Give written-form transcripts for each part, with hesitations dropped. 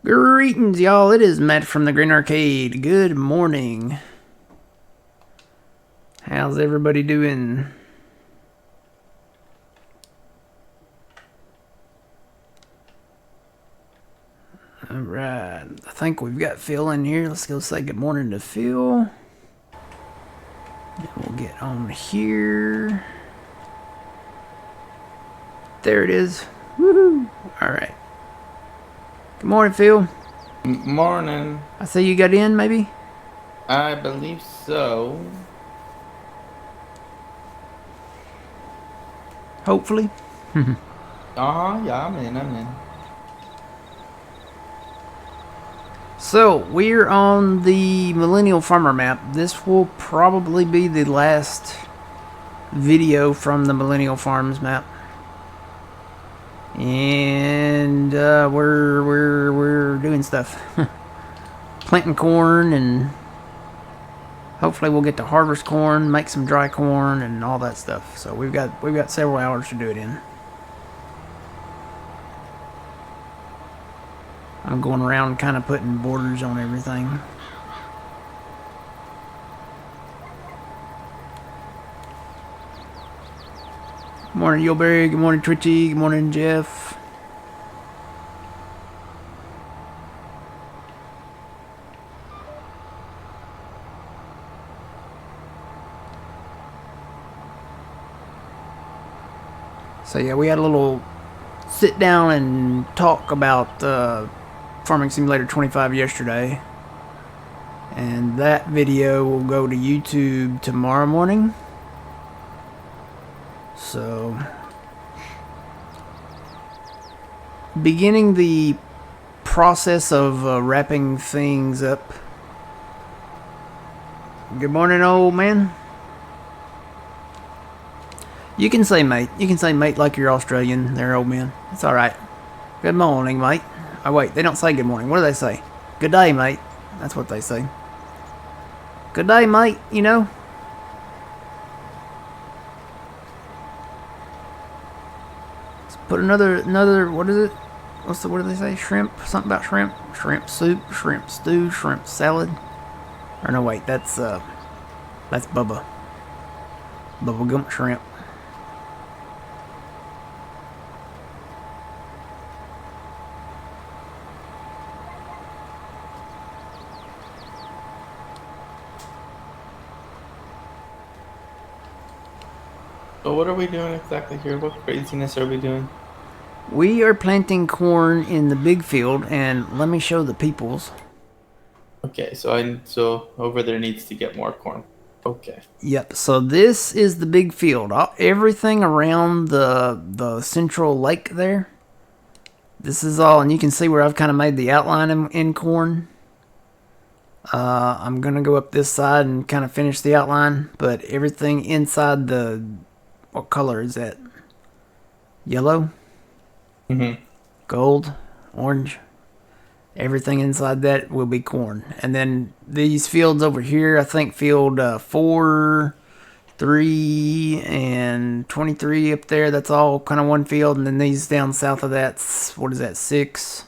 Greetings, y'all. It is Matt from the Green Arcade. Good morning. How's everybody doing? Alright, I think we've got Phil in here. Let's go say good morning to Phil. Then we'll get on here. There it is. Woohoo! Alright. Good morning, Phil. Morning. I see you got in, maybe? I believe so. Hopefully. Yeah, I'm in. So, we're on the Millennial Farmer map. This will probably be the last video from the Millennial Farms map. And we're doing stuff. Planting corn, and hopefully we'll get to harvest corn, make some dry corn and all that stuff. So we've got several hours to do it in. I'm going around kind of putting borders on everything. Good morning, Yulberry. Good morning, Twitchy. Good morning, Jeff. So yeah, we had a little sit down and talk about Farming Simulator 25 yesterday. And that video will go to YouTube tomorrow morning. So, beginning the process of wrapping things up. Good morning, old man. You can say mate. You can say mate like you're Australian. They're old men. It's alright. Good morning, mate. Oh, wait. They don't say good morning. What do they say? Good day, mate. That's what they say. Good day, mate. You know? Let's put another, what is it? What do they say? Shrimp? Something about shrimp? Shrimp soup, shrimp stew, shrimp salad. Or no, wait. That's Bubba. Bubba Gump shrimp. So what are we doing exactly here? What craziness are we doing? We are planting corn in the big field, and let me show the peoples. Okay, so over there needs to get more corn. Okay. Yep, so this is the big field. Everything around the central lake there. This is all, and you can see where I've kind of made the outline in corn. I'm going to go up this side and kind of finish the outline, but everything inside the... What color is that? Yellow? Mm-hmm. Gold? Orange? Everything inside that will be corn. And then these fields over here, I think field 4, 3, and 23 up there, that's all kind of one field. And then these down south of that, what is that, 6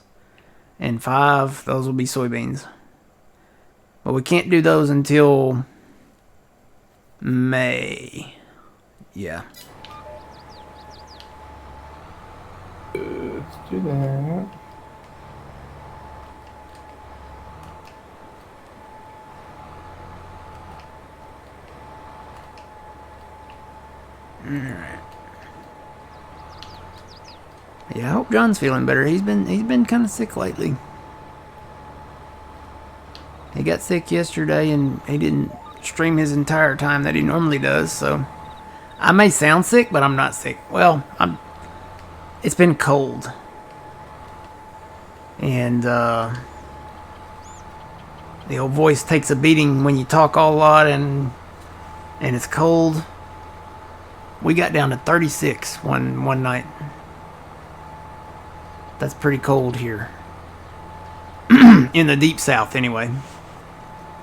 and 5, those will be soybeans. But we can't do those until May. Yeah. Let's do that. Alright. Yeah, I hope John's feeling better. He's been kind of sick lately. He got sick yesterday and he didn't stream his entire time that he normally does, so I may sound sick, but I'm not sick. Well, it's been cold. And the old voice takes a beating when you talk a lot and it's cold. We got down to 36 one night. That's pretty cold here. In the deep south, anyway.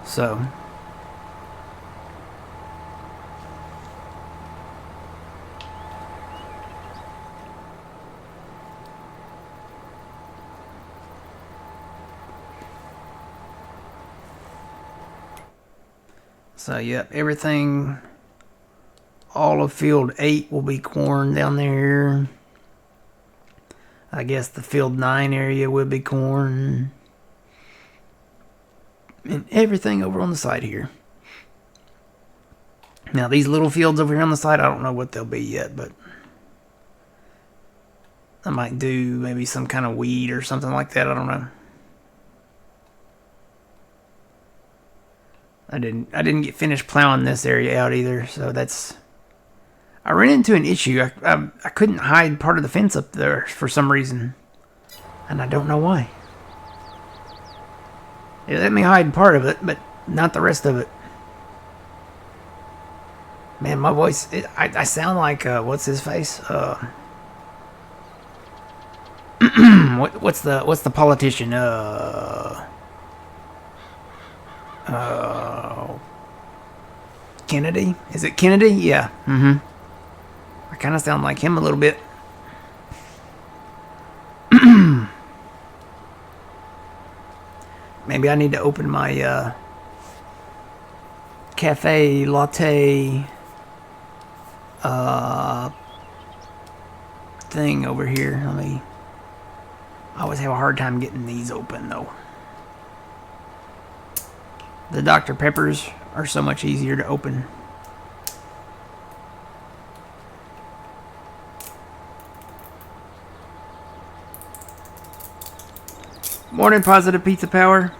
So. So, yep, everything, all of field 8 will be corn down there. I guess the field 9 area will be corn. And everything over on the side here. Now, these little fields over here on the side, I don't know what they'll be yet, but I might do maybe some kind of weed or something like that. I don't know. I didn't get finished plowing this area out either, so that's... I ran into an issue. I couldn't hide part of the fence up there for some reason, and I don't know why. It let me hide part of it, but not the rest of it. Man, my voice, I sound like, what's his face? What's the politician? Kennedy? Is it Kennedy? Yeah. Mm-hmm. I kind of sound like him a little bit. Maybe I need to open my cafe latte thing over here. I always have a hard time getting these open though. The Dr. Peppers are so much easier to open. Morning, Positive Pizza Power.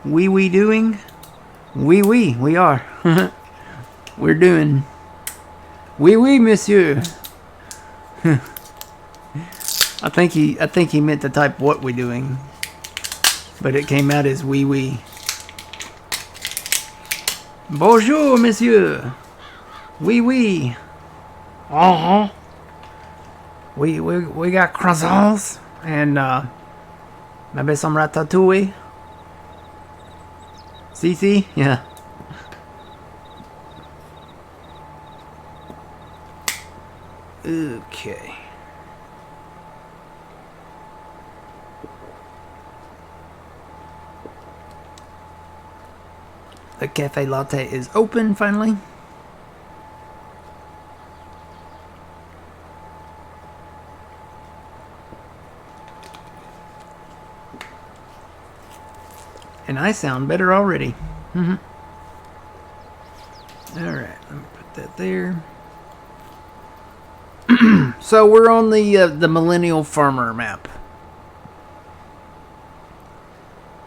We doing? We are. We're doing. Oui, monsieur. I think he meant to type what we doing, but it came out as oui. Bonjour, monsieur. Oui. Uh-huh. We got croissants and maybe some ratatouille. See? Yeah. Okay. The cafe latte is open finally. And I sound better already. Mm-hmm. Alright, let me put that there. So we're on the Millennial Farmer map.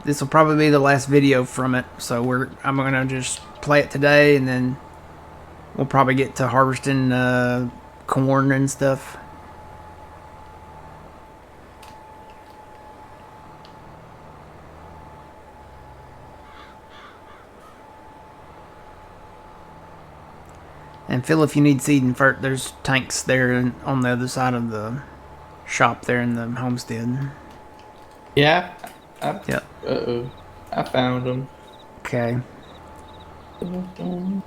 This will probably be the last video from it, so I'm gonna just play it today, and then we'll probably get to harvesting corn and stuff. And Phil, if you need seed and fert, there's tanks there on the other side of the shop there in the homestead. Yeah. Yep. Uh-oh. I found them. Okay. Uh-oh.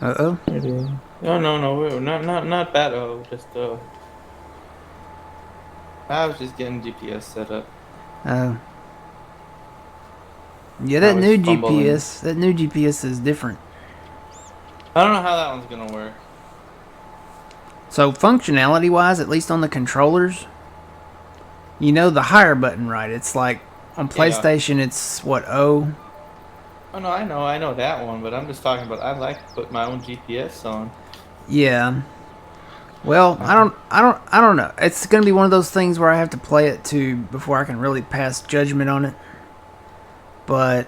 Uh-oh? No, not that. Just I was just getting GPS set up. Oh. Yeah, that new GPS is different. I don't know how that one's gonna work. So functionality-wise, at least on the controllers, you know the higher button, right? It's like on PlayStation, it's what, O? Oh no, I know that one, but I'm just talking about I like to put my own GPS on. Yeah. Well, I don't know. It's gonna be one of those things where I have to play it before I can really pass judgment on it. But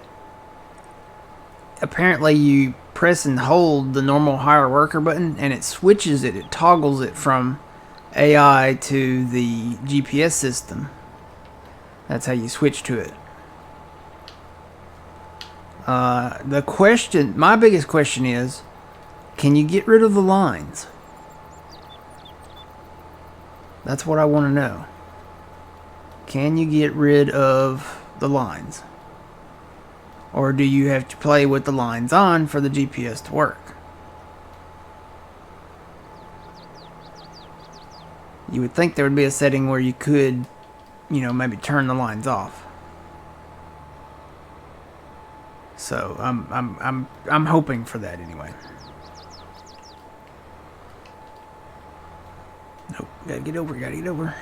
apparently, you press and hold the normal hire worker button, and it switches it. It toggles it from AI to the GPS system. That's how you switch to it. My biggest question is, can you get rid of the lines? That's what I want to know. Can you get rid of the lines? Or do you have to play with the lines on for the GPS to work? You would think there would be a setting where you could, maybe turn the lines off. So I'm hoping for that anyway. Nope, gotta get over.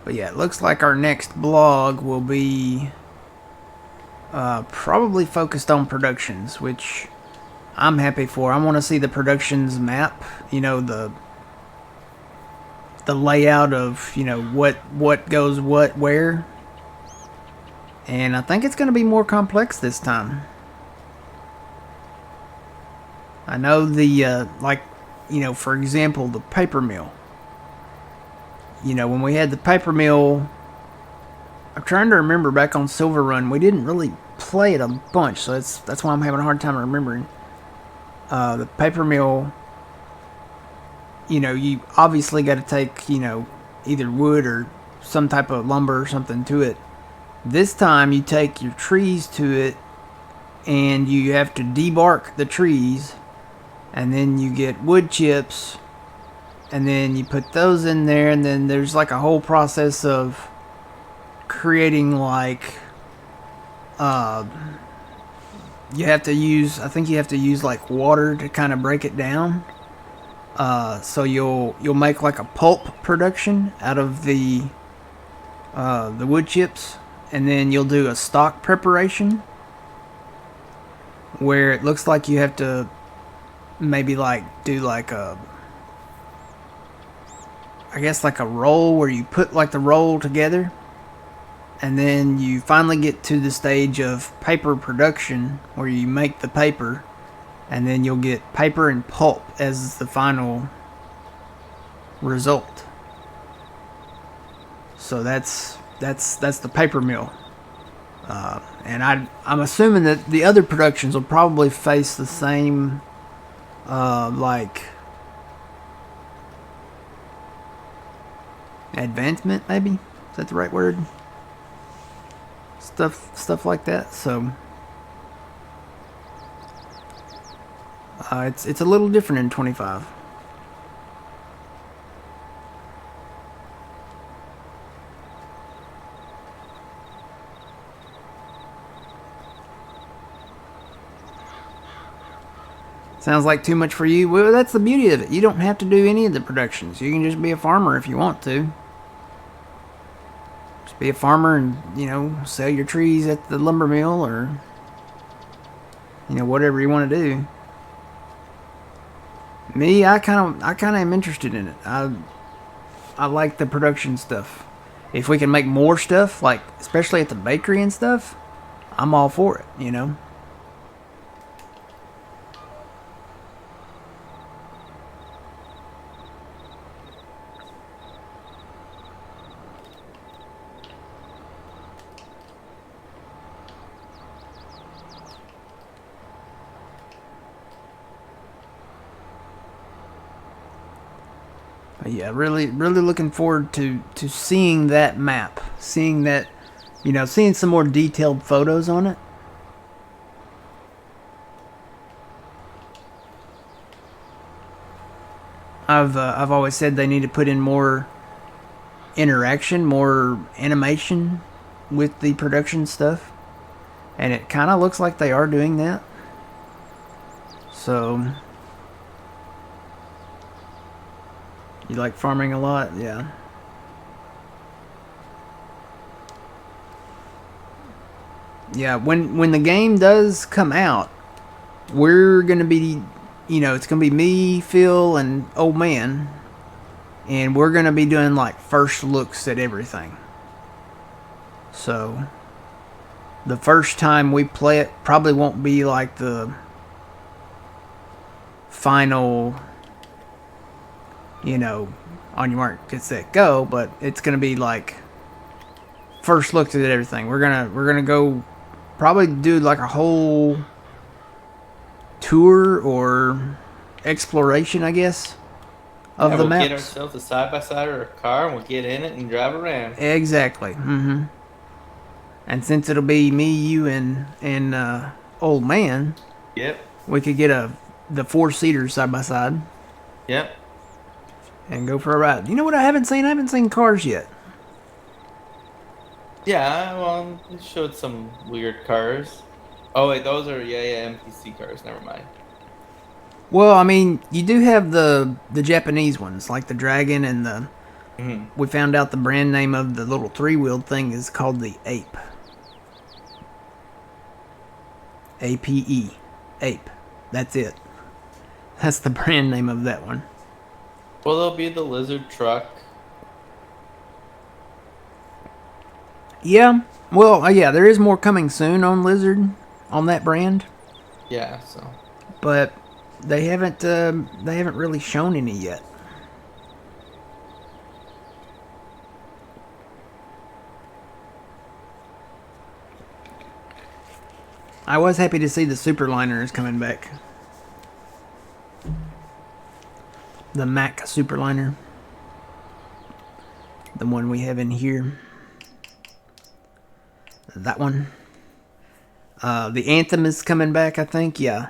But yeah, it looks like our next blog will be probably focused on productions, which I'm happy for. I want to see the productions map, the layout of, what goes what where. And I think it's going to be more complex this time. I know for example, the paper mill. When we had the paper mill, I'm trying to remember back on Silver Run, we didn't really play it a bunch, so that's why I'm having a hard time remembering. The paper mill, you obviously got to take, either wood or some type of lumber or something to it. This time you take your trees to it and you have to debark the trees, and then you get wood chips, and then you put those in there, and then there's like a whole process of creating you have to use like water to kind of break it down. So you'll make like a pulp production out of the wood chips, and then you'll do a stock preparation where it looks like you have to maybe do like a roll where you put like the roll together, and then you finally get to the stage of paper production where you make the paper, and then you'll get paper and pulp as the final result. So that's the paper mill, and I'm assuming that the other productions will probably face the same advancement, maybe, is that the right word? Stuff like that. So it's a little different in 25. Sounds like too much for you. Well, that's the beauty of it. You don't have to do any of the productions. You can just be a farmer if you want to. Just be a farmer and, sell your trees at the lumber mill, or, whatever you want to do. Me, I kind of am interested in it. I like the production stuff. If we can make more stuff, like especially at the bakery and stuff, I'm all for it, Yeah, really looking forward to seeing that map, seeing that, seeing some more detailed photos on it. I've always said they need to put in more interaction, more animation with the production stuff, and it kind of looks like they are doing that. So, you like farming a lot? Yeah. Yeah, when the game does come out, we're going to be, it's going to be me, Phil, and Old Man, and we're going to be doing like first looks at everything. So, the first time we play it probably won't be like the final, on your mark, get set, go, but it's gonna be like first looks at everything. We're gonna go probably do like a whole tour or exploration, I guess, of the maps. We'll get ourselves a side by side or a car, and we'll get in it and drive around. Exactly. And since it'll be me, you, and Old Man, yep, we could get the 4-seater side by side. Yep. and go for a ride. You know what I haven't seen? I haven't seen cars yet. Yeah, well, it showed some weird cars. Oh wait, those are yeah NPC cars. Never mind. Well, I mean, you do have the Japanese ones, like the Dragon and the. Hmm. We found out the brand name of the little three-wheeled thing is called the Ape. APE. Ape. That's it. That's the brand name of that one. Well, there'll be the lizard truck. Yeah. Well, yeah, there is more coming soon on Lizard, on that brand, Yeah, so but they haven't really shown any yet. I was happy to see the Superliner is coming back. The Mac Superliner. The one we have in here. That one. The Anthem is coming back, I think. Yeah.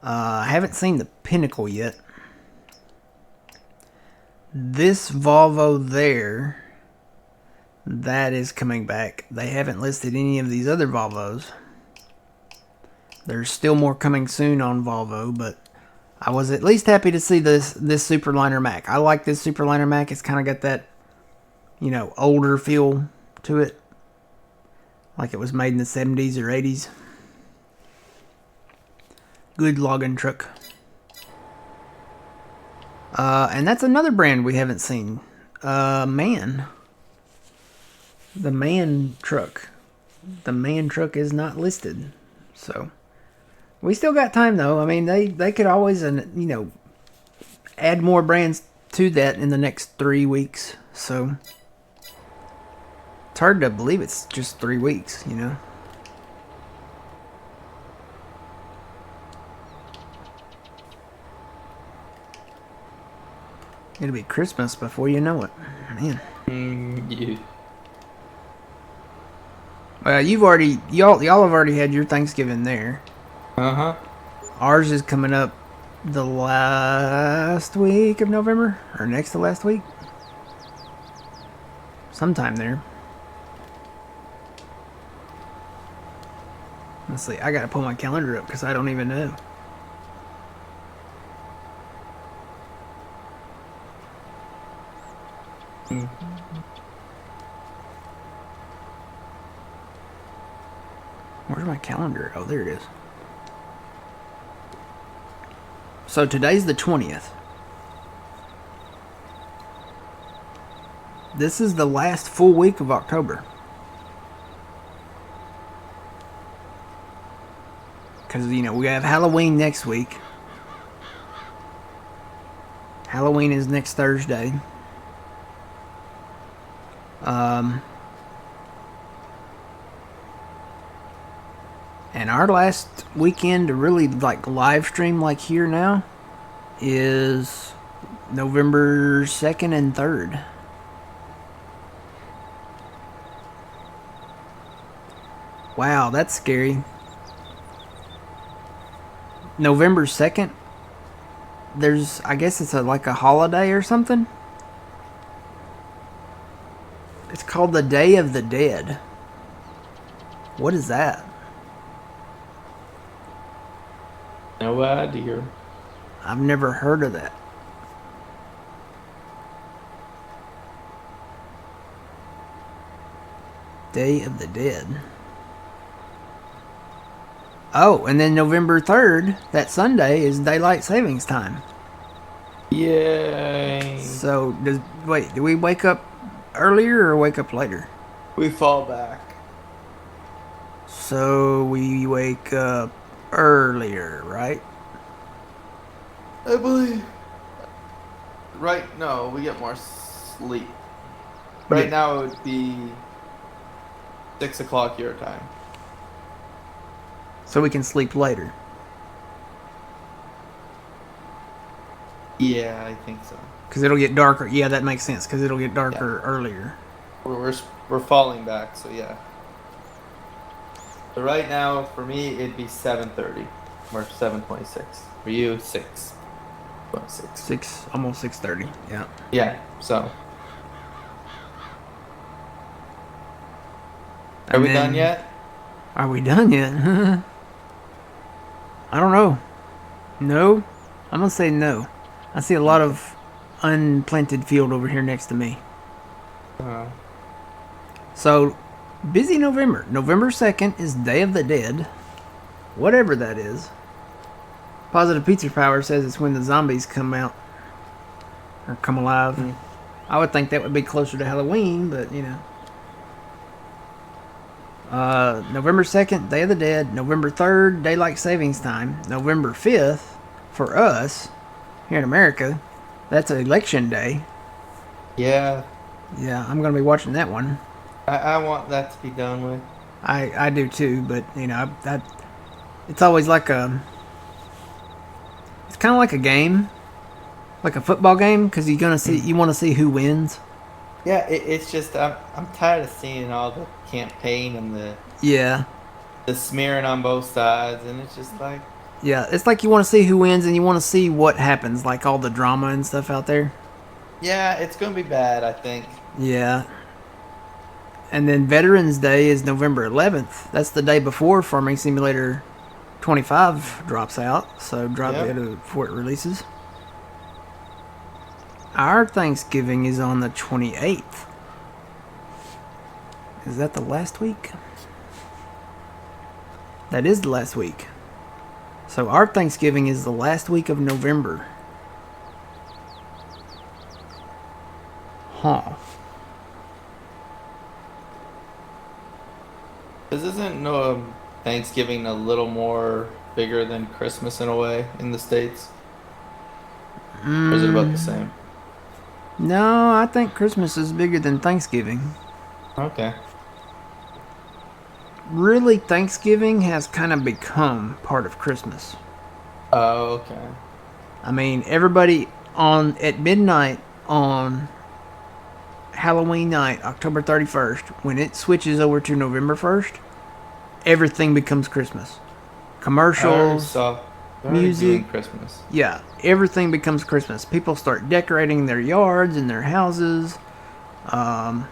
I haven't seen the Pinnacle yet. This Volvo there, that is coming back. They haven't listed any of these other Volvos. There's still more coming soon on Volvo, but I was at least happy to see this Superliner Mac. I like this Superliner Mac. It's kind of got that, older feel to it. Like it was made in the 70s or 80s. Good logging truck. And that's another brand we haven't seen. Man. The Man truck. The Man truck is not listed. So, we still got time though. I mean, they could always, add more brands to that in the next 3 weeks. So, it's hard to believe it's just 3 weeks, It'll be Christmas before you know it. Man. yeah. Well, y'all have already had your Thanksgiving there. Uh-huh. Ours is coming up the last week of November, or next to last week. Sometime there. Let's see, I gotta pull my calendar up because I don't even know. Where's my calendar? Oh, there it is. So today's the 20th. This is the last full week of October. Because, we have Halloween next week. Halloween is next Thursday. And our last weekend to really live stream here now is November 2nd and 3rd. Wow, that's scary. November 2nd, I guess it's like a holiday or something. It's called the Day of the Dead. What is that? No idea. I've never heard of that. Day of the Dead. Oh, and then November 3rd, that Sunday, is Daylight Savings Time. Yay. So, do we wake up earlier or wake up later? We fall back. So, we wake up earlier, right? I believe. Right, no, we get more sleep. Right now it would be 6 o'clock your time. So we can sleep later. Yeah, I think so. Because it'll get darker. Yeah, that makes sense. Because it'll get darker earlier. We're falling back, so yeah. So right now, for me, it'd be 7:30 or 7:26. For you, 6. What, 6? Almost 6:30. Yeah. Yeah. So, are And we done then, yet? are we done yet? I don't know. No, I'm gonna say no. I see a lot Okay. of unplanted field over here next to me. Uh, So, busy November. November 2nd is Day of the Dead. Whatever that is. Positive Pizza Power says it's when the zombies come out. Or come alive. hmm. I would think that would be closer to Halloween, but you know. November 2nd, Day of the Dead. November 3rd, Daylight Savings Time. November 5th, for us, here in America, that's Election Day. Yeah. Yeah, I'm going to be watching that one. I want that to be done with. I do too, but you know, it's always like it's kind of like a game, like a football game, because you want to see who wins. Yeah, it's just I'm tired of seeing all the campaign and Yeah, the smearing on both sides, and it's just like, yeah, it's like you want to see who wins and you want to see what happens, like all the drama and stuff out there. yeah, it's gonna be bad, I think. Yeah, and then Veterans Day is November 11th. That's the day before Farming Simulator 25 drops out, so drop Yep. it before it releases. Our Thanksgiving is on the 28th. Is that the last week? That is the last week. So our Thanksgiving is the last week of November. Huh. This isn't no Thanksgiving a little more bigger than Christmas in a way in the States? Or is it about the same? No, I think Christmas is bigger than Thanksgiving. Okay. Really, Thanksgiving has kind of become part of Christmas. Oh, okay. I mean, everybody on at midnight on Halloween night, October 31st, when it switches over to November 1st, everything becomes Christmas. I already Commercials, saw. They're already music, doing Christmas. yeah, everything becomes Christmas. People start decorating their yards and their houses. Um,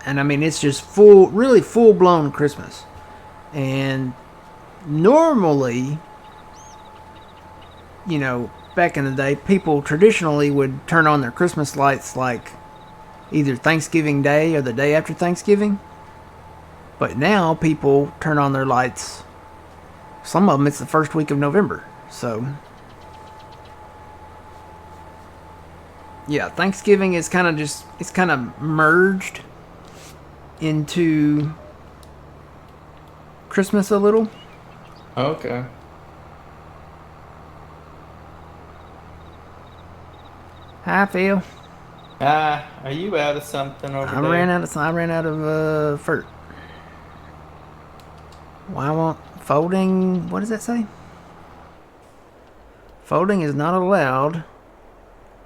and I mean, it's just really full blown Christmas. And normally, you know, back in the day, people traditionally would turn on their Christmas lights like either Thanksgiving Day or the day after Thanksgiving. But now people turn on their lights. Some of them it's the first week of November. So yeah, Thanksgiving is kind of it's kind of merged into Christmas a little. Okay. Hi, Phil. Are you out of something over I there? ran out of fruit. Why won't folding? What does that say? Folding is not allowed.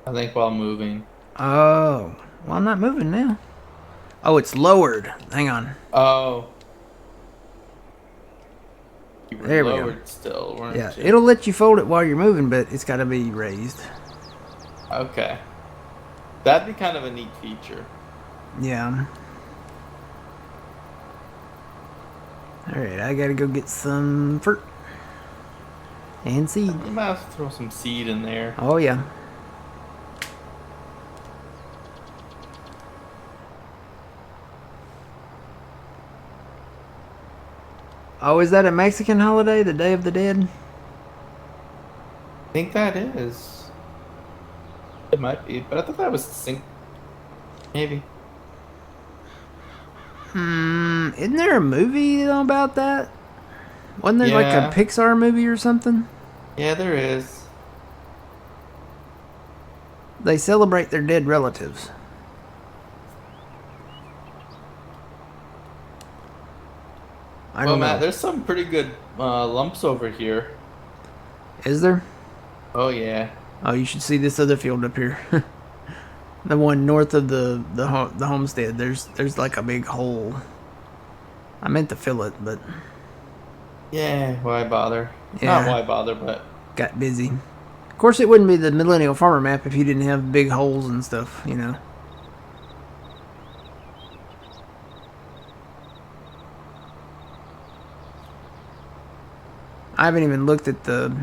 I think while moving. Oh, well, I'm not moving now. Oh, it's lowered. Hang on. Oh, you were There we go. lowered still, weren't Yeah, you? it'll let you fold it while you're moving, but it's got to be raised. Okay. That'd be kind of a neat feature. Yeah. All right, I gotta go get some fruit and seed. You might have to throw some seed in there. Oh yeah. Oh, is that a Mexican holiday, the Day of the Dead? I think that is. It might be, but I thought that was sync. Maybe. Isn't there a movie about that? Wasn't there like a Yeah. Pixar movie or something? Yeah, there is. They celebrate their dead relatives. I Well, don't Matt, know. there's some pretty good lumps over here. Is there? Oh, yeah. Oh, you should see this other field up here. The one north of the homestead. There's like a big hole. I meant to fill it, but Yeah, why bother? Yeah. Not why bother, but got busy. Of course, it wouldn't be the Millennial Farmer map if you didn't have big holes and stuff, you know. I haven't even looked at the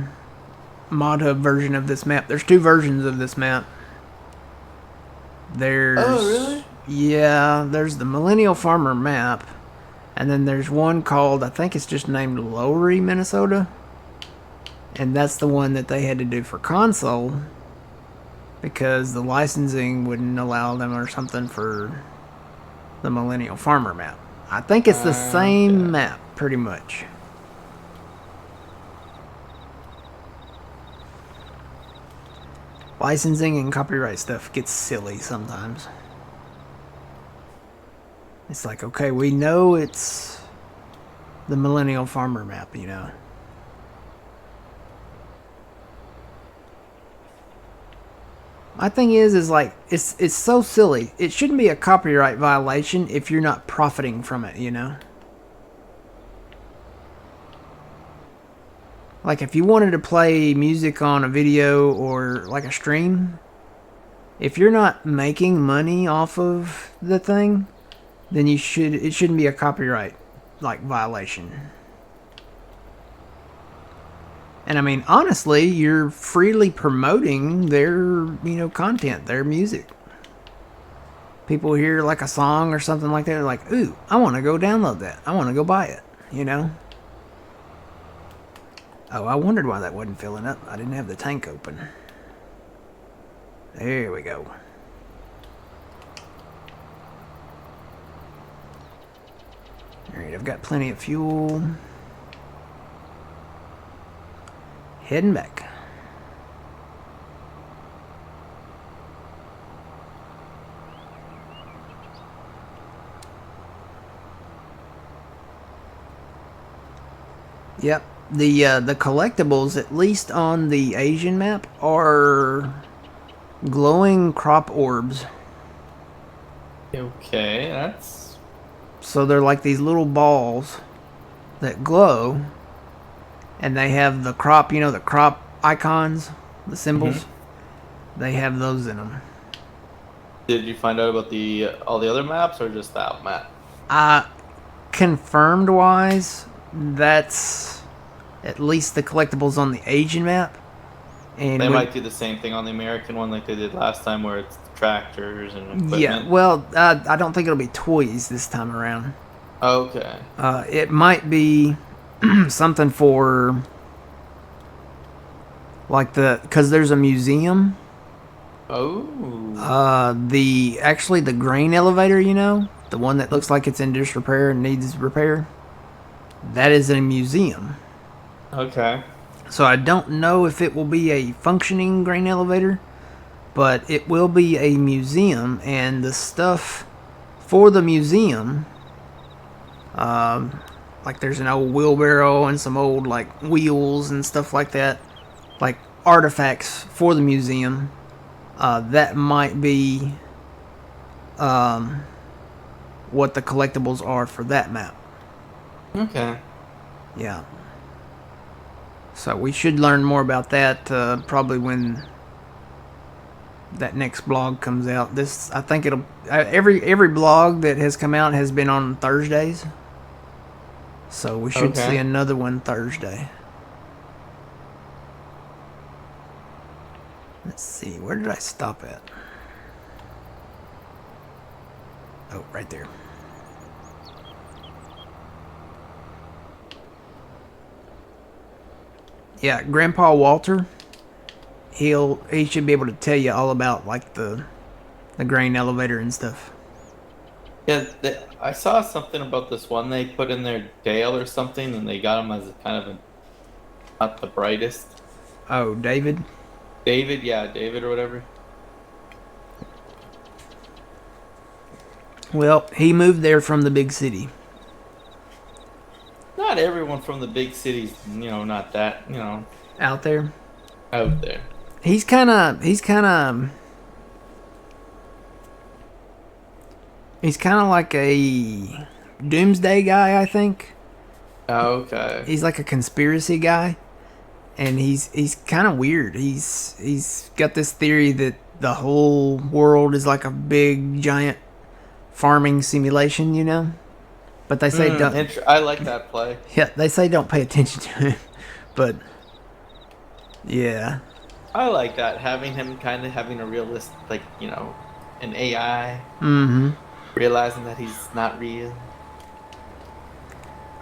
mod hub version of this map. There's 2 versions of this map. There's... Oh, really? Yeah, there's the Millennial Farmer map. And then there's one called, I think it's just named Lowry, Minnesota. And that's the one that they had to do for console. Because the licensing wouldn't allow them or something for the Millennial Farmer map. I think it's the same map, pretty much. Licensing and copyright stuff gets silly sometimes. It's like, okay, we know it's the Millennial Farmer map, you know. My thing is like, it's so silly. It shouldn't be a copyright violation if you're not profiting from it, you know. Like, if you wanted to play music on a video or like a stream, if you're not making money off of the thing, then it shouldn't be a copyright like violation. And I mean, honestly, you're freely promoting their, you know, content, their music. People hear like a song or something like that, they're like, ooh, I want to go download that. I want to go buy it, you know? Oh, I wondered why that wasn't filling up. I didn't have the tank open. There we go. Alright, I've got plenty of fuel. Heading back. Yep. The collectibles, at least on the Asian map, are glowing crop orbs. Okay, that's... So they're like these little balls that glow, and they have the crop, you know, the crop icons, the symbols. Mm-hmm. They have those in them. Did you find out about all the other maps, or just that map? Confirmed wise, that's at least the collectibles on the Asian map. And they might do the same thing on the American one like they did last time, where it's tractors and equipment. Yeah, well, I don't think it'll be toys this time around. Okay. It might be something for, like, because there's a museum. Oh. Actually the grain elevator, you know, the one that looks like it's in disrepair and needs repair, that is a museum. Okay. So I don't know if it will be a functioning grain elevator, but it will be a museum, and the stuff for the museum, like there's an old wheelbarrow and some old like wheels and stuff like that, like artifacts for the museum, that might be what the collectibles are for that map. Okay. Yeah. So we should learn more about that probably when that next blog comes out. I think it'll every blog that has come out has been on Thursdays. So we should see another one Thursday. Let's see, where did I stop at? Oh, right there. Yeah, Grandpa Walter, he should be able to tell you all about like the grain elevator and stuff. Yeah, I saw something about this one they put in their Dale or something, and they got him as kind of not the brightest. Oh, David? David, yeah, David or whatever. Well, he moved there from the big city. Not everyone from the big cities, you know, not that, you know. Out there? Out there. He's kind of like a doomsday guy, I think. Oh, okay. He's like a conspiracy guy. and he's kind of weird. He's got this theory that the whole world is like a big giant farming simulation, you know. But they say don't. I like that play. Yeah, they say don't pay attention to him. But yeah, I like that, having him kind of having a realistic, like, an AI, realizing that he's not real.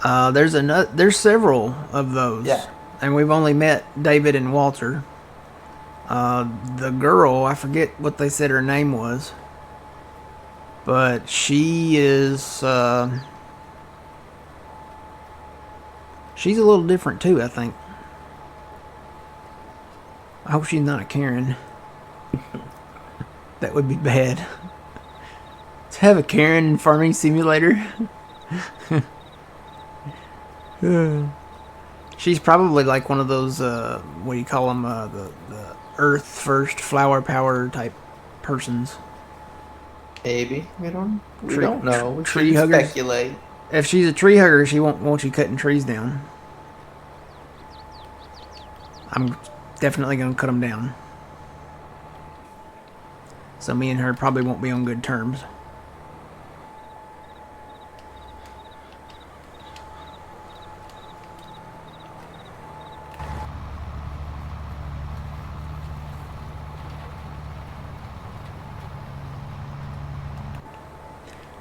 There's several of those. Yeah. And we've only met David and Walter. The girl, I forget what they said her name was, but she is she's a little different too, I think. I hope she's not a Karen. That would be bad. To have a Karen in Farming Simulator. She's probably like one of those, what do you call them, the Earth First Flower Power type persons. Maybe. We don't know. We tree shouldn't huggers. speculate. If she's a tree hugger, she won't want you cutting trees down. I'm definitely going to cut them down. So me and her probably won't be on good terms.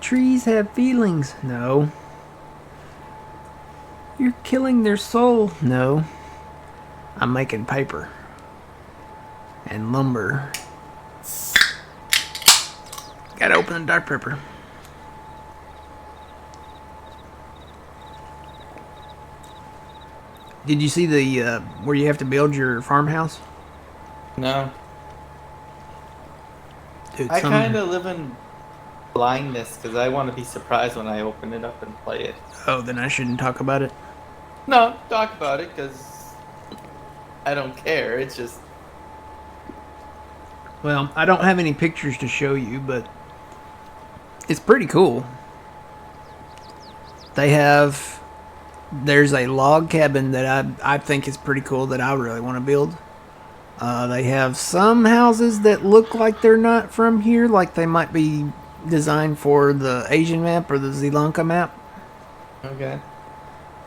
Trees have feelings. No. You're killing their soul. No. I'm making paper. And lumber. Gotta open the dark pepper. Did you see the where you have to build your farmhouse? No. Dude, I kind of live in blindness because I want to be surprised when I open it up and play it. Oh, then I shouldn't talk about it. No, talk about it because I don't care. It's just... Well, I don't have any pictures to show you, but it's pretty cool. There's a log cabin that I think is pretty cool that I really want to build. They have some houses that look like they're not from here, like they might be designed for the Asian map or the Sri Lanka map. Okay.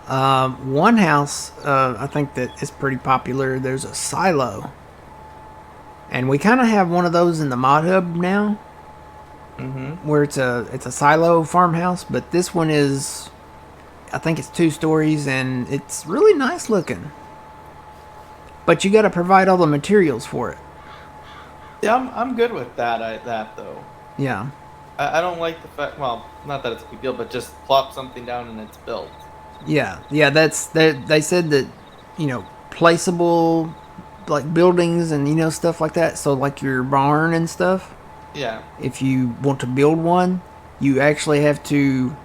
One house, I think that is pretty popular. There's a silo. And we kind of have one of those in the mod hub now. Where it's a silo farmhouse, but this one is, I think it's 2 stories and it's really nice looking. But you got to provide all the materials for it. Yeah, I'm good with that though. Yeah. I don't like the fact, well, not that it's a big deal, but just plop something down and it's built. Yeah. They said that, placeable, like buildings and, stuff like that. So like your barn and stuff. Yeah. If you want to build one, you actually have to,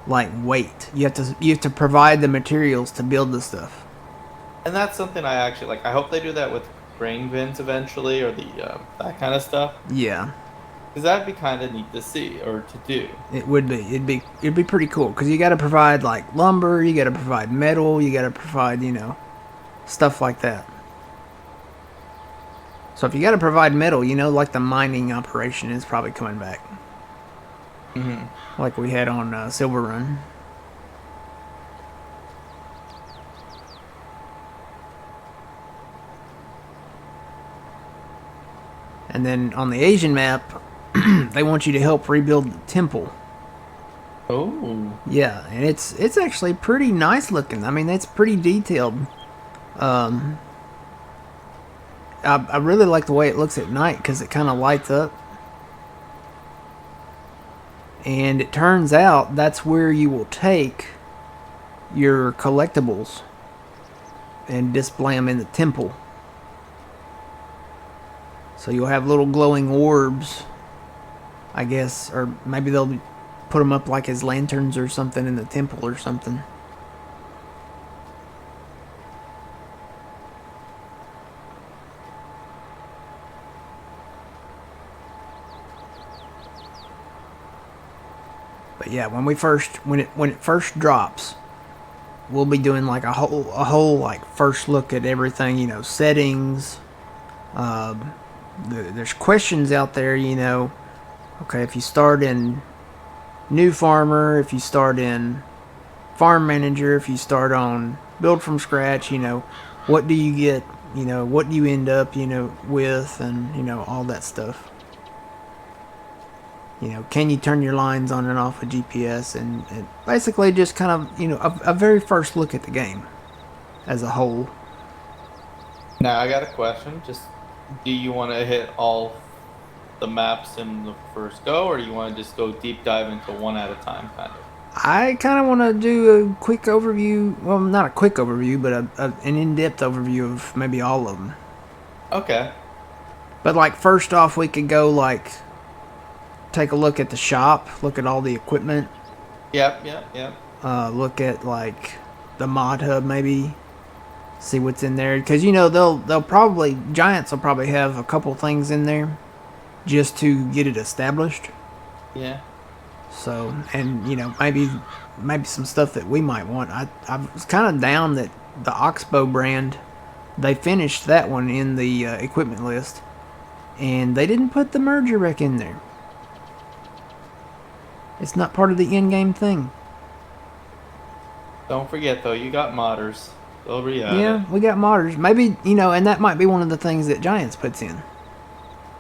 like, wait. You have to provide the materials to build the stuff. And that's something I actually like. I hope they do that with grain bins eventually, or the that kind of stuff. Yeah. Because that'd be kind of neat to see or to do. It would be. It'd be pretty cool because you got to provide like lumber, you got to provide metal, you got to provide stuff like that. So if you got to provide metal, like the mining operation is probably coming back. Like we had on Silver Run. And then on the Asian map, they want you to help rebuild the temple. Oh. Yeah, and it's actually pretty nice looking. I mean, it's pretty detailed. I really like the way it looks at night because it kind of lights up. And it turns out that's where you will take your collectibles and display them in the temple. So you'll have little glowing orbs, I guess, or maybe they'll put them up like as lanterns or something in the temple or something. But yeah, when it first drops, we'll be doing like a whole like first look at everything. Settings. There's questions out there. Okay, if you start in new farmer, if you start in farm manager, if you start on build from scratch, what do you get? What do you end up, with, and all that stuff. Can you turn your lines on and off with GPS, and basically just kind of, a very first look at the game as a whole. Now I got a question. Just, do you want to hit all the maps in the first go, or do you want to just go deep dive into one at a time, kind of? I kind of want to do a quick overview. Well, not a quick overview, but an in-depth overview of maybe all of them. Okay. But like first off, we could go like take a look at the shop, look at all the equipment. Yep. Look at like the mod hub, maybe see what's in there, because they'll probably Giants will probably have a couple things in there just to get it established. Yeah. So, and maybe some stuff that we might want. I was kind of down that the Oxbow brand, they finished that one in the equipment list, and they didn't put the merger wreck in there. It's not part of the in-game thing. Don't forget though, you got modders. They'll Yeah, we got modders. Maybe and that might be one of the things that Giants puts in.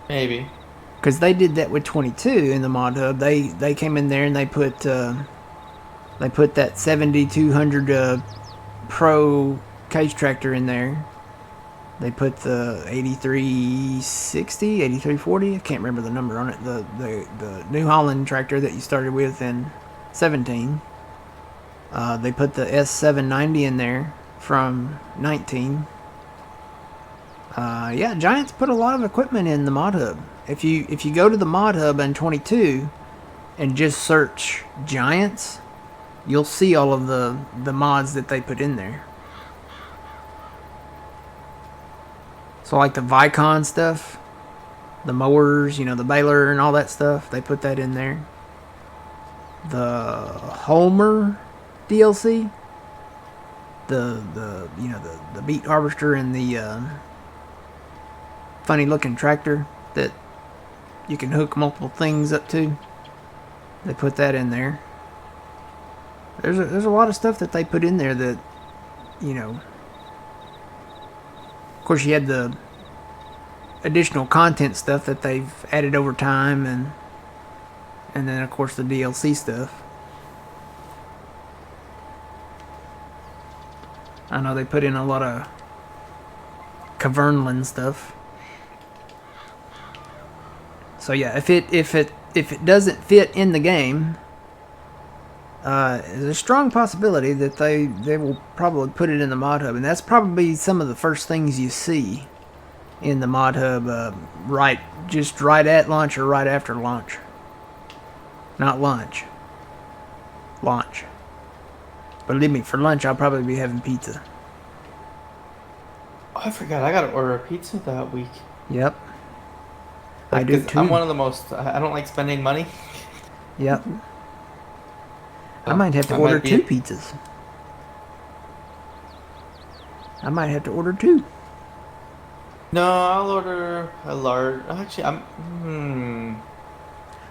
Maybe. Because they did that with 22 in the mod hub. They came in there and they put that 7200 Pro cage tractor in there. They put the 8360, 8340. I can't remember the number on it. The New Holland tractor that you started with in 17. They put the S790 in there from 19. Yeah, Giants put a lot of equipment in the mod hub. If you go to the mod hub in 22 and just search Giants, you'll see all of the mods that they put in there. So like the Vicon stuff, the mowers, the baler and all that stuff, they put that in there. The Homer DLC, the beet harvester and the funny looking tractor that you can hook multiple things up to, they put that in there. There's a lot of stuff that they put in there that, of course you had the additional content stuff that they've added over time, and then of course the DLC stuff. I know they put in a lot of Cavernland stuff. So yeah, if it doesn't fit in the game, there's a strong possibility that they will probably put it in the mod hub, and that's probably some of the first things you see in the mod hub, right at launch or right after launch. Not lunch. Launch. Believe me, for lunch I'll probably be having pizza. Oh, I forgot. I gotta order a pizza that week. Yep. I do too. I'm one of the most. I don't like spending money. Yep. I might have to order 2 pizzas. I might have to order 2. No, I'll order a large. Actually,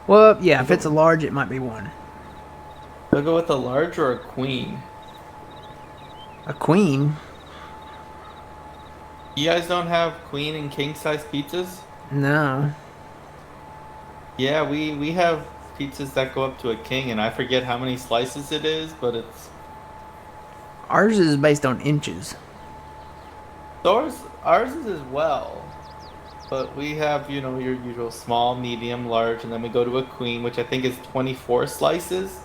Well, yeah, if it's a large, it might be 1. I'll go with a large or a queen. A queen? You guys don't have queen and king size pizzas? No. Yeah, we have pizzas that go up to a king, and I forget how many slices it is, but it's... Ours is based on inches. So ours is as well. But we have, your usual small, medium, large, and then we go to a queen, which I think is 24 slices.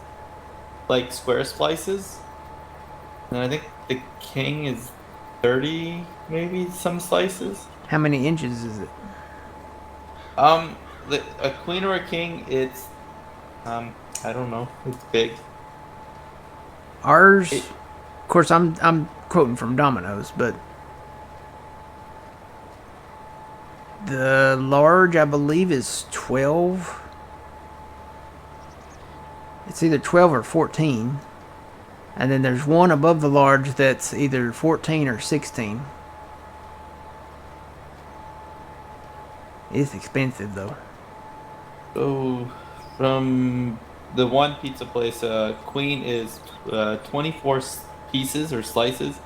Like square slices. And I think the king is 30, maybe, some slices. How many inches is it? A queen or a king, it's... I don't know. It's big. Ours, of course, I'm quoting from Domino's, but the large, I believe, is 12. It's either 12 or 14. And then there's one above the large that's either 14 or 16. It's expensive though. So from the one pizza place, Queen is 24 pieces or slices,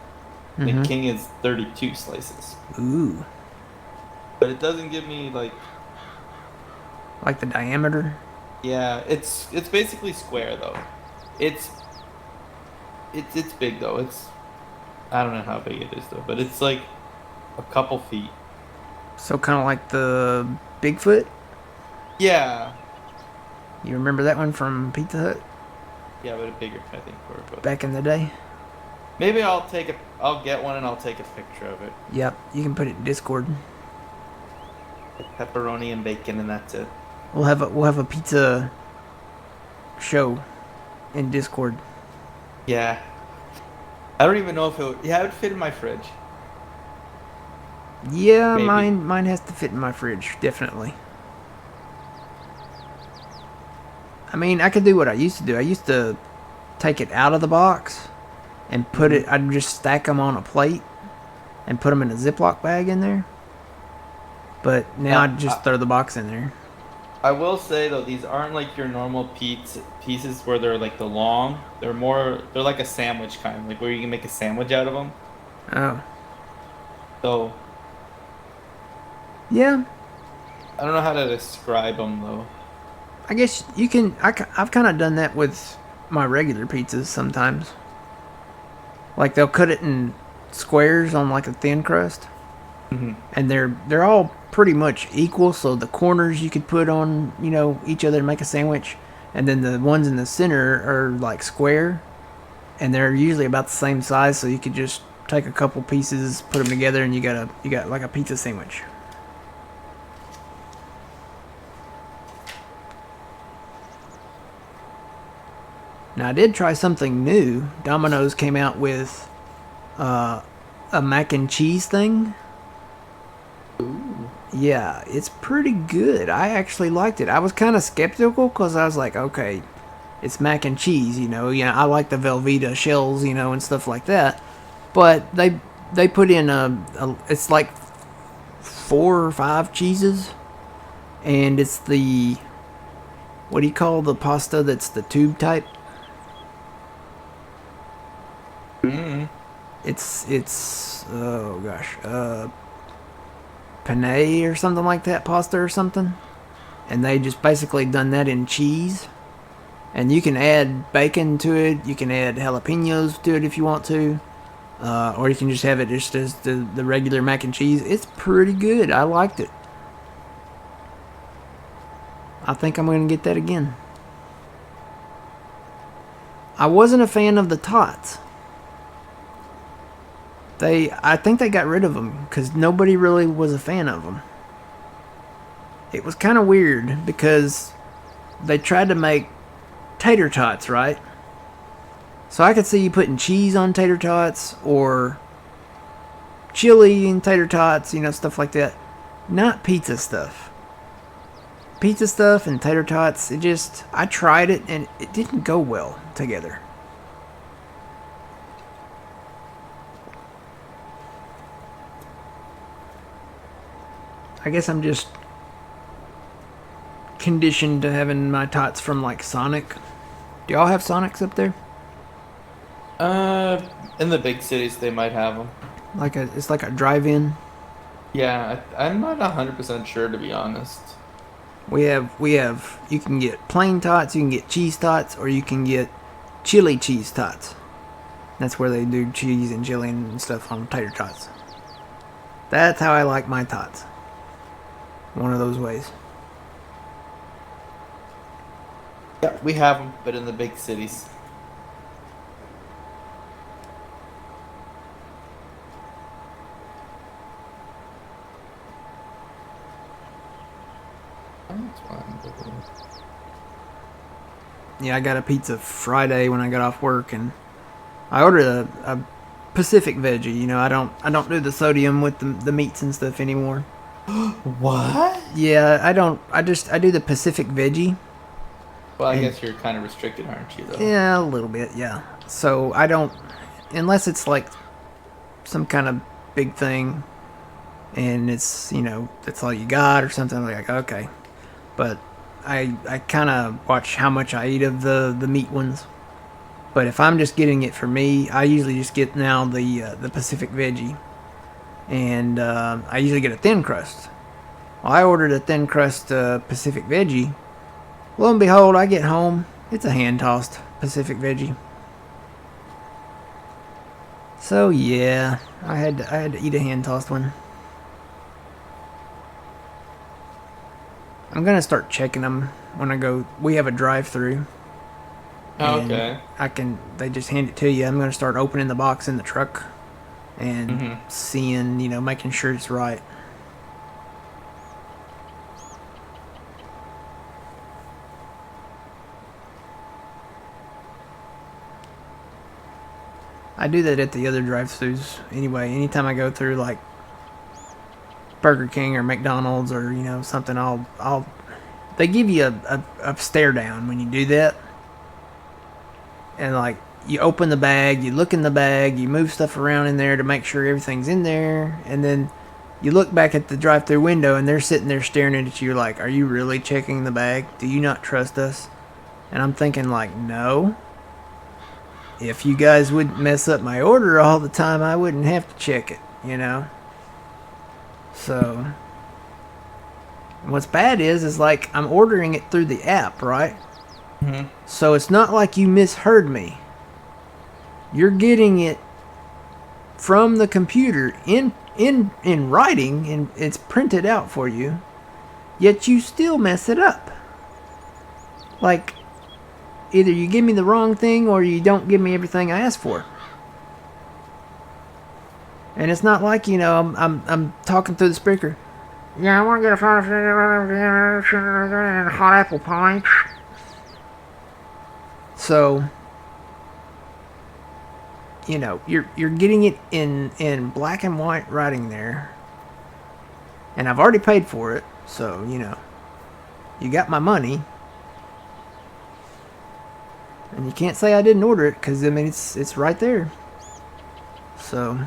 and Mm-hmm. King is 32 slices. Ooh. But it doesn't give me like, Like the diameter? yeah, it's basically square though. It's it's big though. I don't know how big it is though, but it's like a couple feet. So kind of like the Bigfoot? Yeah, You remember that one from Pizza Hut yeah, but a bigger I think for it. But back in the day? maybe I'll get one and I'll take a picture of it. Yep, you can put it in Discord. Pepperoni and bacon, and that's it. We'll have a pizza show in Discord. Yeah, I don't even know if it would fit in my fridge. Yeah, Maybe. mine has to fit in my fridge, definitely. I mean, I could do what I used to do. I used to take it out of the box and put Hmm. it. I'd just stack them on a plate and put them in a Ziploc bag in there. But now I Now, just throw the box in there. I will say though, these aren't like your normal pieces where they're like the long. They're like a sandwich kind, like where you can make a sandwich out of them. Oh, So yeah. I don't know how to describe them though. I guess you can. I've kind of done that with my regular pizzas sometimes. Like they'll cut it in squares on like a thin crust, Hmm. and they're all pretty much equal. So the corners you could put on each other to make a sandwich, and then the ones in the center are like square, and they're usually about the same size. So you could just take a couple pieces, put them together, and you got like a pizza sandwich. Now I did try something new. Domino's came out with uh, a mac and cheese thing. Ooh. Yeah, it's pretty good. I actually liked it. I was kind of skeptical because I was like, okay, it's mac and cheese, Yeah, I like the Velveeta shells, and stuff like that. But they put in it's like 4 or 5 cheeses, and it's the what do you call the pasta that's the tube type? Mm. It's oh gosh, penne or something like that, pasta or something, and they just basically done that in cheese. And you can add bacon to it. You can add jalapenos to it if you want to, or you can just have it just as the regular mac and cheese. It's pretty good. I liked it. I think I'm gonna get that again. I wasn't a fan of the tots. I think they got rid of them because nobody really was a fan of them. It was kind of weird because they tried to make tater tots, right? So I could see you putting cheese on tater tots or chili in tater tots, stuff like that. Not pizza stuff. Pizza stuff and tater tots, I tried it and it didn't go well together. I guess I'm just conditioned to having my tots from like Sonic. Do y'all have Sonics up there? Uh, in the big cities they might have them. It's like a drive-in. Yeah, I'm not 100% sure to be honest. We have you can get plain tots, you can get cheese tots, or you can get chili cheese tots. That's where they do cheese and chili and stuff on tater tots. That's how I like my tots. One of those ways. Yeah, we have them, but in the big cities. That's fine. Yeah, I got a pizza Friday when I got off work, and I ordered a Pacific veggie. I don't do the sodium with the meats and stuff anymore. What? Yeah, I don't. I do the Pacific veggie. Well, I And guess you're kind of restricted, aren't you, though? yeah, a little bit. Yeah. So I don't, unless it's like some kind of big thing and it's, that's all you got or something, like, okay. But I kind of watch how much I eat of the meat ones. But if I'm just getting it for me, I usually just get now the Pacific Veggie. And I usually get a thin crust. Well, I ordered a thin crust Pacific Veggie. Lo and behold, I get home. It's a hand tossed Pacific Veggie. So yeah, I had to eat a hand tossed one. I'm gonna start checking them when I go. We have a drive-through, Oh, and okay. they just hand it to you. I'm gonna start opening the box in the truck and Hmm. seeing, making sure it's right. I do that at the other drive-throughs anyway. Anytime I go through like Burger King or McDonald's or something, I'll they give you a stare down when you do that, and like you open the bag, you look in the bag, you move stuff around in there to make sure everything's in there, and then you look back at the drive-through window and they're sitting there staring at you like, "Are you really checking the bag? Do you not trust us?" And I'm thinking like, no. If you guys wouldn't mess up my order all the time, I wouldn't have to check it. So, what's bad is like I'm ordering it through the app, right? Hmm. So it's not like you misheard me. You're getting it from the computer in writing, and it's printed out for you. Yet you still mess it up. Like either you give me the wrong thing or you don't give me everything I asked for. And it's not like I'm talking through the speaker. Yeah, I want to get a hot apple pie. So you're getting it in black and white writing there, and I've already paid for it. So you got my money, and you can't say I didn't order it because I mean it's right there. So.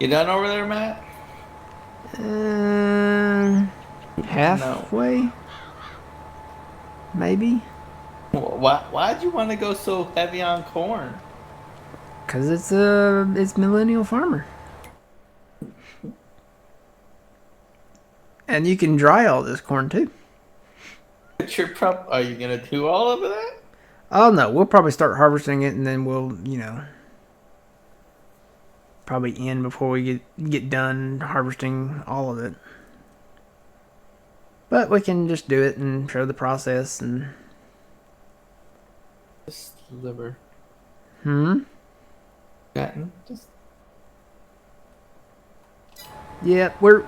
You done over there, Matt? Uh, No. Halfway, maybe, Why'd you want to go so heavy on corn? cause it's Millennial Farmer, and you can dry all this corn too. But are you gonna do all of that? Oh no, we'll probably start harvesting it, and then we'll probably end before we get done harvesting all of it. But we can just do it and show the process and. Just liver. Hmm. Just. Yeah, we're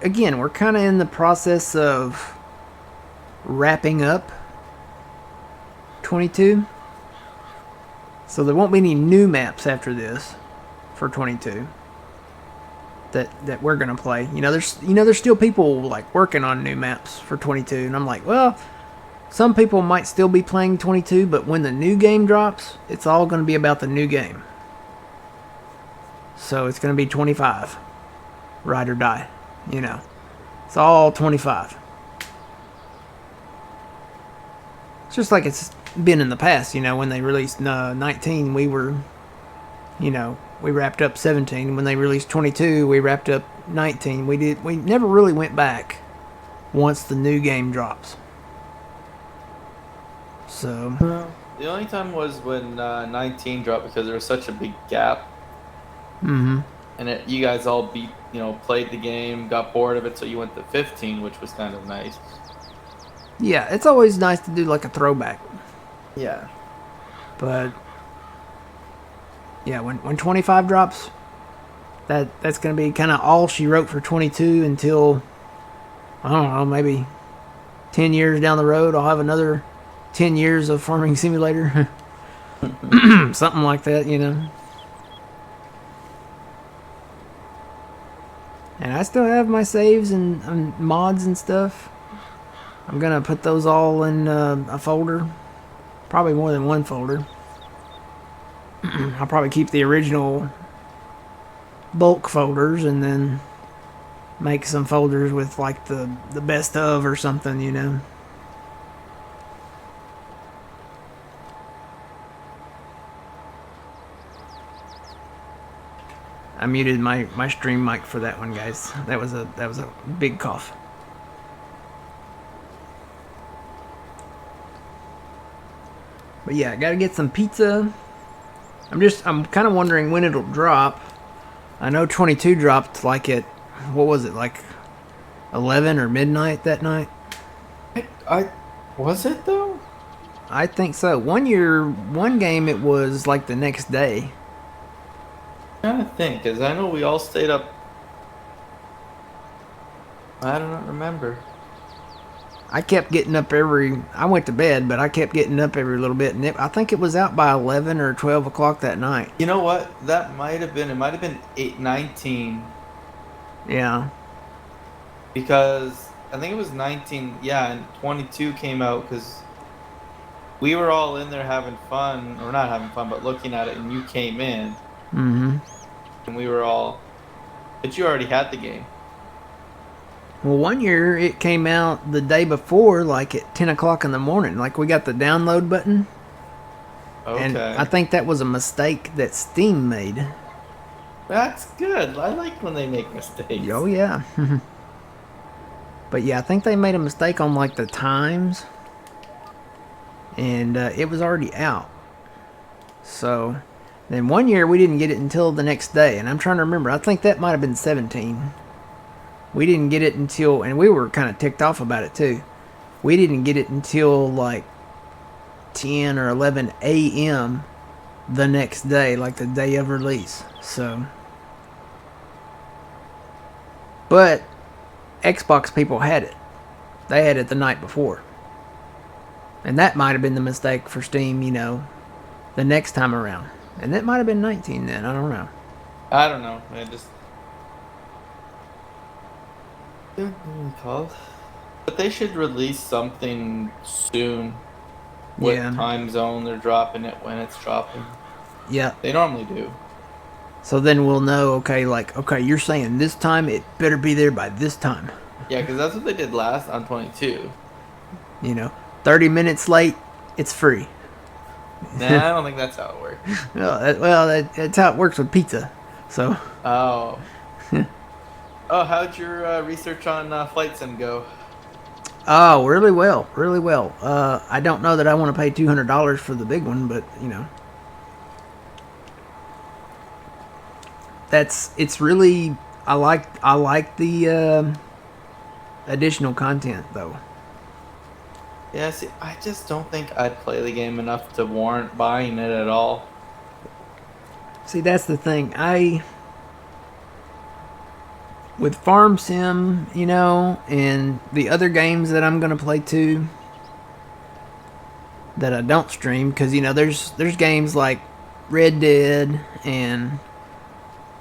again we're kind of in the process of wrapping up 22. So there won't be any new maps after this for 22 that we're gonna play. There's still people like working on new maps for 22, and I'm like, well, some people might still be playing 22, but when the new game drops, it's all gonna be about the new game. So it's gonna be 25, ride or die. It's all 25. It's just like it's been in the past. When they released 19, we wrapped up 17. When they released 22, we wrapped up 19. We never really went back once the new game drops. So, The only time was when 19 dropped because there was such a big gap, mm-hmm. and you guys all played the game, got bored of it, so you went to 15, which was kind of nice. Yeah, it's always nice to do like a throwback. Yeah. But yeah, when 25 drops, that's gonna be kind of all she wrote for 22 until I don't know, maybe 10 years down the road. I'll have another 10 years of Farming Simulator, something like that. And I still have my saves and mods and stuff. I'm gonna put those all in a folder. Probably more than one folder. I'll probably keep the original bulk folders and then make some folders with like the best of or something, you know. I muted my stream mic for that one, guys. That was a big cough. But yeah, I gotta get some pizza. I'm kind of wondering when it'll drop. I know 22 dropped like at, what was it, like 11 or midnight that night? I was it though? I think so. One game it was like the next day. I'm trying to think, because I know we all stayed up. I don't remember. I kept getting up I went to bed, but I kept getting up every little bit. And I think it was out by 11 or 12 o'clock that night. You know what? It might have been 8:19. Yeah. Because I think it was 19, yeah, and 22 came out because we were all in there having fun, or not having fun, but looking at it, and you came in. Mm-hmm. And we were all, but you already had the game. Well, one year it came out the day before, like at 10 o'clock in the morning. Like we got the download button. Okay. And I think that was a mistake that Steam made. That's good. I like when they make mistakes. Oh, yeah. But yeah, I think they made a mistake on like the times. And it was already out. So then one year we didn't get it until the next day. And I'm trying to remember. I think that might have been 17. We didn't get it until, and we were kind of ticked off about it too. We didn't get it until like 10 or 11 a.m. the next day, like the day of release. So, but Xbox people had it. They had it the night before. And that might have been the mistake for Steam, you know, the next time around. And that might have been 19 then. I don't know. I don't know. But they should release something soon. What time zone they're dropping it, when it's dropping. Yeah. They normally do. So then we'll know, okay, you're saying this time it better be there by this time. Yeah, because that's what they did last on 22. You know, 30 minutes late, it's free. Nah, I don't think that's how it works. That's how it works with pizza. So. Oh. Oh, how'd your research on Flight Sim go? Oh, really well, really well. I don't know that I want to pay $200 for the big one, but you know, it's really I like the additional content though. Yeah, see, I just don't think I'd play the game enough to warrant buying it at all. See, that's the thing. With Farm Sim, you know, and the other games that I'm gonna play too, that I don't stream, because you know, there's games like Red Dead, and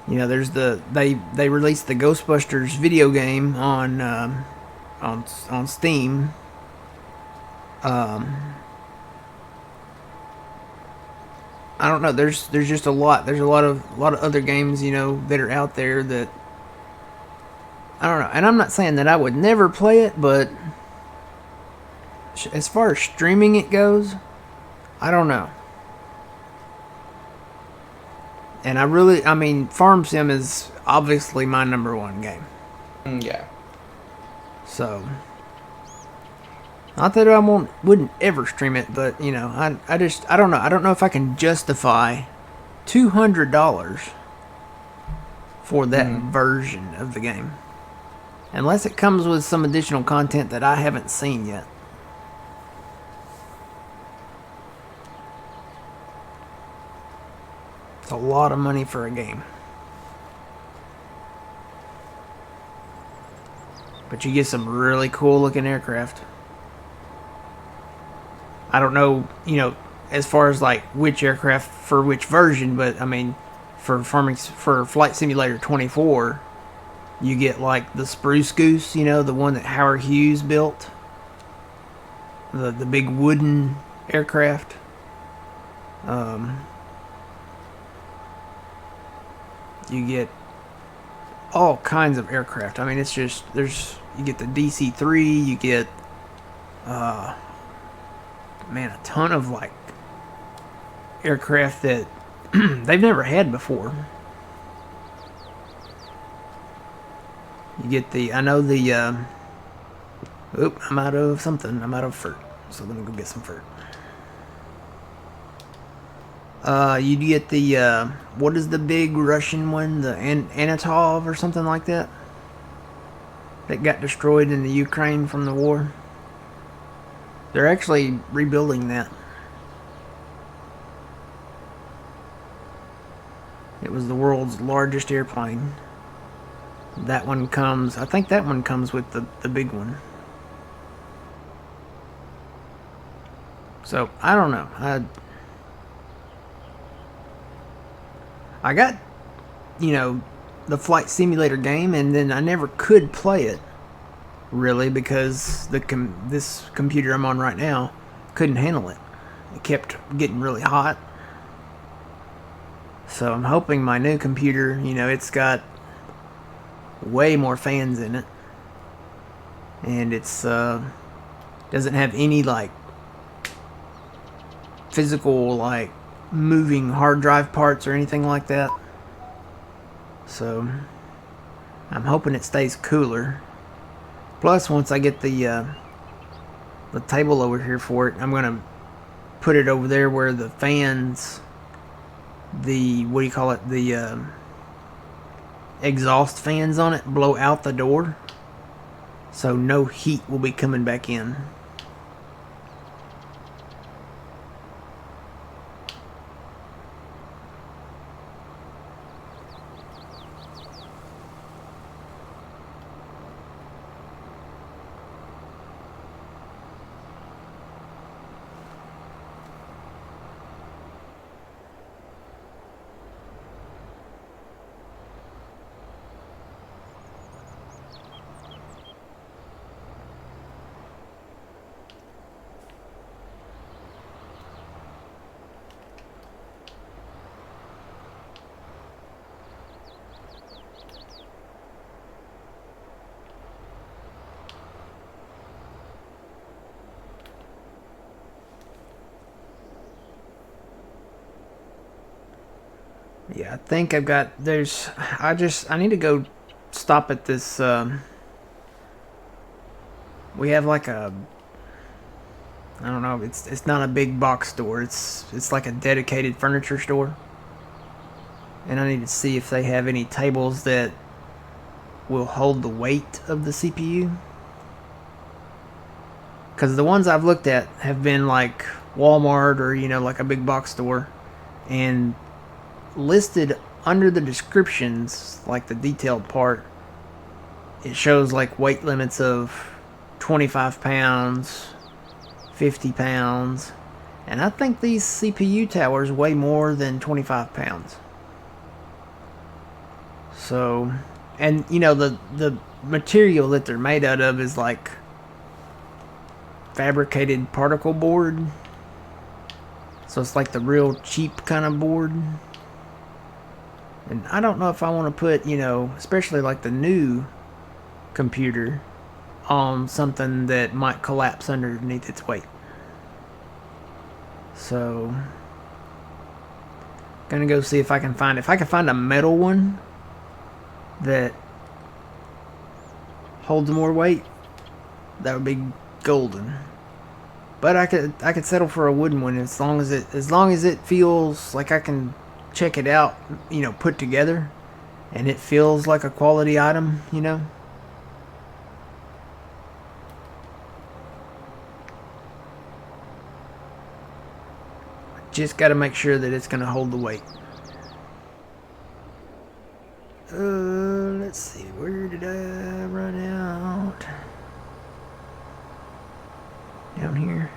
you know, there's they released the Ghostbusters video game on Steam. I don't know. There's just a lot. There's a lot of other games, you know, that are out there that I don't know. And I'm not saying that I would never play it, but as far as streaming it goes, I don't know. And I mean, Farm Sim is obviously my number one game. Yeah. So, not that I wouldn't ever stream it, but you know, I don't know. I don't know if I can justify $200 for that version of the game. Unless it comes with some additional content that I haven't seen yet. It's a lot of money for a game. But you get some really cool looking aircraft. I don't know, you know, as far as like which aircraft for which version, but I mean, for Flight Simulator 24, You get like the Spruce Goose, you know, the one that Howard Hughes built, the big wooden aircraft. Um, you get all kinds of aircraft. I mean, it's just you get the DC-3, you get uh, man, a ton of like aircraft that they've never had before. You get the I know the oop, I'm out of something. I'm out of fruit, so let me go get some fruit. You get the what is the big Russian one, the Anatov or something like that, that got destroyed in the Ukraine from the war. They're actually rebuilding that. It was the world's largest airplane. That one comes, I think that one comes with the big one. So, I don't know. I got, you know, the flight simulator game, and then I never could play it, really, because this computer I'm on right now couldn't handle it. It kept getting really hot. So I'm hoping my new computer, you know, it's got way more fans in it, and it's doesn't have any like physical like moving hard drive parts or anything like that. So I'm hoping it stays cooler. Plus, once I get the table over here for it, I'm gonna put it over there where the fans, the what do you call it, the exhaust fans on it blow out the door, so no heat will be coming back in. Yeah, I think I've got. I need to go stop at this. We have like a. I don't know. It's not a big box store. It's like a dedicated furniture store, and I need to see if they have any tables that will hold the weight of the CPU. Because the ones I've looked at have been like Walmart or, you know, like a big box store, and listed under the descriptions, like the detailed part, it shows like weight limits of 25 pounds, 50 pounds, and I think these CPU towers weigh more than 25 pounds. So, and you know, the material that they're made out of is like fabricated particle board. So it's like the real cheap kind of board. And I don't know if I want to put, you know, especially like the new computer, on something that might collapse underneath its weight. So, gonna go see if I can find a metal one that holds more weight. That would be golden. But I could settle for a wooden one as long as it feels like I can check it out, you know, put together, and it feels like a quality item, you know. Just got to make sure that it's going to hold the weight. Let's see, where did I run out? Down here.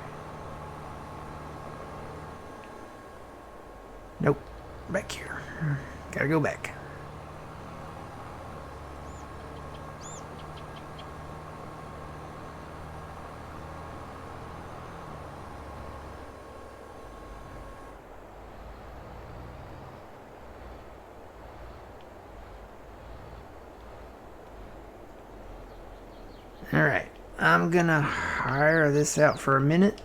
Nope, back here. Gotta go back. Alright, I'm gonna hire this out for a minute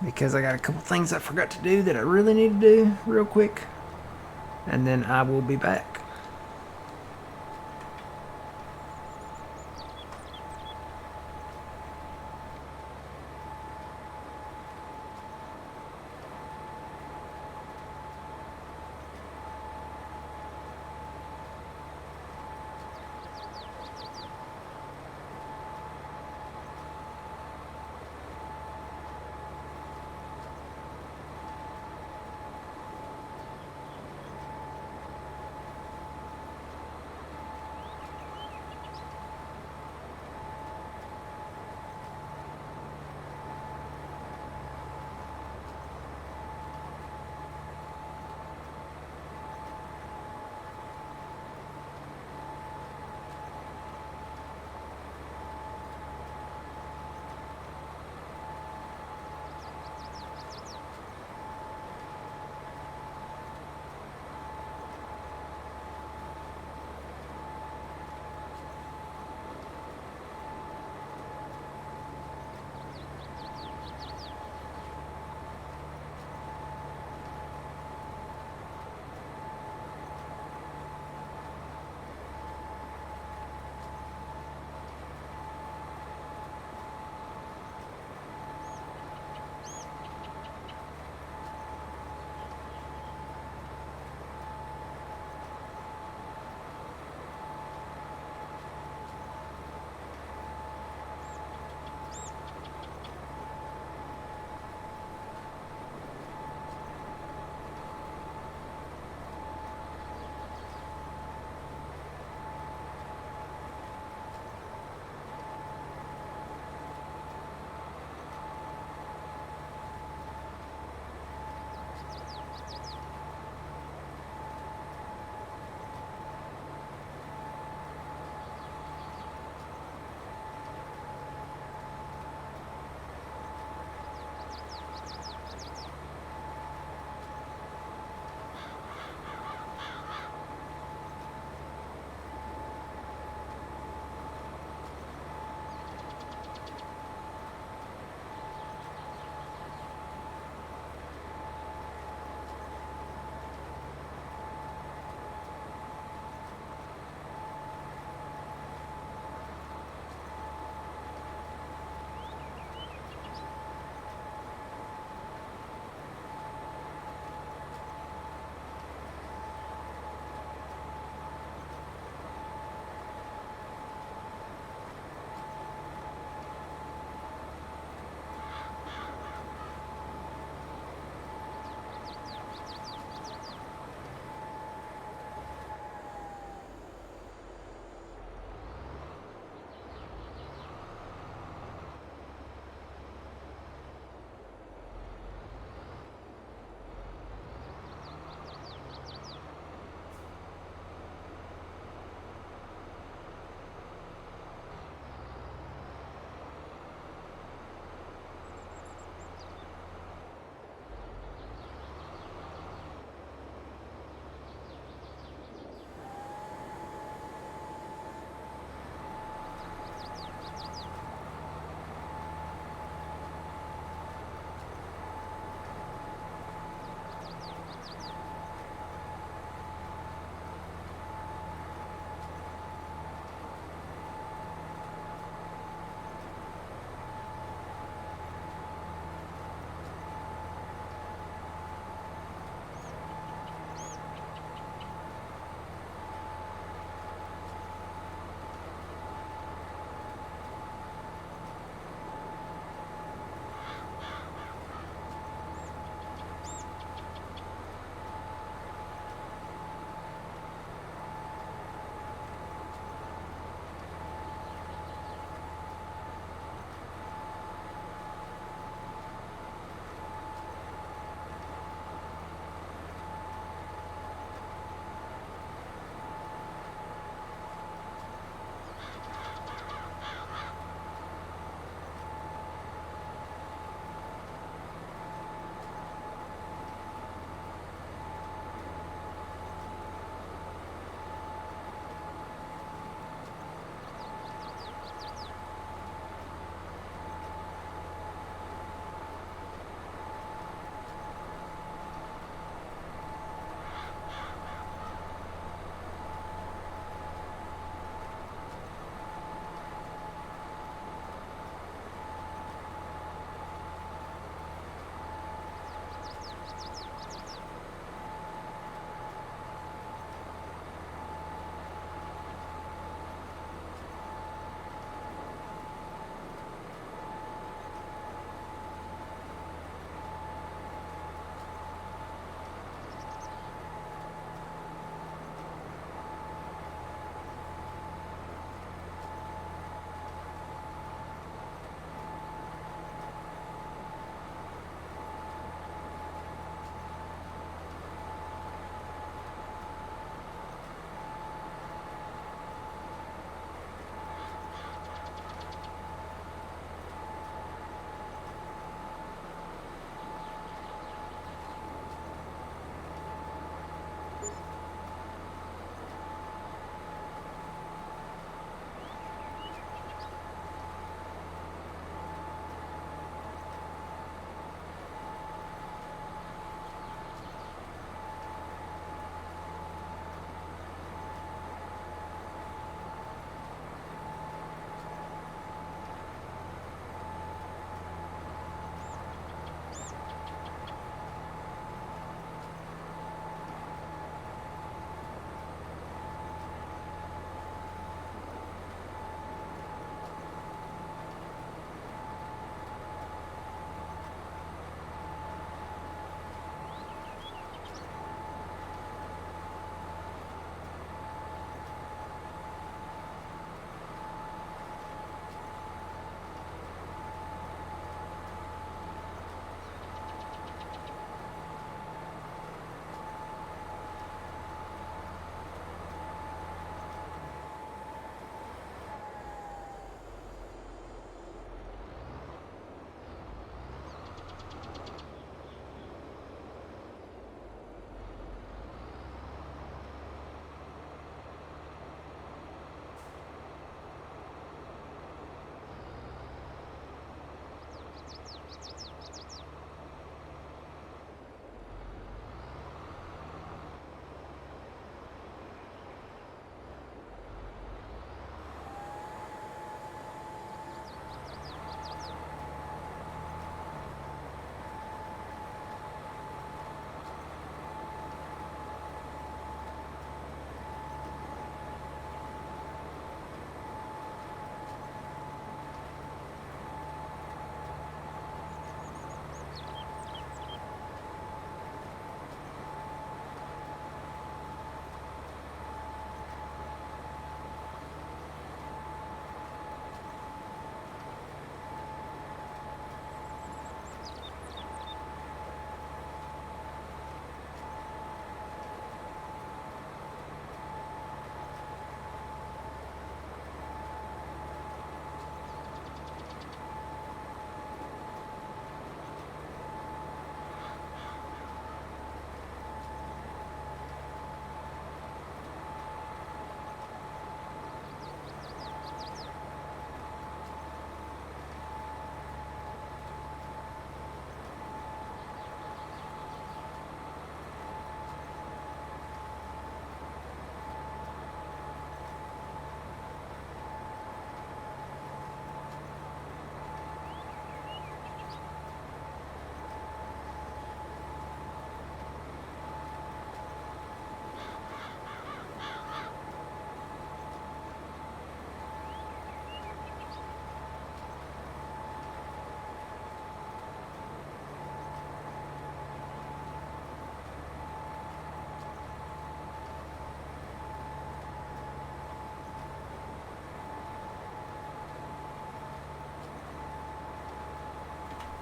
because I got a couple things I forgot to do that I really need to do real quick, and then I will be back.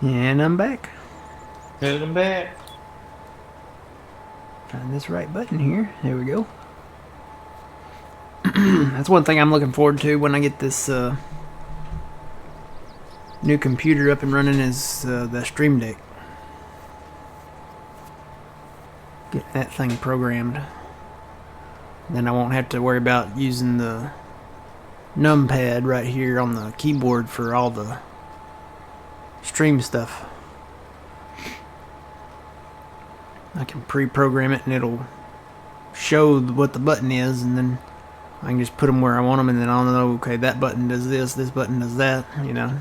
And I'm back. Hit him back. Find this right button here. There we go. That's one thing I'm looking forward to when I get this new computer up and running is the Stream Deck. Get that thing programmed. Then I won't have to worry about using the numpad right here on the keyboard for all the stream stuff. I can pre-program it and it'll show what the button is, and then I can just put them where I want them, and then I'll know, okay, that button does this button does that, you know.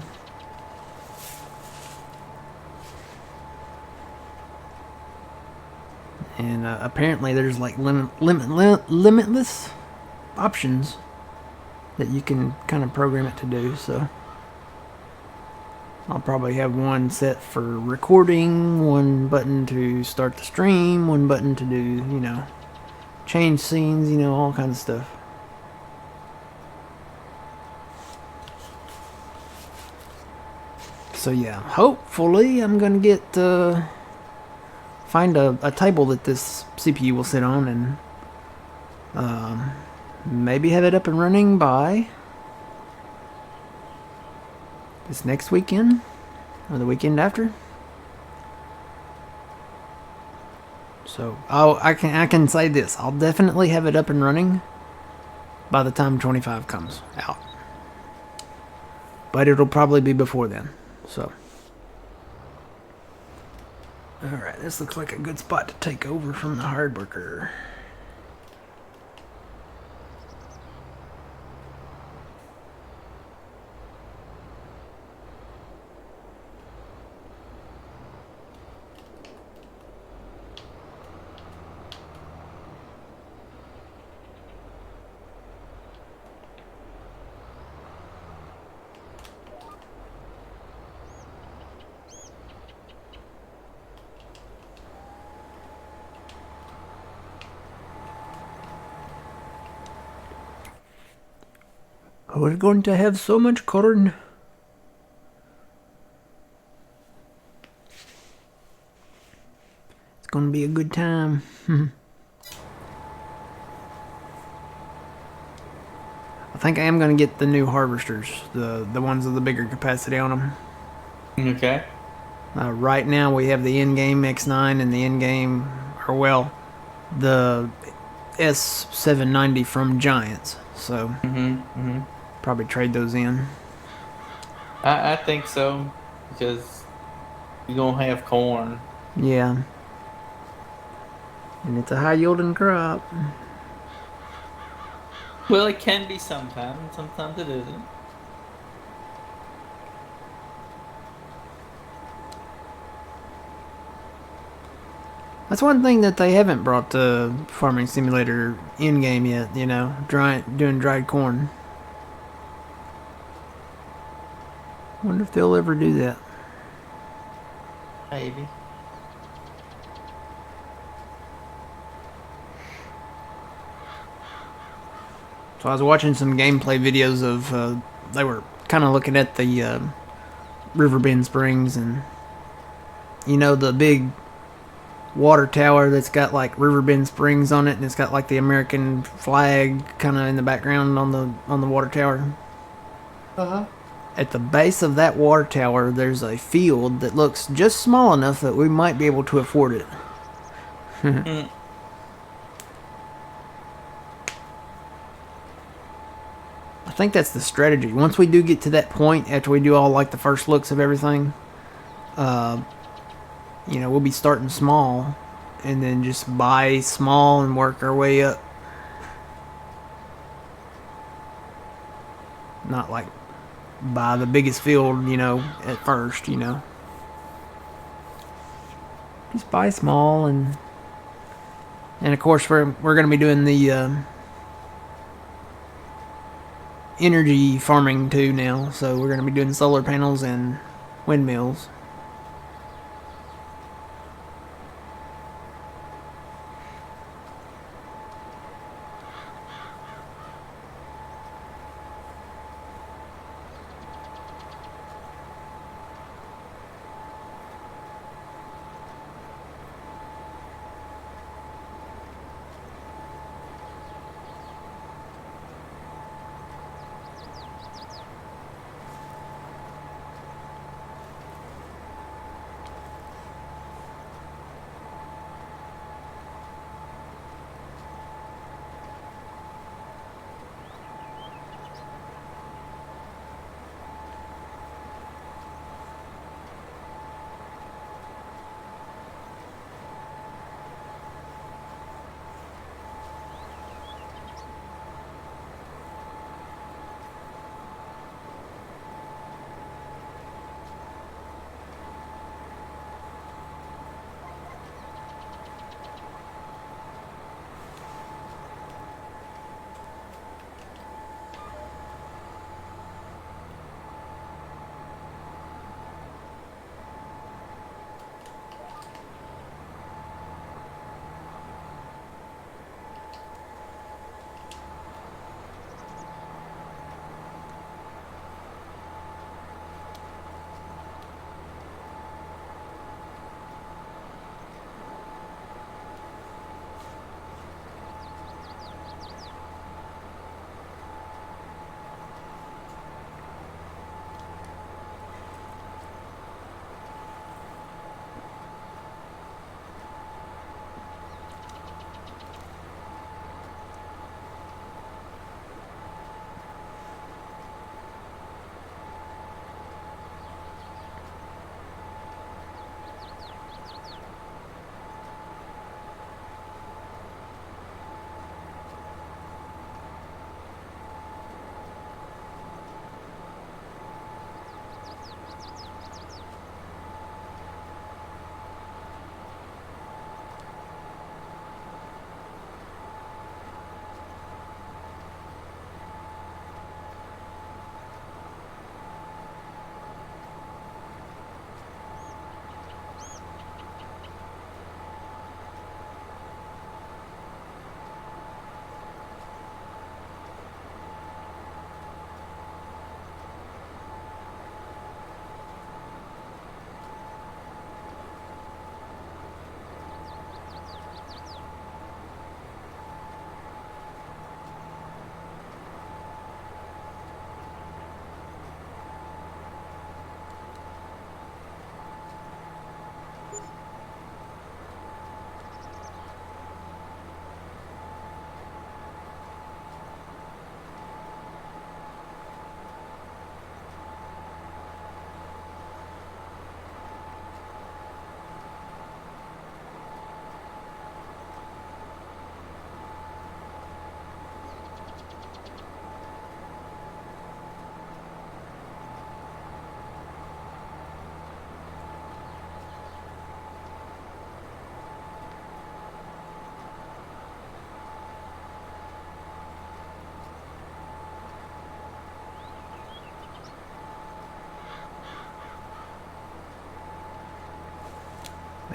And apparently there's like limitless options that you can kind of program it to do, so I'll probably have one set for recording, one button to start the stream, one button to do, you know, change scenes, you know, all kinds of stuff. So yeah, hopefully I'm gonna get find a table that this CPU will sit on, and maybe have it up and running by this next weekend or the weekend after. So I can say this: I'll definitely have it up and running by the time 25 comes out, but it'll probably be before then. So, alright, this looks like a good spot to take over from the hard worker. We're going to have so much corn. It's going to be a good time. I think I am going to get the new harvesters, the ones with the bigger capacity on them. Okay. Right now we have the in-game X9 and the in-game, or well, the S790 from Giants. So probably trade those in. I think so, because you're gonna have corn. Yeah. And it's a high yielding crop. Well, it can be sometimes, and sometimes it isn't. That's one thing that they haven't brought to Farming Simulator in-game yet, you know, doing dried corn. Wonder if they'll ever do that. Maybe. So I was watching some gameplay videos of, they were kind of looking at the Riverbend Springs, and, you know, the big water tower that's got like Riverbend Springs on it, and it's got like the American flag kind of in the background on the water tower. At the base of that water tower, there's a field that looks just small enough that we might be able to afford it. I think that's the strategy. Once we do get to that point, after we do all like the first looks of everything, you know, we'll be starting small and then just buy small and work our way up. Not like buy the biggest field, you know, at first, you know. Just buy small, and of course we're going to be doing the energy farming too now, so we're going to be doing solar panels and windmills.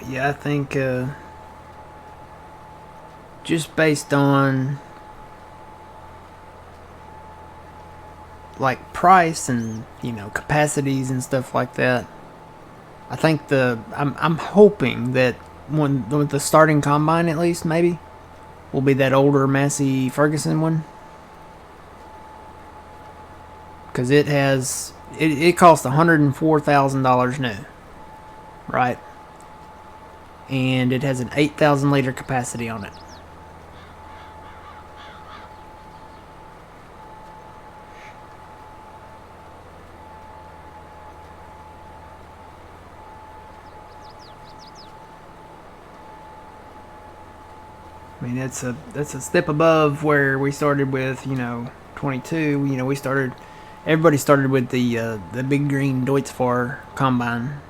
yeah, I think just based on like price and capacities and stuff like that, I think I'm hoping that when with the starting combine at least maybe will be that older Massey Ferguson one, because it costs $104,000 new, right? And it has an 8,000 liter capacity on it. I mean, that's a step above where we started with 22. Everybody started with the big green Deutz-Fahr combine.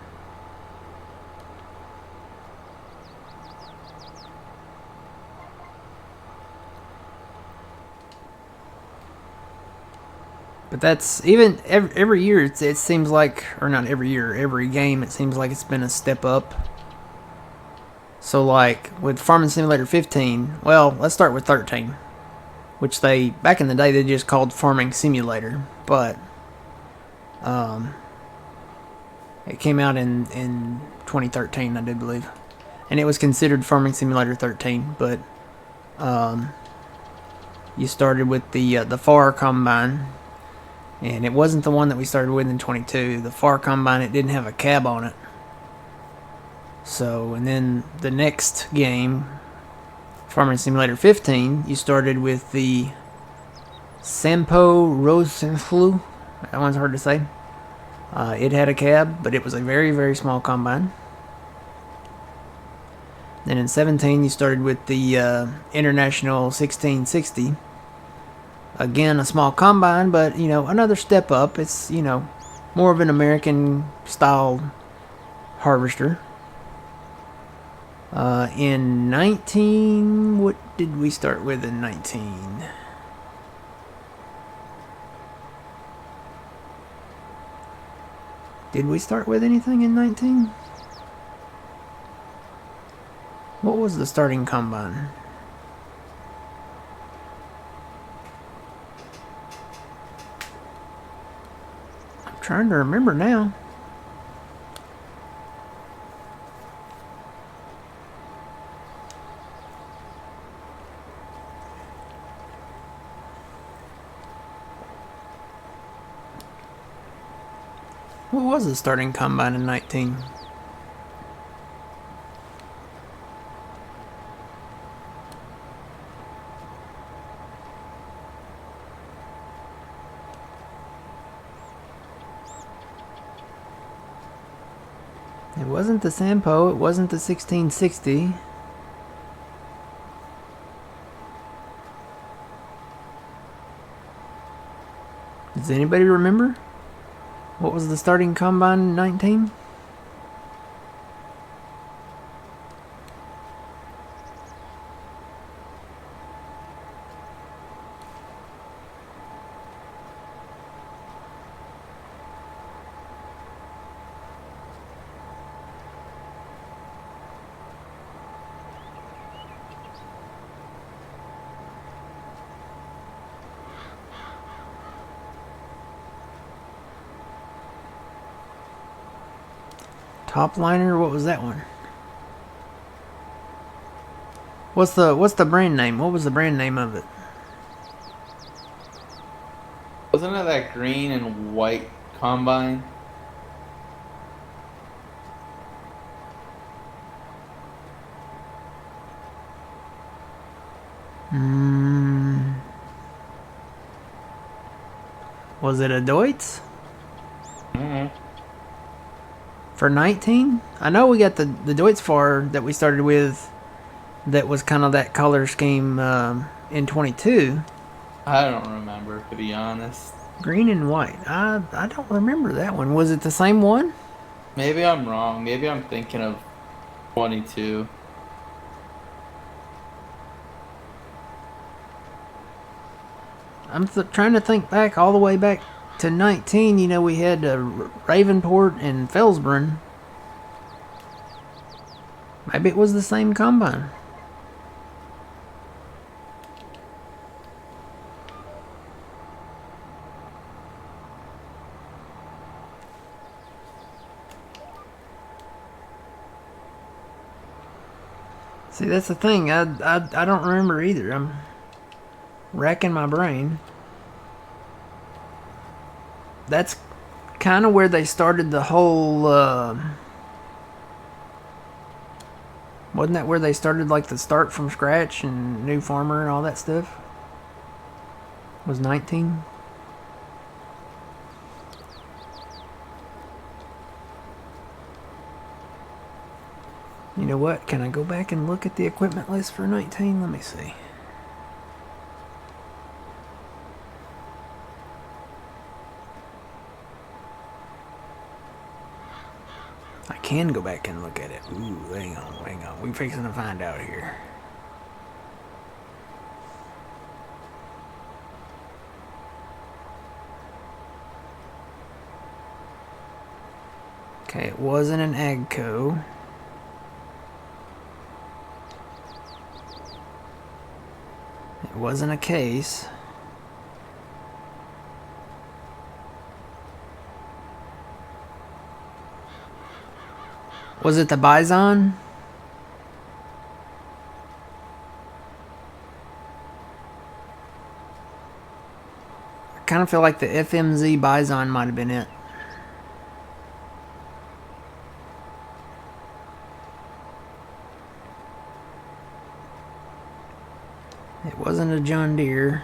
But that's even every year. It seems like, or not every year, every game. It seems like it's been a step up. So like with Farming Simulator 15, well, let's start with 13, which back in the day they just called Farming Simulator, but it came out in 2013, I do believe, and it was considered Farming Simulator 13. But you started with the FAR combine, and it wasn't the one that we started with in 22. The FAR combine, it didn't have a cab on it. So, and then the next game, Farming Simulator 15, you started with the Sampo Rosenflu. That one's hard to say. It had a cab, but it was a very, very small combine. Then in 17, you started with the International 1660. Again, a small combine, but, another step up. It's, more of an American style harvester. In 19, what did we start with in 19? Did we start with anything in 19? What was the starting combine? I'm trying to remember now. What was the starting combine in 19? It wasn't the Sampo, it wasn't the 1660. Does anybody remember? What was the starting combine in 19? Top liner, what was that one? What's the brand name? What was the brand name of it? Wasn't it that green and white combine? Was it a Deutz? Mm-hmm. For 19? I know we got the Deutz-Fahr that we started with that was kind of that color scheme in 22. I don't remember, to be honest. Green and white. I don't remember that one. Was it the same one? Maybe I'm wrong. Maybe I'm thinking of 22. I'm trying to think back all the way back to 19. We had Ravenport and Felsbrunn. Maybe it was the same combine. See, that's the thing. I don't remember either. I'm racking my brain. That's kind of where they started the whole. Wasn't that where they started like the start from scratch and new farmer and all that stuff? Was 19? You know what? Can I go back and look at the equipment list for 19? Let me see. I can go back and look at it. Ooh, hang on. We're fixing to find out here. Okay, it wasn't an AGCO. It wasn't a case. Was it the Bison? I kind of feel like the FMZ Bison might have been it. It wasn't a John Deere.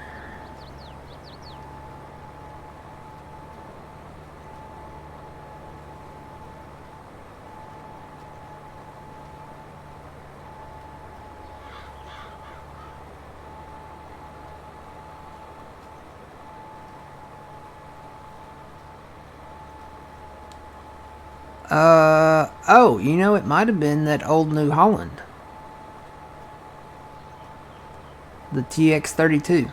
Oh, you know, it might have been that old New Holland. The TX32.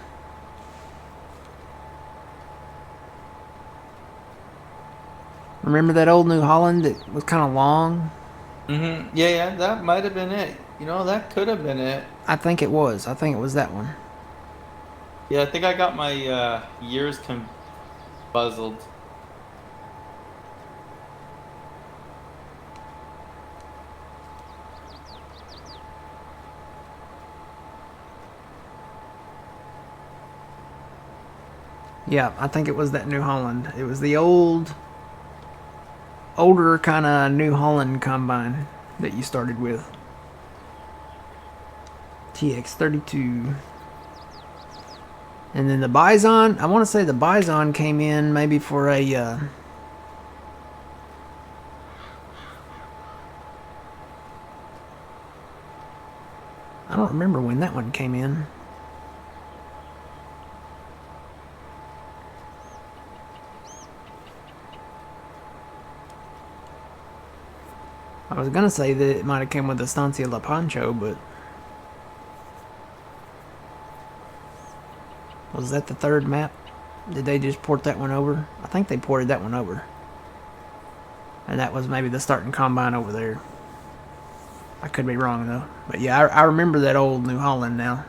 Remember that old New Holland that was kind of long? Yeah, that might have been it. That could have been it. I think it was. I think it was that one. Yeah, I think I got my years confuzzled. Yeah, I think it was that New Holland. It was the older kind of New Holland combine that you started with. TX32. And then the Bison, I want to say the Bison came in maybe for a I don't remember when that one came in. I was gonna say that it might have come with Estancia La Pancho, but was that the third map? Did they just port that one over? I think they ported that one over. And that was maybe the starting combine over there. I could be wrong though. But yeah, I remember that old New Holland now.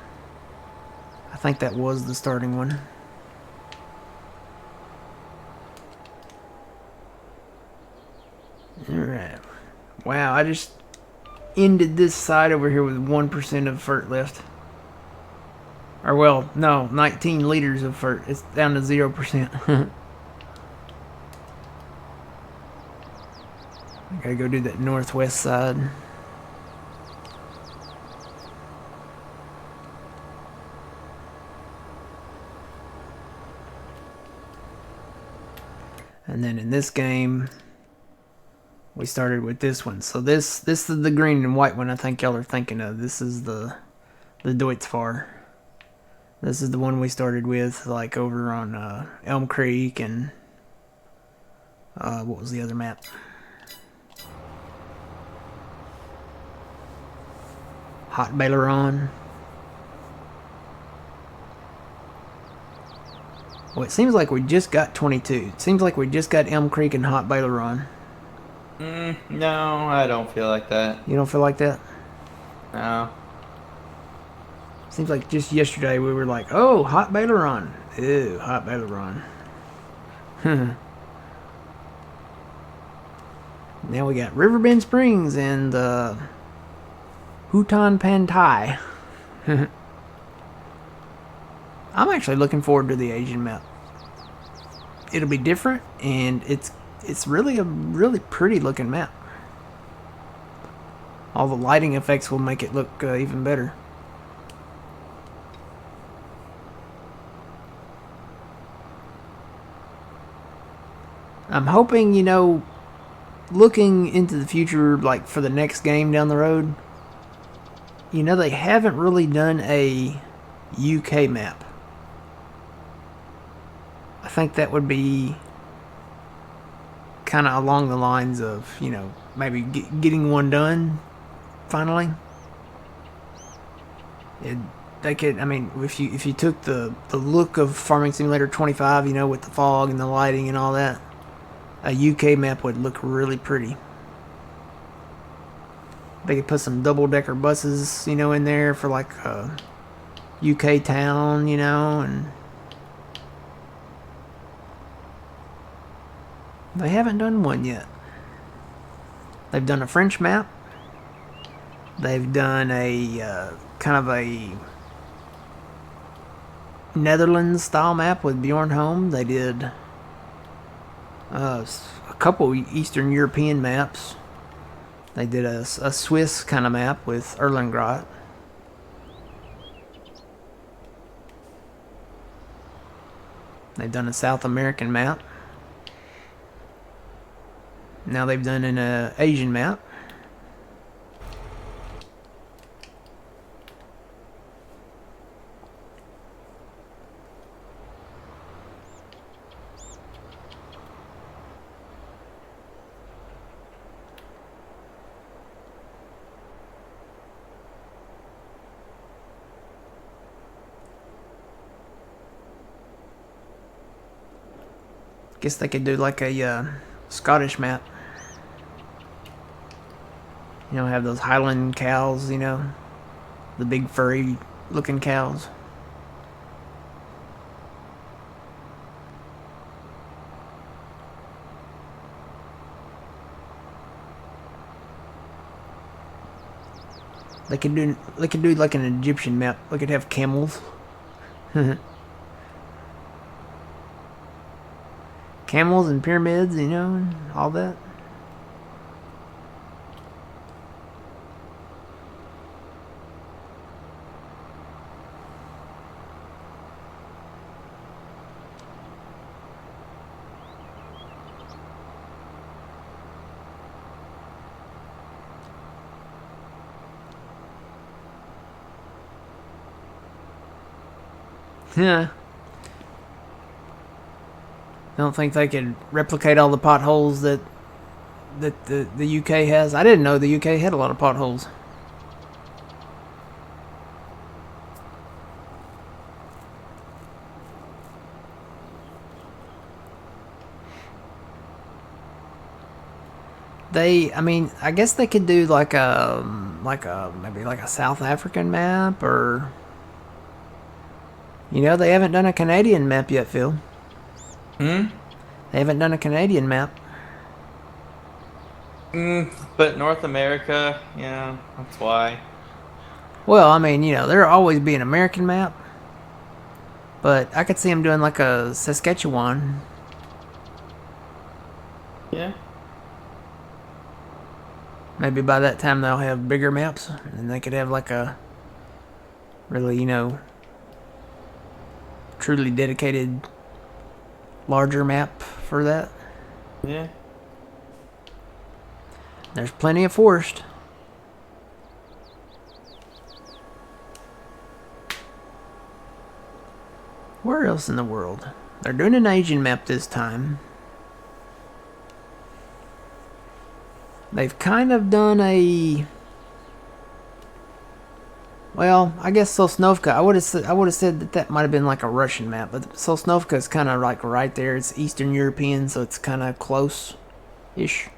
I think that was the starting one. Alright. Wow, I just ended this side over here with 1% of FERT left. Or well, no, 19 liters of FERT. It's down to 0%. I gotta go do that northwest side. And then in this game, we started with this one. So this is the green and white one I think y'all are thinking of. This is the Deutzfahr. This is the one we started with, like over on Elm Creek and what was the other map? Hot Baileron. Well, it seems like we just got 22. It seems like we just got Elm Creek and Hot Baileron. No, I don't feel like that. You don't feel like that? No. Seems like just yesterday we were like, oh, hot Baileron. Ew, hot Baileron. Now we got Riverbend Springs and Hutan Pantai. I'm actually looking forward to the Asian map. It'll be different, and it's really a really pretty looking map. All the lighting effects will make it look even better. I'm hoping, looking into the future, like for the next game down the road, they haven't really done a UK map. I think that would be kind of along the lines of, maybe getting one done finally. They could, I mean, if you took the look of Farming Simulator 25, with the fog and the lighting and all that, a UK map would look really pretty. They could put some double-decker buses, in there for like a UK town, and they haven't done one yet. They've done a French map. They've done a kind of a Netherlands style map with Bjornholm. They did a couple Eastern European maps. They did a Swiss kind of map with Erlengrot. They've done a South American map. Now they've done an Asian map. Guess they could do like a Scottish map. Have those Highland cows, the big furry looking cows. They could do like an Egyptian map. They could have camels. Camels and pyramids, and all that. Yeah. I don't think they could replicate all the potholes that the UK has. I didn't know the UK had a lot of potholes. I guess they could do like maybe like a South African map, or they haven't done a Canadian map yet, Phil. They haven't done a Canadian map. But North America, yeah, that's why. Well, there'll always be an American map, but I could see them doing like a Saskatchewan. Yeah. Maybe by that time they'll have bigger maps, and they could have like a really, truly dedicated larger map for that. Yeah. There's plenty of forest. Where else in the world? They're doing an Asian map this time. They've kind of done a... Well, I guess Sosnovka. I would have said that might have been like a Russian map, but Sosnovka is kind of like right there. It's Eastern European, so it's kind of close-ish.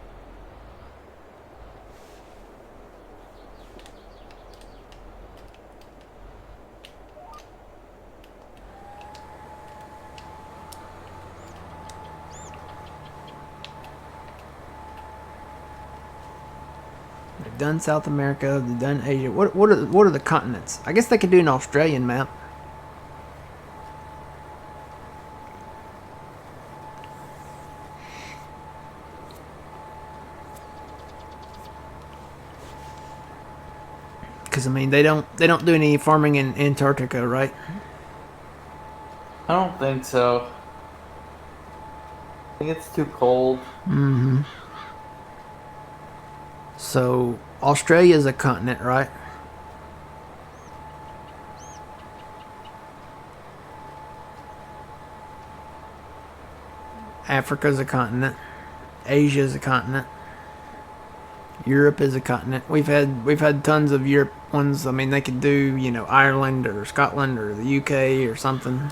done South America. They've done Asia. What are the continents? I guess they could do an Australian map. Because I mean, they don't do any farming in Antarctica, right? I don't think so. I think it's too cold. So Australia is a continent, right? Africa is a continent. Asia is a continent. Europe is a continent. We've had tons of Europe ones. I mean, they could do Ireland or Scotland or the UK or something.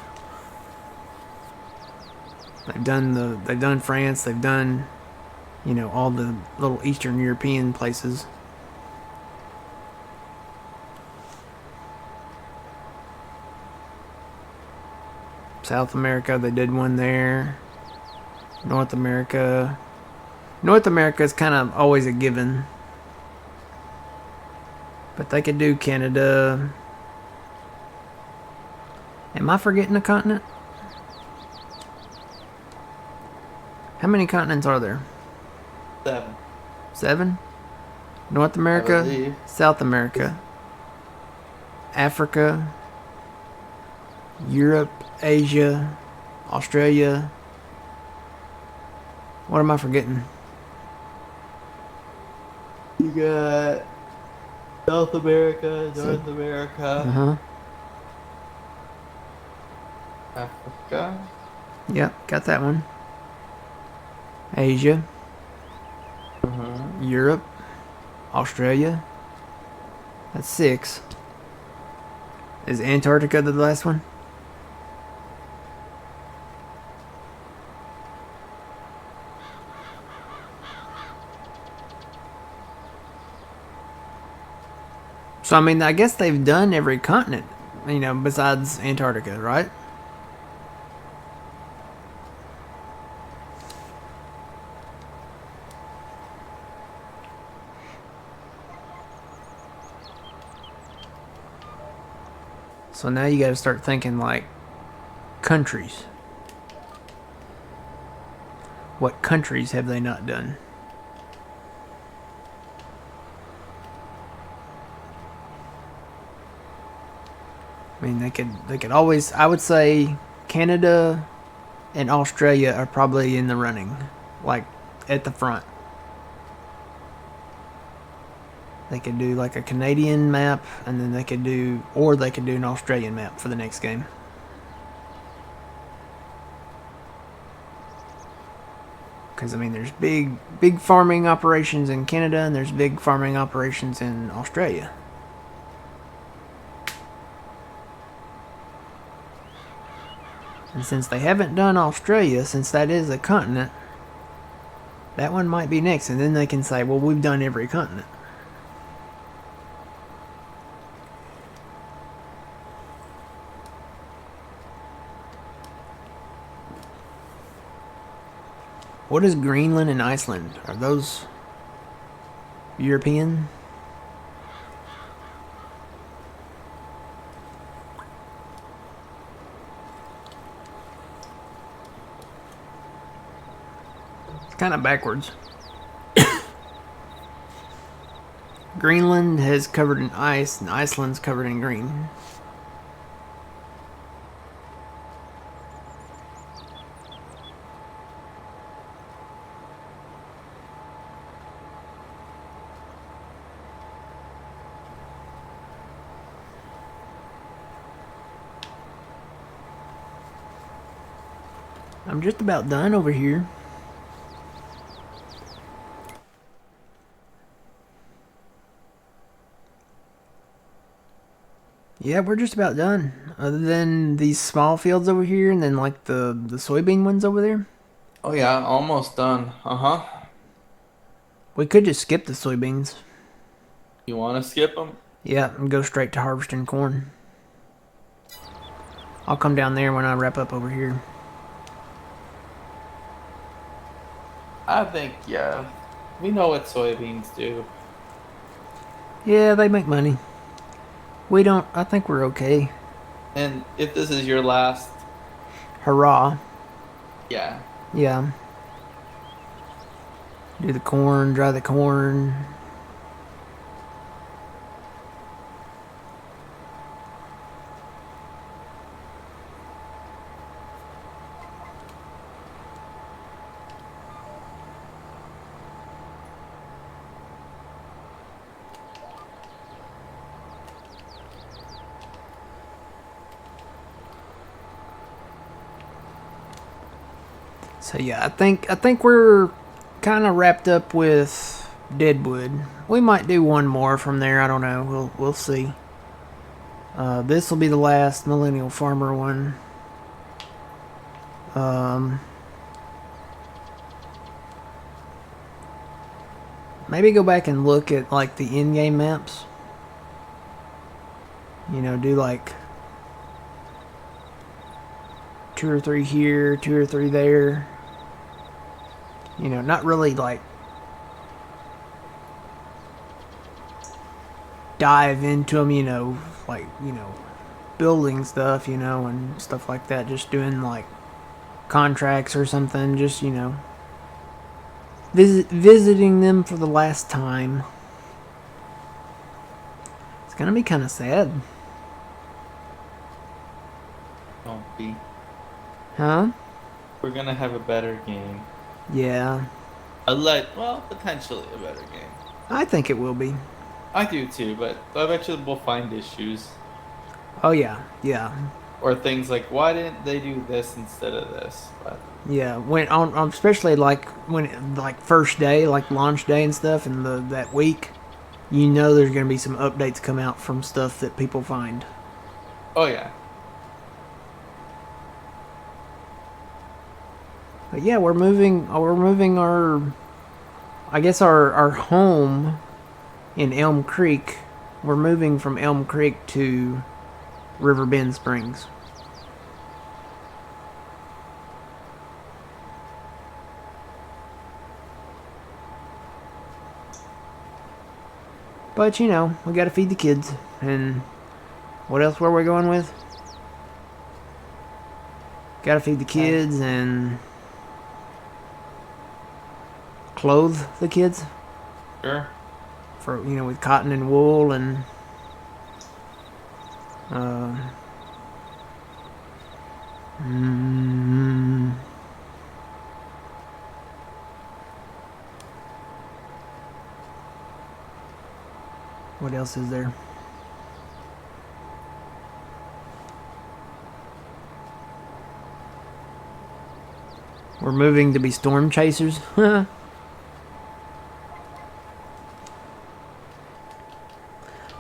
They've done France. They've done all the little Eastern European places. South America, they did one there. North America. North America is kind of always a given. But they could do Canada. Am I forgetting a continent? How many continents are there? 7. 7? North I America, believe. South America, Africa, Europe, Asia, Australia. What am I forgetting? You got South America, North America, Africa. Yep, got that one. Asia, Europe, Australia. That's 6. Is Antarctica the last one? So, I mean, I guess they've done every continent, besides Antarctica, right? So now you got to start thinking like countries. What countries have they not done? I mean, they could always. I would say Canada and Australia are probably in the running, like at the front. They could do like a Canadian map, and then they could do an Australian map for the next game. Because I mean, there's big farming operations in Canada, and there's big farming operations in Australia. And since they haven't done Australia, since that is a continent, that one might be next. And then they can say, well, we've done every continent. What is Greenland and Iceland? Are those European? It's kind of backwards. Greenland has covered in ice, and Iceland's covered in green. I'm just about done over here. Yeah, we're just about done. Other than these small fields over here, and then like the soybean ones over there. Oh yeah, almost done. Uh-huh. We could just skip the soybeans. You want to skip them? Yeah, and go straight to harvesting corn. I'll come down there when I wrap up over here. I think, yeah. We know what soybeans do. Yeah, they make money. We don't. I think we're okay. And if this is your last, Hurrah. yeah. Yeah. Do the corn, dry the corn. So yeah, I think we're kind of wrapped up with Deadwood. We might do one more from there. I don't know. We'll see. This will be the last Millennial Farmer one. Um, maybe go back and look at like the in-game maps. You know, do like 2 or 3 here, 2 or 3 there. You know, not really like dive into them, you know, like, you know, building stuff, you know, and stuff like that. Just doing like contracts or something, just, you know, visiting them for the last time. It's gonna be kind of sad. Don't be. Huh? We're gonna have a better game. Yeah. Well, potentially a better game. I think it will be. I do too, but I bet you we'll find issues. Oh, yeah. Yeah. Or things like, why didn't they do this instead of this? But Yeah. When on especially like when like first day, like launch day and stuff, and that week, you know there's gonna be some updates come out from stuff that people find. oh yeah. But yeah, we're moving. We're moving our, I guess our home in Elm Creek. We're moving from Elm Creek to Riverbend Springs. But you know, we gotta feed the kids. And what else were we going with? Gotta feed the kids and clothe the kids. Sure. For, you know, with cotton and wool and uh, mm, what else is there? We're moving to be storm chasers.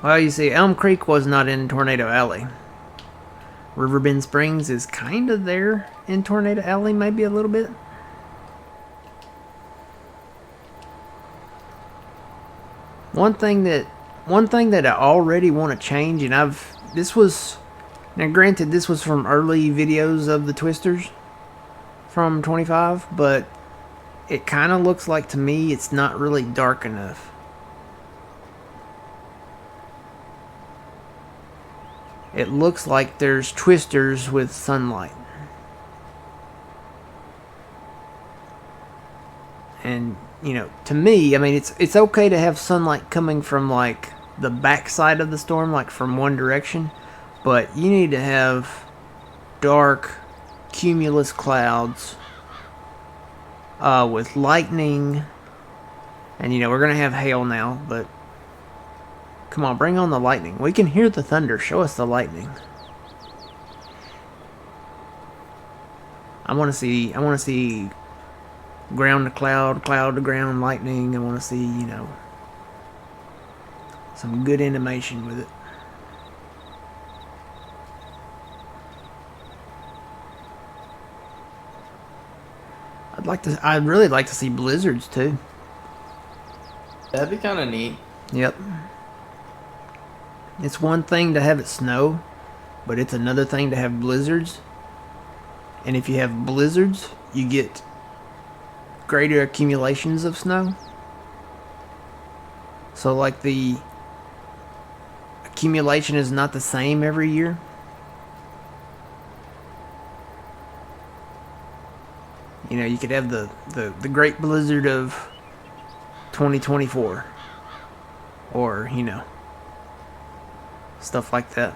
Well, you see, Elm Creek was not in Tornado Alley. Riverbend Springs is kind of there in Tornado Alley, maybe a little bit. One thing that I already want to change, and now granted this was from early videos of the Twisters from 25, but it kind of looks like to me it's not really dark enough. It looks like there's twisters with sunlight. And, you know, to me, I mean, it's okay to have sunlight coming from, like, the backside of the storm, like, from one direction. But you need to have dark, cumulus clouds with lightning. And, you know, we're going to have hail now, but come on, bring on the lightning. We can hear the thunder. Show us the lightning. I want to see ground to cloud, cloud to ground, lightning. I want to see, you know, some good animation with it. I'd really like to see blizzards too. That'd be kind of neat. Yep. It's one thing to have it snow, but it's another thing to have blizzards. And if you have blizzards, you get greater accumulations of snow. So like the accumulation is not the same every year. You know, you could have the great blizzard of 2024. Or, you know, stuff like that.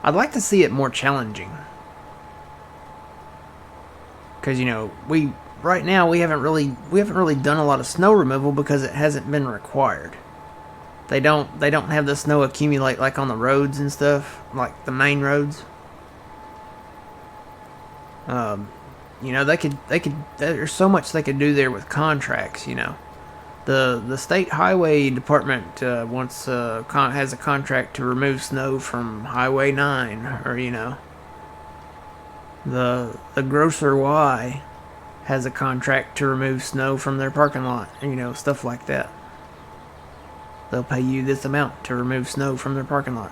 I'd like to see it more challenging. Because, you know, right now we haven't really done a lot of snow removal because it hasn't been required. They don't have the snow accumulate like on the roads and stuff, like the main roads. You know, they could there's so much they could do there with contracts, you know. The state highway department has a contract to remove snow from Highway 9, or you know, the Grocer Y has a contract to remove snow from their parking lot, you know, stuff like that. They'll pay you this amount to remove snow from their parking lot.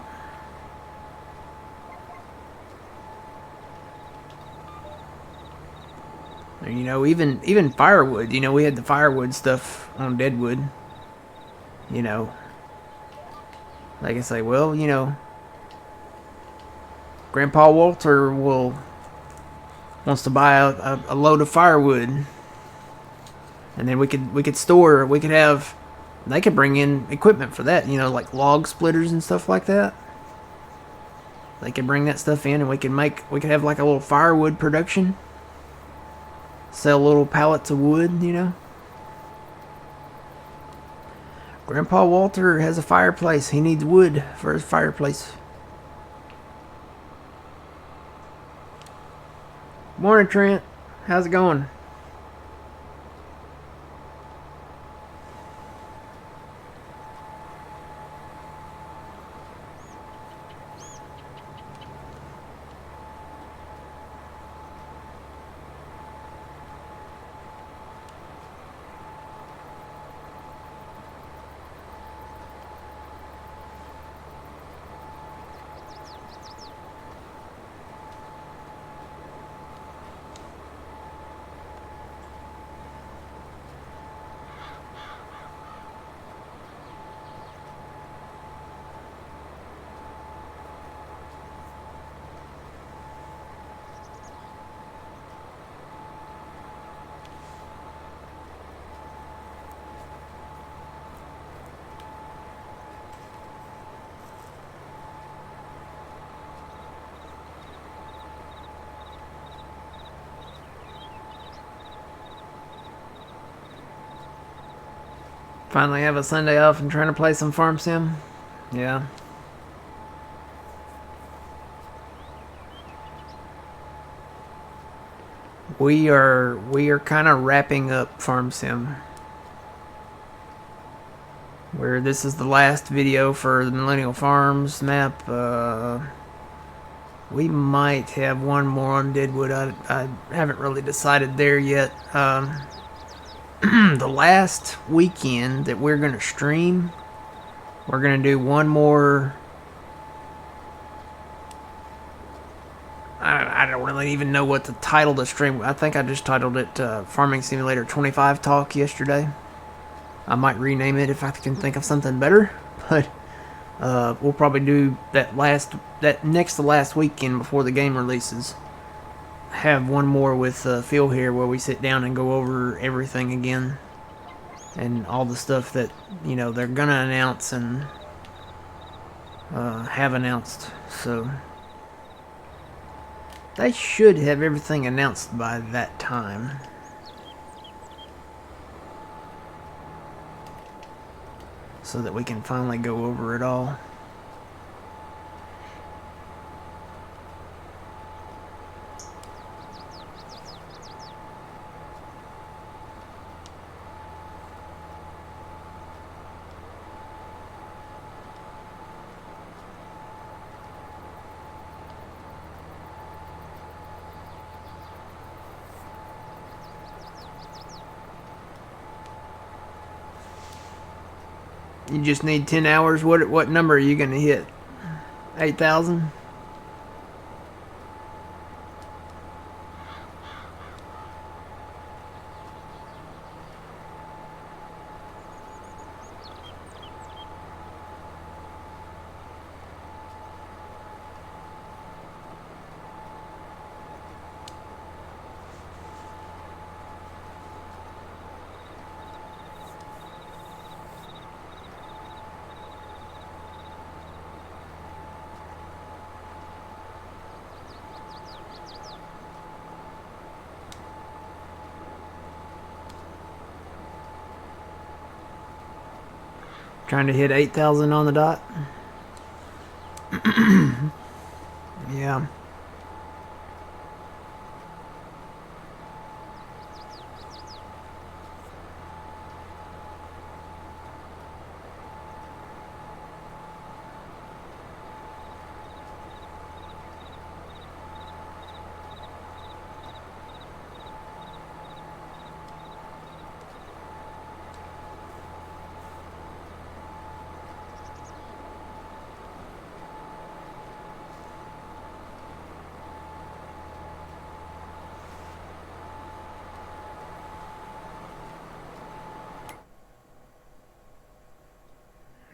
You know, even firewood. You know, we had the firewood stuff on Deadwood. You know, they can say, well, you know, Grandpa Walter wants to buy a load of firewood, and then we could have, they could bring in equipment for that. You know, like log splitters and stuff like that. They could bring that stuff in, and we could have like a little firewood production. Sell little pallets of wood, you know. Grandpa Walter has a fireplace. He needs wood for his fireplace. Morning, Trent. How's it going? Finally have a Sunday off and trying to play some Farm Sim. Yeah. We are kind of wrapping up Farm Sim. Where this is the last video for the Millennial Farms map. We might have one more on Deadwood. I haven't really decided there yet. The last weekend that we're going to stream, we're going to do one more. I don't really even know what to title the stream. I think I just titled it Farming Simulator 25 Talk yesterday. I might rename it if I can think of something better. But we'll probably do that next to last weekend before the game releases. Have one more with Phil here where we sit down and go over everything again. And all the stuff that, you know, they're going to announce and have announced. So they should have everything announced by that time. So that we can finally go over it all. You just need 10 hours. What number are you going to hit? 8,000? Trying to hit 8,000 on the dot. Yeah.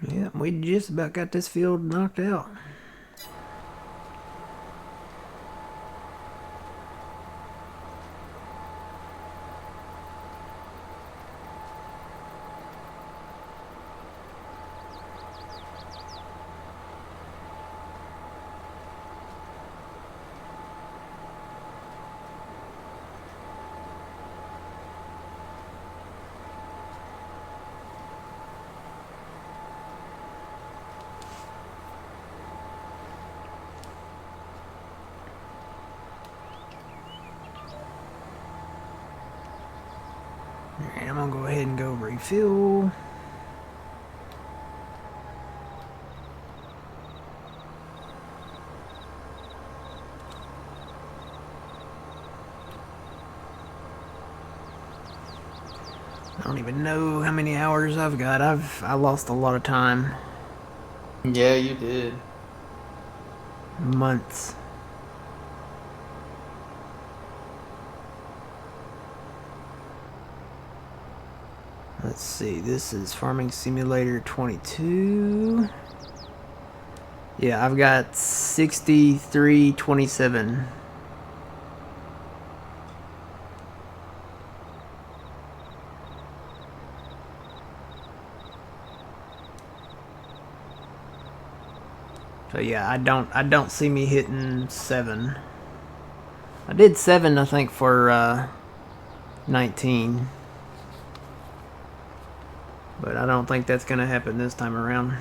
Yeah, we just about got this field knocked out. Alright, I'm gonna go ahead and go refill. I don't even know how many hours I've got. I lost a lot of time. Yeah, you did. Months. Let's see, this is Farming Simulator 22. Yeah, I've got 6327. So yeah, I don't see me hitting 7. I did 7 I think for 19. But I don't think that's gonna happen this time around.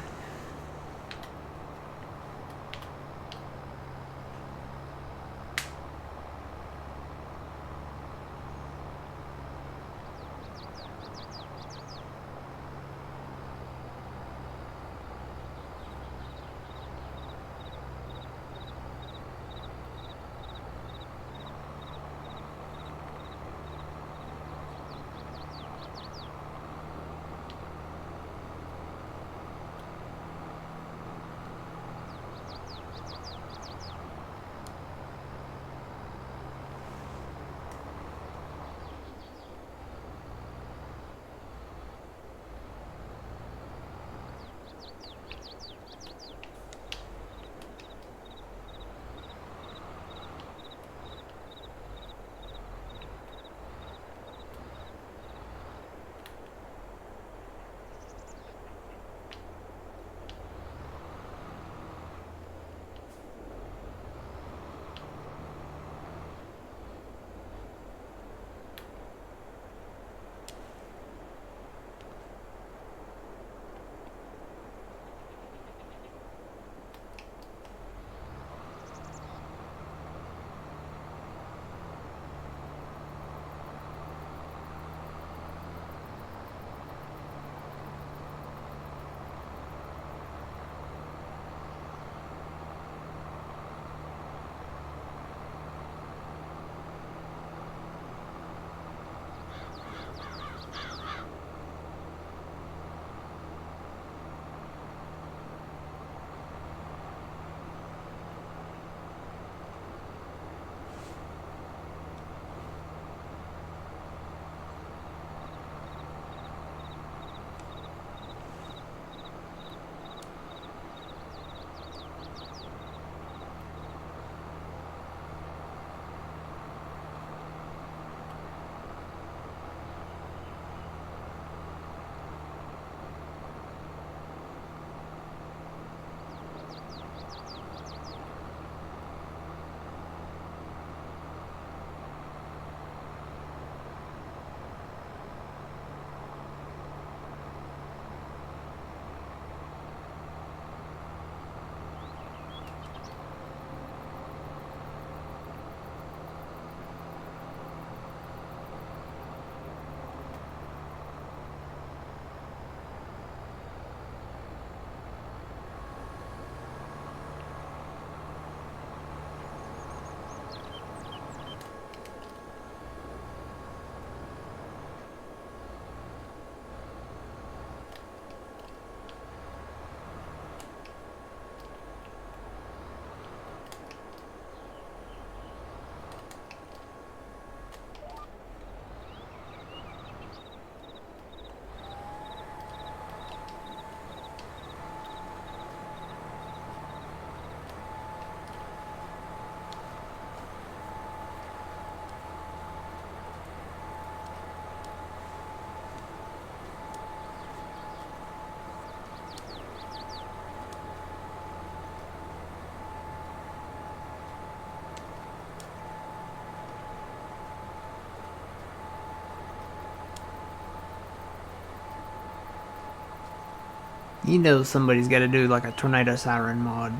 You know somebody's got to do like a tornado siren mod.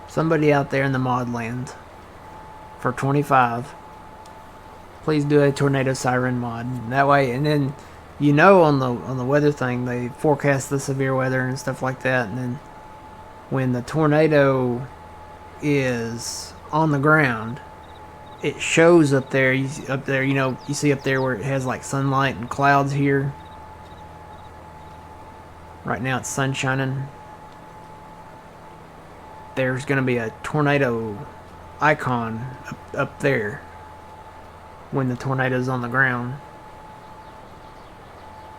Somebody out there in the mod land for 25. Please do a tornado siren mod. That way, and then on the weather thing they forecast the severe weather and stuff like that, and then when the tornado is on the ground, it shows up there. You see up there where it has like sunlight and clouds here. Right now it's sun shining. There's going to be a tornado icon up there when the tornado's on the ground.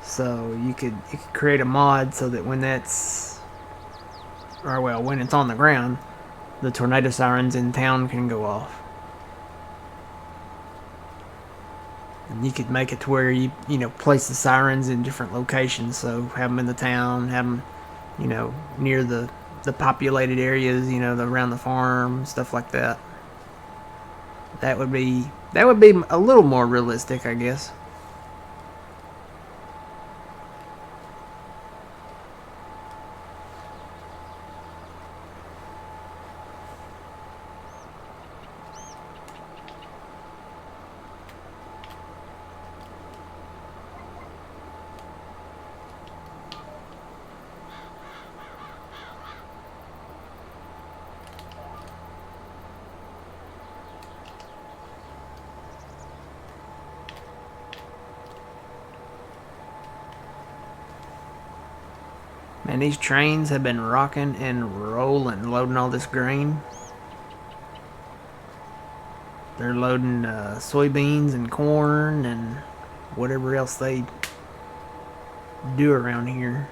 So you could create a mod so that when when it's on the ground, the tornado sirens in town can go off. And you could make it to where you place the sirens in different locations. So have them in the town, have them near the populated areas, around the farm, stuff like that. That would be a little more realistic, I guess. Man, these trains have been rocking and rolling, loading all this grain. They're loading soybeans and corn and whatever else they do around here.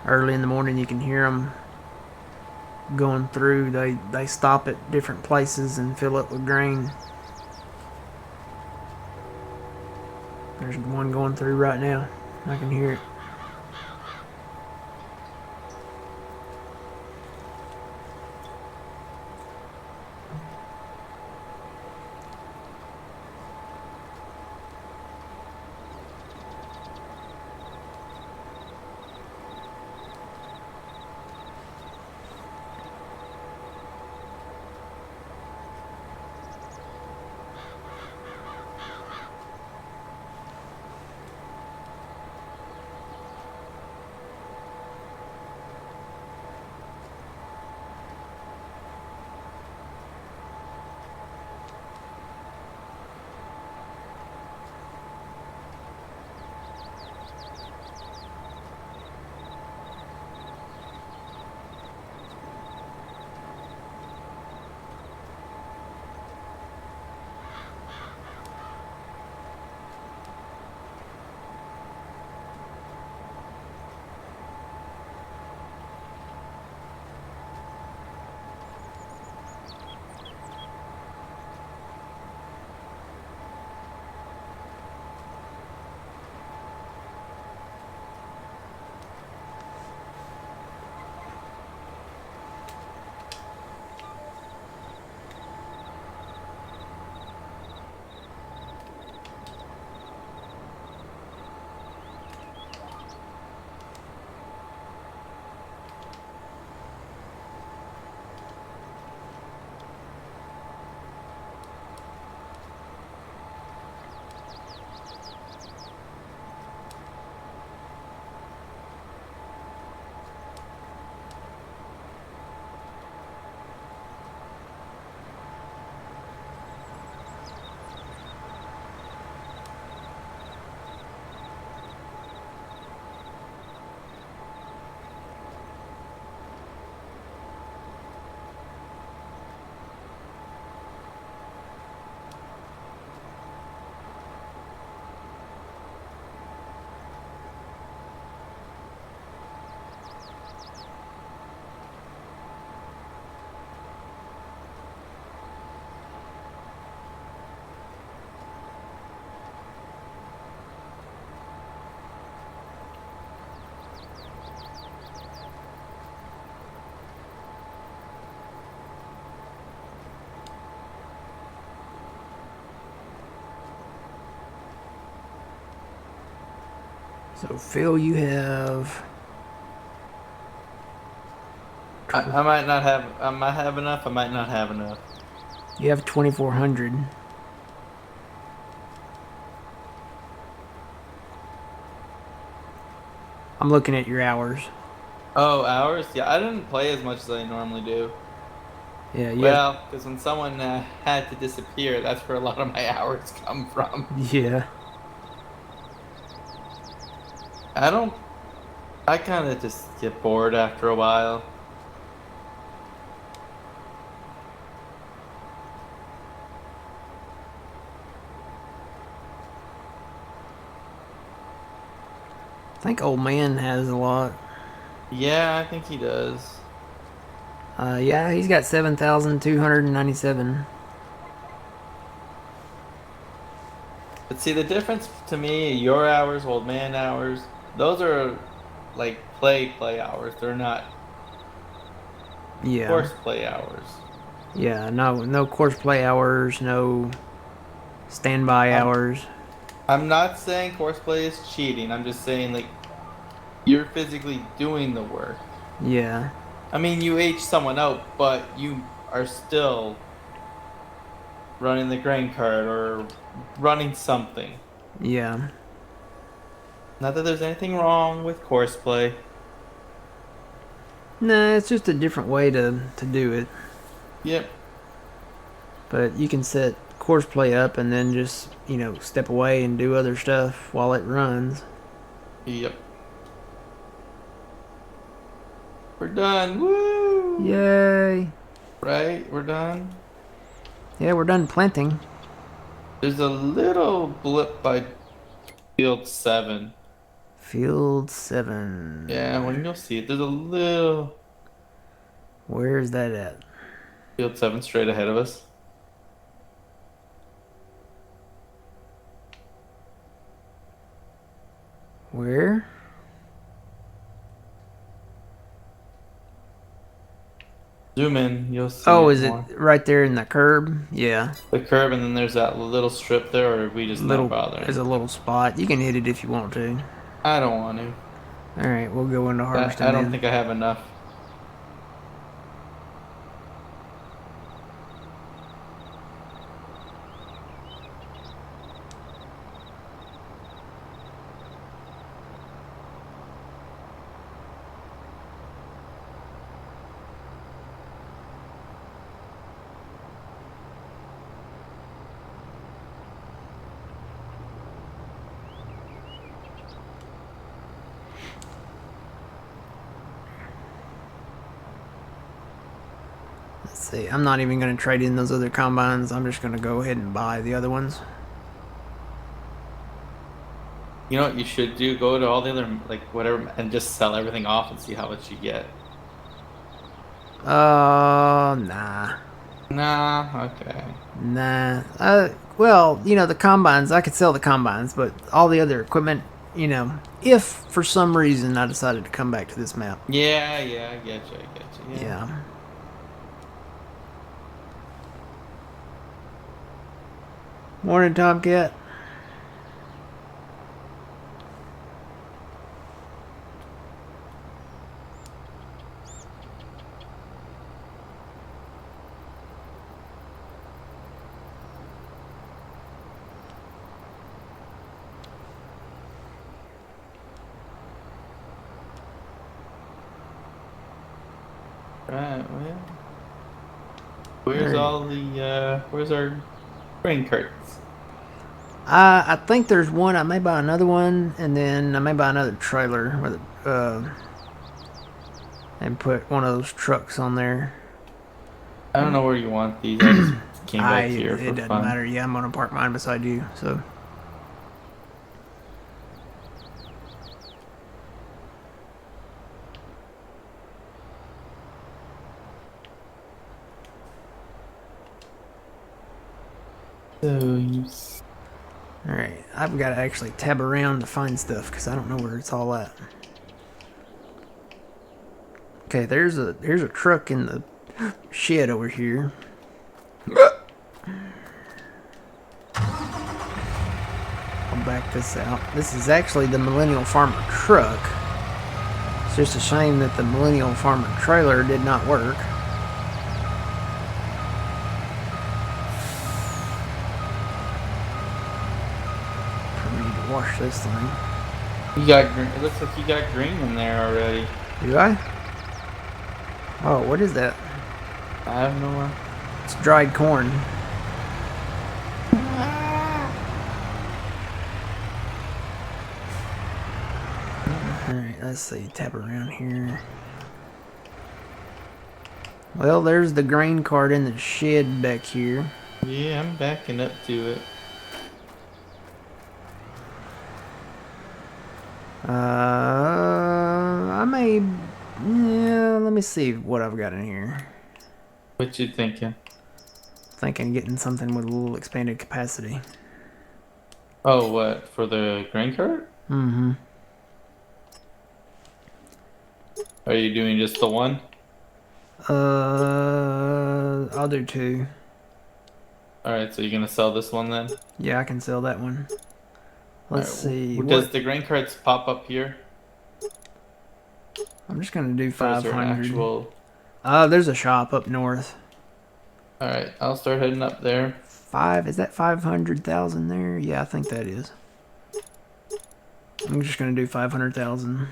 Early in the morning, you can hear them going through. They stop at different places and fill up with grain. There's one going through right now. I can hear it. So Phil, you have. I might not have. I might have enough. I might not have enough. You have 2,400. I'm looking at your hours. Oh, hours? Yeah, I didn't play as much as I normally do. Yeah, you have. Well, because when someone had to disappear, that's where a lot of my hours come from. Yeah. I don't. I kind of just get bored after a while. I think old man has a lot. Yeah, I think he does. Yeah, he's got 7,297. But see, the difference to me, your hours, old man hours, those are like play hours. They're not Yeah. course play hours. Yeah, no course play hours, no standby I'm hours. I'm not saying course play is cheating. I'm just saying like you're physically doing the work. Yeah. I mean, you age someone out, but you are still running the grain cart or running something. Yeah. Not that there's anything wrong with course play. Nah, it's just a different way to do it. Yep. But you can set course play up and then just, step away and do other stuff while it runs. Yep. We're done. Woo! Yay. Right? We're done. Yeah, we're done planting. There's a little blip by field 7. Field Yeah, 7. when you'll see it, there's a little Where's that at? field 7 straight ahead of us. Where? Zoom in, you'll see Oh, it is it more. right there in the curb? Yeah. The curb, and then there's that little strip there, or are we just not There's bothering? a little spot. You can hit it if you want to. I don't want to. Alright, we'll go into I harvesting don't then. think I have enough. Let's see. I'm not even going to trade in those other combines. I'm just going to go ahead and buy the other ones. You know what you should do? Go to all the other, like, whatever, and just sell everything off and see how much you get. Nah. Nah, okay. Nah. Well, the combines, I could sell the combines, but all the other equipment, if for some reason I decided to come back to this map. Yeah, I get you, yeah. Yeah. Morning, Tomcat. Right, well. Where's Alright. all the, where's our grain carts? I think there's one. I may buy another one, and then I may buy another trailer with and put one of those trucks on there. I don't know where you want these. I just came back here for It doesn't fun. matter. Yeah, I'm gonna park mine beside you. So. So Alright, I've got to actually tab around to find stuff because I don't know where it's all at. Okay, there's a truck in the shed over here. back this out. This is actually the Millennial Farmer truck. It's just a shame that the Millennial Farmer trailer did not work. For me to wash this thing. You got green. It looks like you got green in there already. Do I? Oh, what is that? I have no one. It's dried corn. Alright, let's see. Tap around here. Well, there's the grain cart in the shed back here. Yeah, I'm backing up to it. I may... Yeah, let me see what I've got in here. What you thinking? Thinking getting something with a little expanded capacity. Oh, what? For the grain cart? Mm-hmm. Are you doing just the one? I'll do 2. Alright, so you're gonna sell this one then? Yeah, I can sell that one. Let's see. Does the grain carts pop up here? I'm just gonna do Or is there an 500. actual... There's a shop up north. Alright, I'll start heading up there. Is that 500,000 there? Yeah, I think that is. I'm just gonna do 500,000.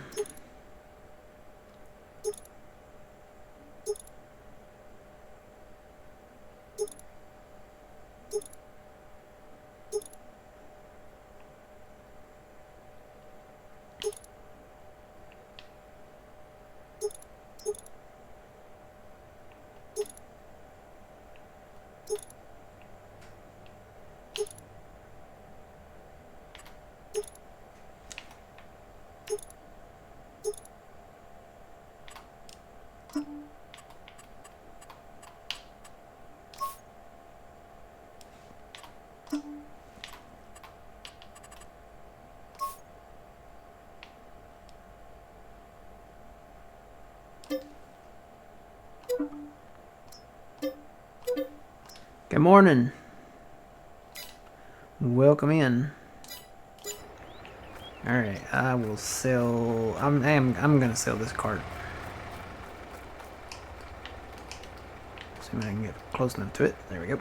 Good morning. Welcome in. All right, I will sell. I'm gonna sell this cart. See if I can get close enough to it. There we go.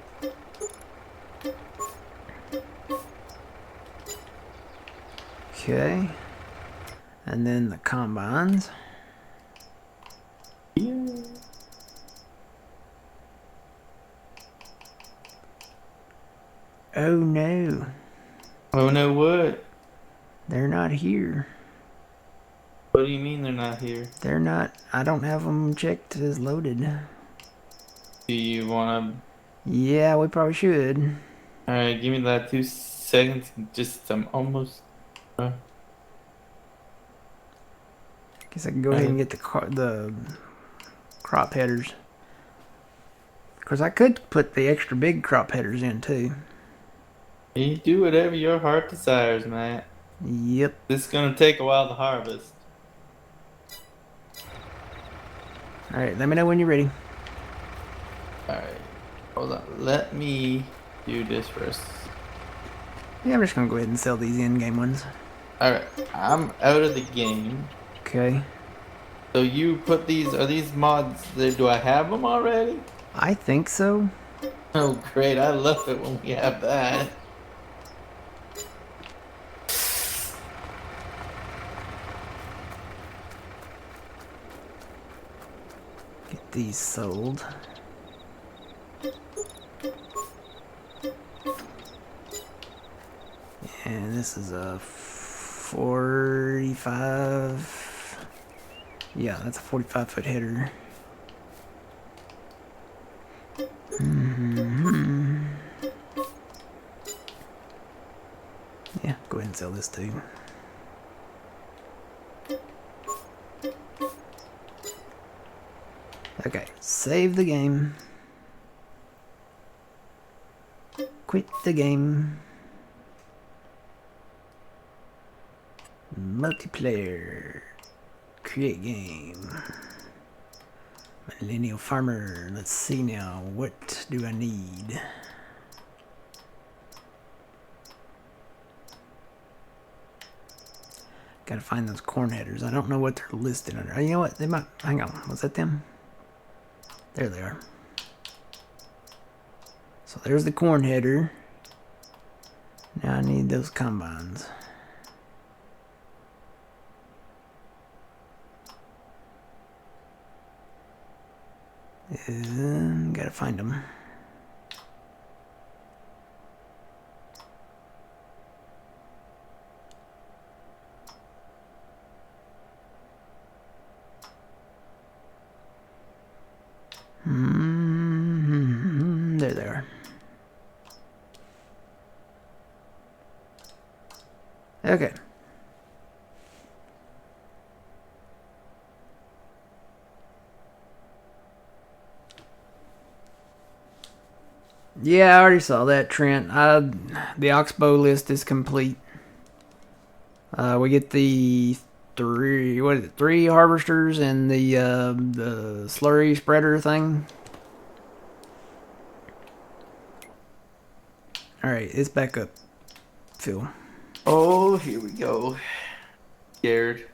Okay, and then the combines. Oh no. Oh no, what? They're not here. What do you mean they're not here? They're not. I don't have them checked as loaded. Do you wanna... Yeah, we probably should. Alright, give me that 2 seconds. Just, I'm almost... Guess I can go ahead and get the crop headers. Because I could put the extra big crop headers in too. You do whatever your heart desires, man. Yep. This is gonna take a while to harvest. Alright, let me know when you're ready. Alright, hold on. Let me do this first. Yeah, I'm just going to go ahead and sell these in-game ones. Alright, I'm out of the game. Okay. So you put these, are these mods there? Do I have them already? I think so. Oh great, I love it when we have that. Get these sold. And this is a 45. Yeah, that's a 45-foot header. Yeah, go ahead and sell this too. Okay, save the game. Quit the game. Multiplayer. Create game. Millennial Farmer. Let's see now. What do I need? Gotta find those corn headers. I don't know what they're listed under. You know what? They might. Hang on. Was that them? There they are. So there's the corn header. Now I need those combines. And gotta find them. There they are. Okay. Yeah, I already saw that, Trent. The Oxbow list is complete. We get the three harvesters and the slurry spreader thing. Alright, it's back up, Phil. Oh, here we go. Scared.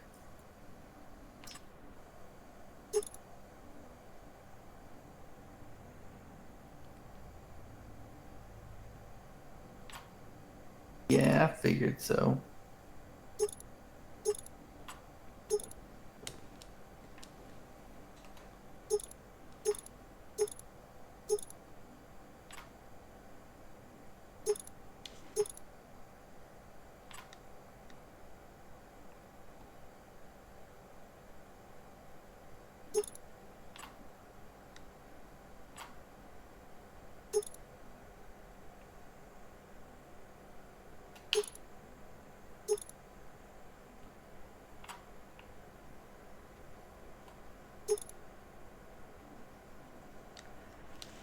Yeah, I figured so.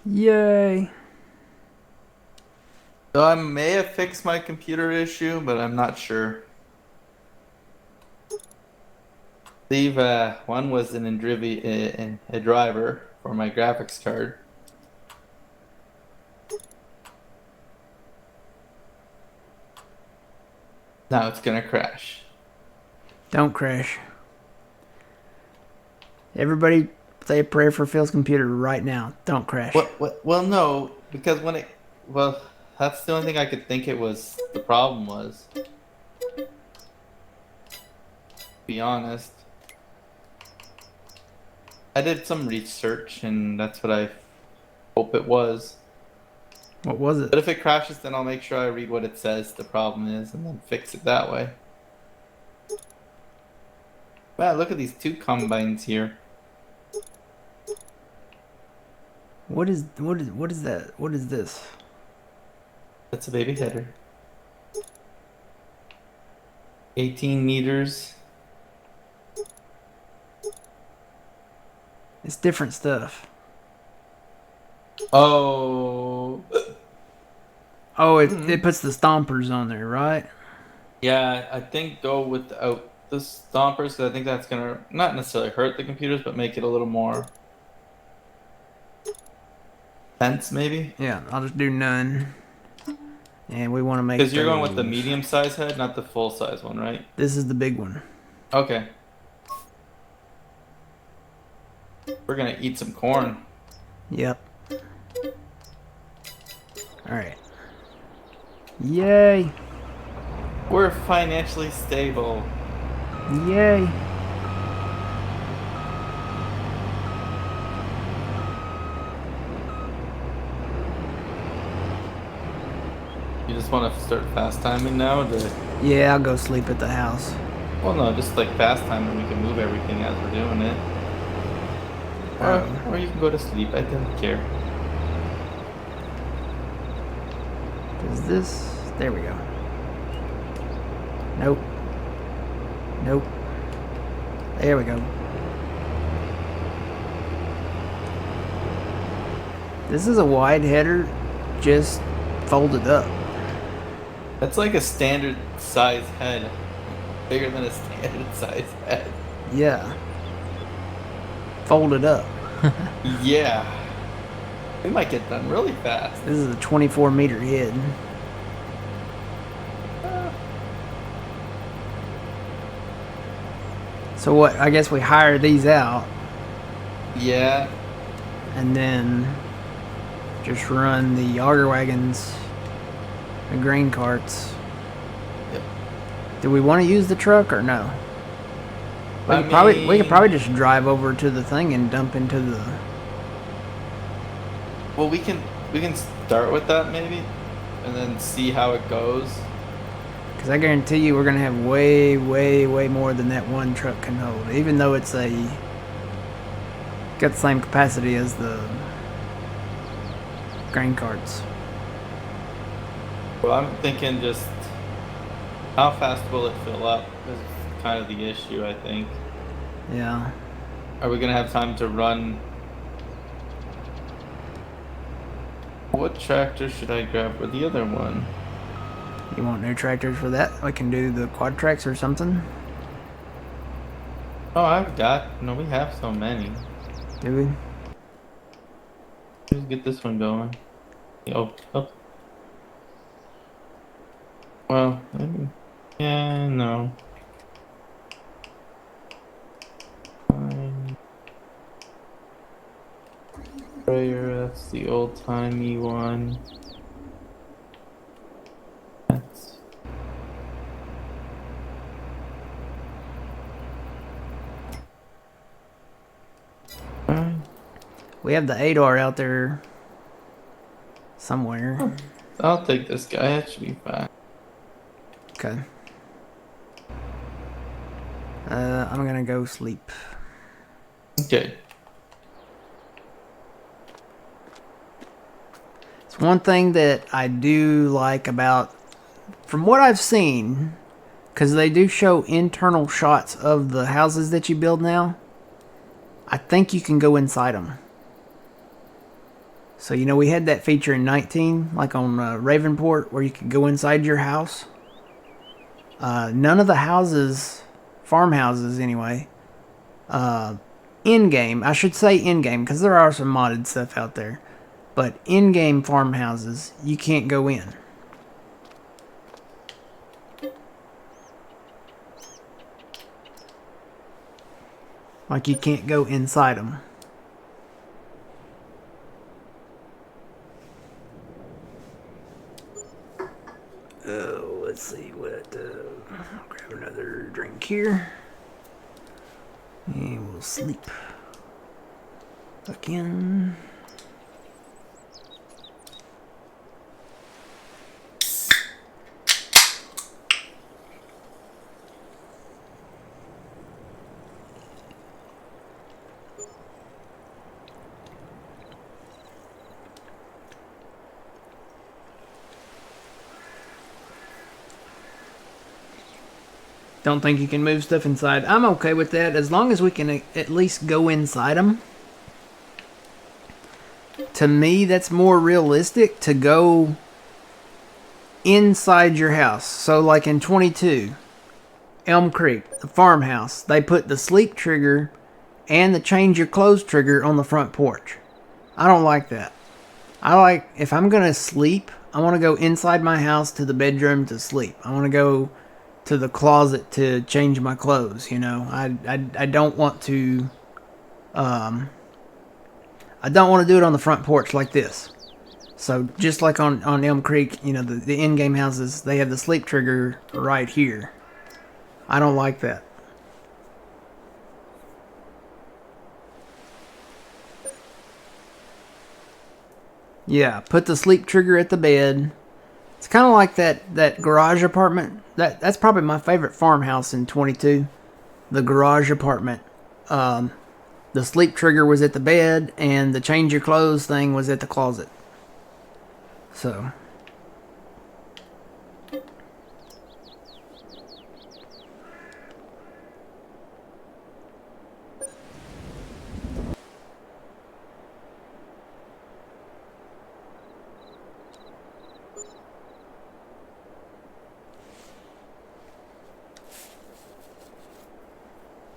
Yay! So I may have fixed my computer issue, but I'm not sure. Steve, one was an a driver for my graphics card. Now it's gonna crash. Don't crash. Everybody say a prayer for Phil's computer right now. Don't crash. What? Well, no, because well, that's the only thing I could think the problem was. To be honest. I did some research, and that's what I hope it was. What was it? But if it crashes, then I'll make sure I read what it says the problem is, and then fix it that way. Wow, look at these two combines here. What is that? What is this? That's a baby header. 18 meters. It's different stuff. Oh. Oh, it puts the stompers on there, right? Yeah, I think go without the stompers, because I think that's gonna not necessarily hurt the computers, but make it a little more tense, maybe. Yeah, I'll just do none. And we want to make Because you're going with the those. medium size head, not the full size one, right? This is the big one. Okay. We're gonna eat some corn. Yep. Alright. Yay! We're financially stable. Yay! You just want to start fast timing now? Yeah, I'll go sleep at the house. Well, no, just like fast time, and we can move everything as we're doing it. Or you can go to sleep. I don't care. Does this... There we go. Nope. Nope. There we go. This is a wide header, just folded up. That's like a standard size head. Bigger than a standard size head. Yeah. Folded up. Yeah. We might get done really fast. This is a 24-meter head. So what? I guess we hire these out Yeah. and then just run the auger wagons, the grain carts. Yep. Do we want to use the truck or no? We could probably just drive over to the thing and dump into the. Well, we can start with that maybe, and then see how it goes. Because I guarantee you we're going to have way, way, way more than that one truck can hold. Even though it's got the same capacity as the grain carts. Well, I'm thinking just how fast will it fill up is kind of the issue, I think. Yeah. Are we gonna have time to run? What tractor should I grab for the other one? You want new tractors for that? We can do the quad tracks or something. Oh, we have so many. Do we? Let's get this one going. Oh. Well, yeah, no. Fine. Sprayer, that's the old-timey one. That's fine. We have the 8R out there somewhere. I'll take this guy. That should be fine. Okay. I'm gonna go sleep. Okay. It's one thing that I do like about, from what I've seen, because they do show internal shots of the houses that you build now. I think you can go inside them. So, we had that feature in 19, like on Ravenport, where you could go inside your house. None of the houses, farmhouses anyway, in-game, I should say in-game, because there are some modded stuff out there. But in-game farmhouses, you can't go in. Like, you can't go inside them. Oh, let's see what. I'll grab another drink here. And we'll sleep. Again. Don't think you can move stuff inside. I'm okay with that as long as we can at least go inside them. To me, that's more realistic to go inside your house. So like in 22, Elm Creek, the farmhouse, they put the sleep trigger and the change your clothes trigger on the front porch. I don't like that. I like, if I'm going to sleep, I want to go inside my house to the bedroom to sleep. I want to go to the closet to change my clothes, I don't want to I don't want to do it on the front porch like this. So just like on Elm Creek, the in-game houses, they have the sleep trigger right here. I don't like that. Yeah, put the sleep trigger at the bed. It's kind of like that garage apartment. That's probably my favorite farmhouse in 22. The garage apartment. The sleep trigger was at the bed, and the change your clothes thing was at the closet. So.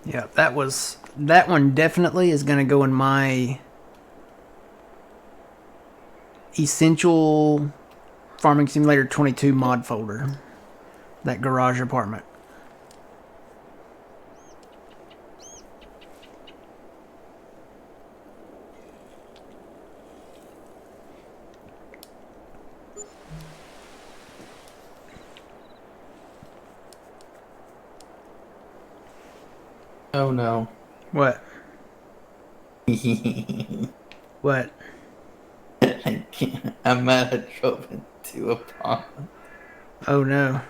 Yeah, that one definitely is going to go in my essential Farming Simulator 22 mod folder. That garage apartment. Oh no. What? I What? can't. I'm mad I drove into a pond. Oh no.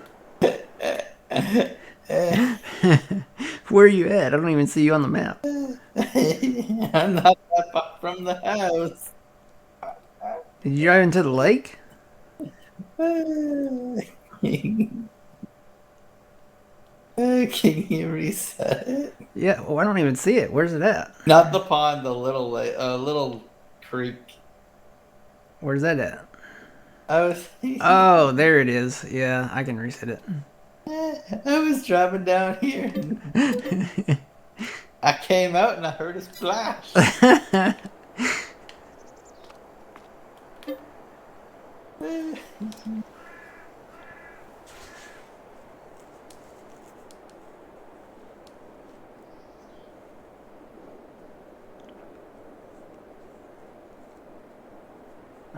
Where are you at? I don't even see you on the map. I'm not that far from the house. Did you drive into the lake? Can you reset it? Yeah, well, I don't even see it. Where's it at? Not the pond, the little lake, little creek. Where's that at? I was Oh, there it is. Yeah, I can reset it. I was driving down here and I came out and I heard a splash.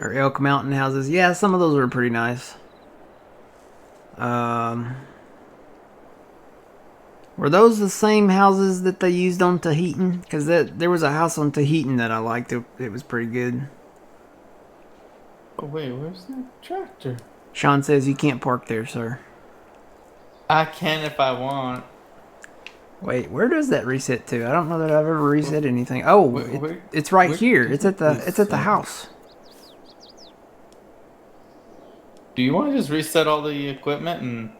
Or Elk Mountain houses. Yeah, some of those were pretty nice. Um, were those the same houses that they used on Tahitian? Because there was a house on Tahitian that I liked. It was pretty good. Oh wait, where's the tractor? Sean says you can't park there, sir. I can if I want. Wait, where does that reset to? I don't know that I've ever reset anything. Oh, it's right here. Did It's at the house. Do you want to just reset all the equipment and?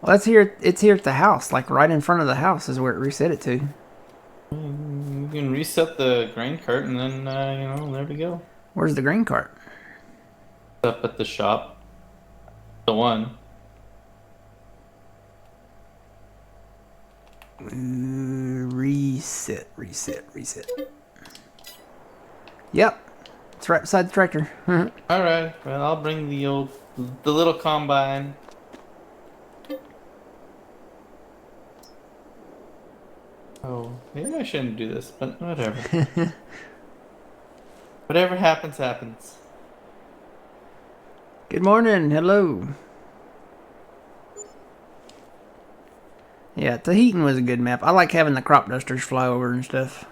Well, that's here. It's here at the house, like right in front of the house, is where it reset it to. You can reset the grain cart and then, there we go. Where's the grain cart? Up at the shop. The one. Reset. Yep, it's right beside the tractor. Alright, well, I'll bring the little combine. Oh, maybe I shouldn't do this, but whatever. Whatever happens, happens. Good morning. Hello. Yeah, Tahitian was a good map. I like having the crop dusters fly over and stuff.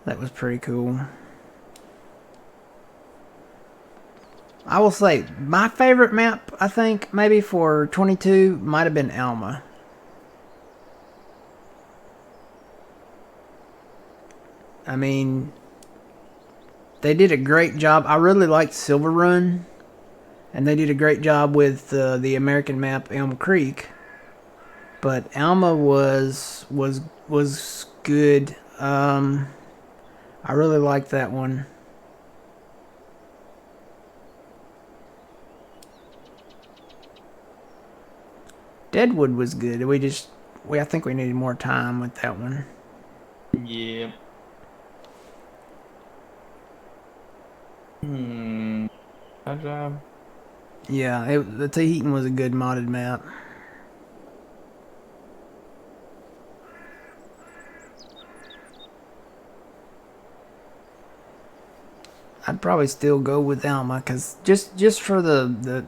That was pretty cool. I will say, my favorite map, I think, maybe for 22, might have been Alma. I mean, they did a great job. I really liked Silver Run, and they did a great job with the American map Elm Creek. But Alma was good. I really liked that one. Deadwood was good. I think we needed more time with that one. Yeah. Good job. Yeah, the Tahitian was a good modded map. I'd probably still go with Alma because just for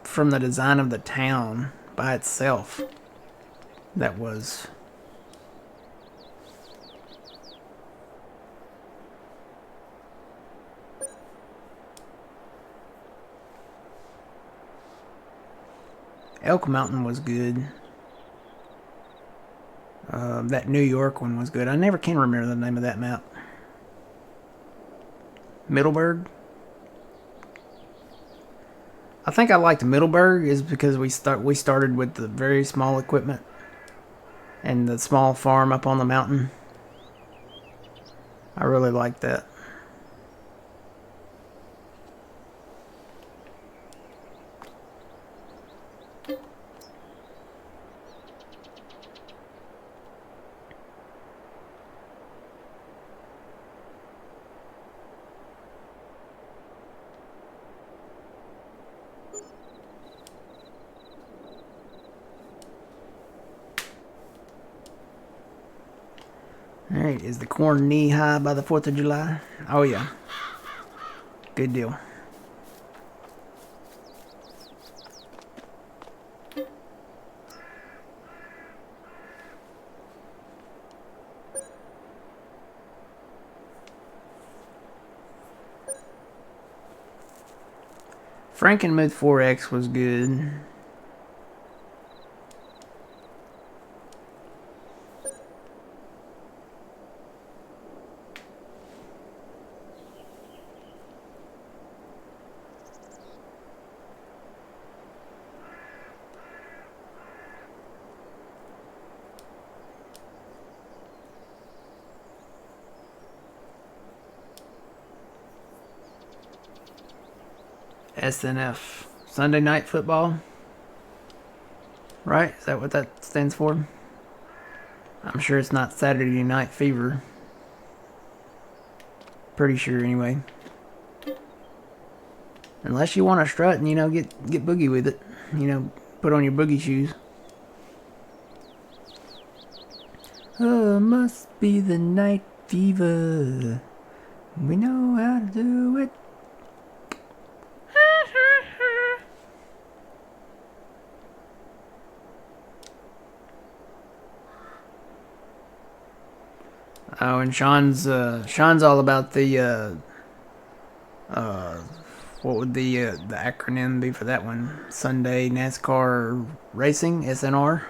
from the design of the town by itself, that was. Elk Mountain was good. That New York one was good. I never can remember the name of that map. Middleburg. I think I liked Middleburg is because we started with the very small equipment and the small farm up on the mountain. I really liked that. Alright, is the corn knee high by the 4th of July? Oh yeah. Good deal. Frankenmuth 4X was good. SNF. Sunday Night Football. Right? Is that what that stands for? I'm sure it's not Saturday Night Fever. Pretty sure, anyway. Unless you want to strut and, get boogie with it. Put on your boogie shoes. Oh, must be the night fever. We know how to do it. Oh, and Sean's all about the what would the acronym be for that one? Sunday NASCAR Racing, SNR.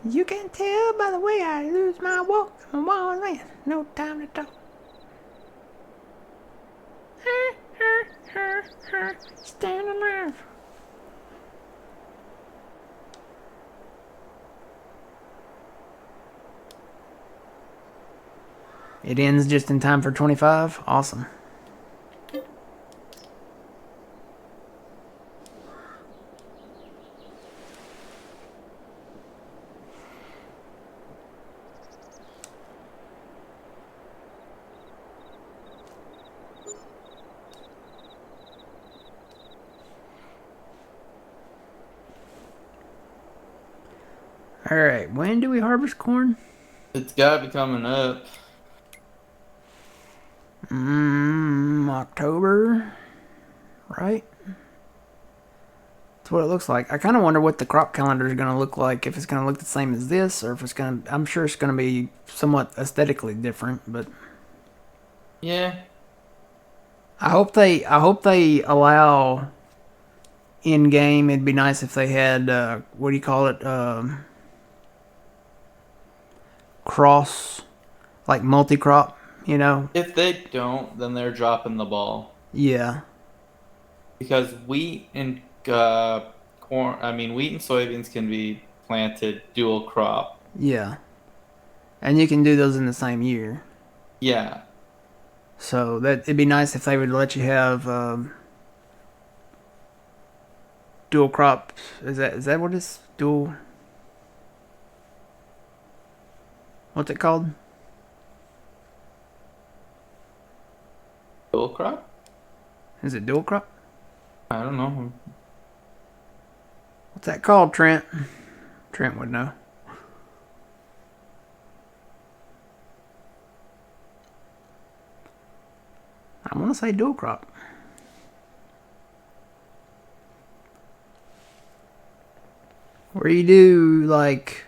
You can tell by the way I lose my walk. I'm a man. No time to talk. Stand alive. It ends just in time for 25. Awesome. Alright, when do we harvest corn? It's gotta be coming up. October, right? That's what it looks like. I kind of wonder what the crop calendar is going to look like. If it's going to look the same as this, or if it's going to. I'm sure it's going to be somewhat aesthetically different, but Yeah. I hope they allow in game. It'd be nice if they had what do you call it? Cross, like multi-crop. If they don't, then they're dropping the ball. Yeah. Because wheat and corn, wheat and soybeans can be planted dual crop. Yeah. And you can do those in the same year. Yeah. So that it'd be nice if they would let you have dual crop. Is that what it's dual? What's it called? Dual crop? Is it dual crop? I don't know. What's that called, Trent? Trent would know. I want to say dual crop. Where you do, like,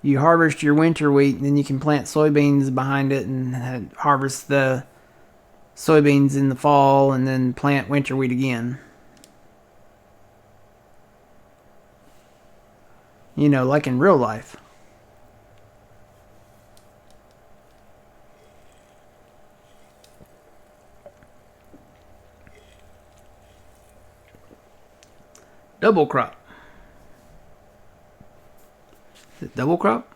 you harvest your winter wheat and then you can plant soybeans behind it and harvest the soybeans in the fall and then plant winter wheat again. Like in real life. Double crop. Is it double crop?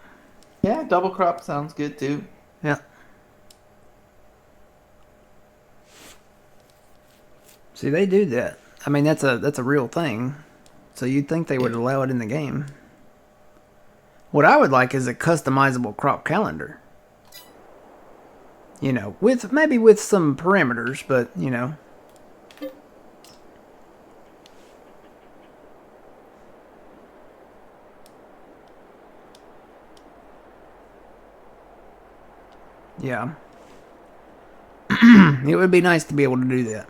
Yeah, double crop sounds good too. Yeah. See, they do that. I mean, that's a real thing. So you'd think they would allow it in the game. What I would like is a customizable crop calendar. With some parameters, but Yeah. It would be nice to be able to do that.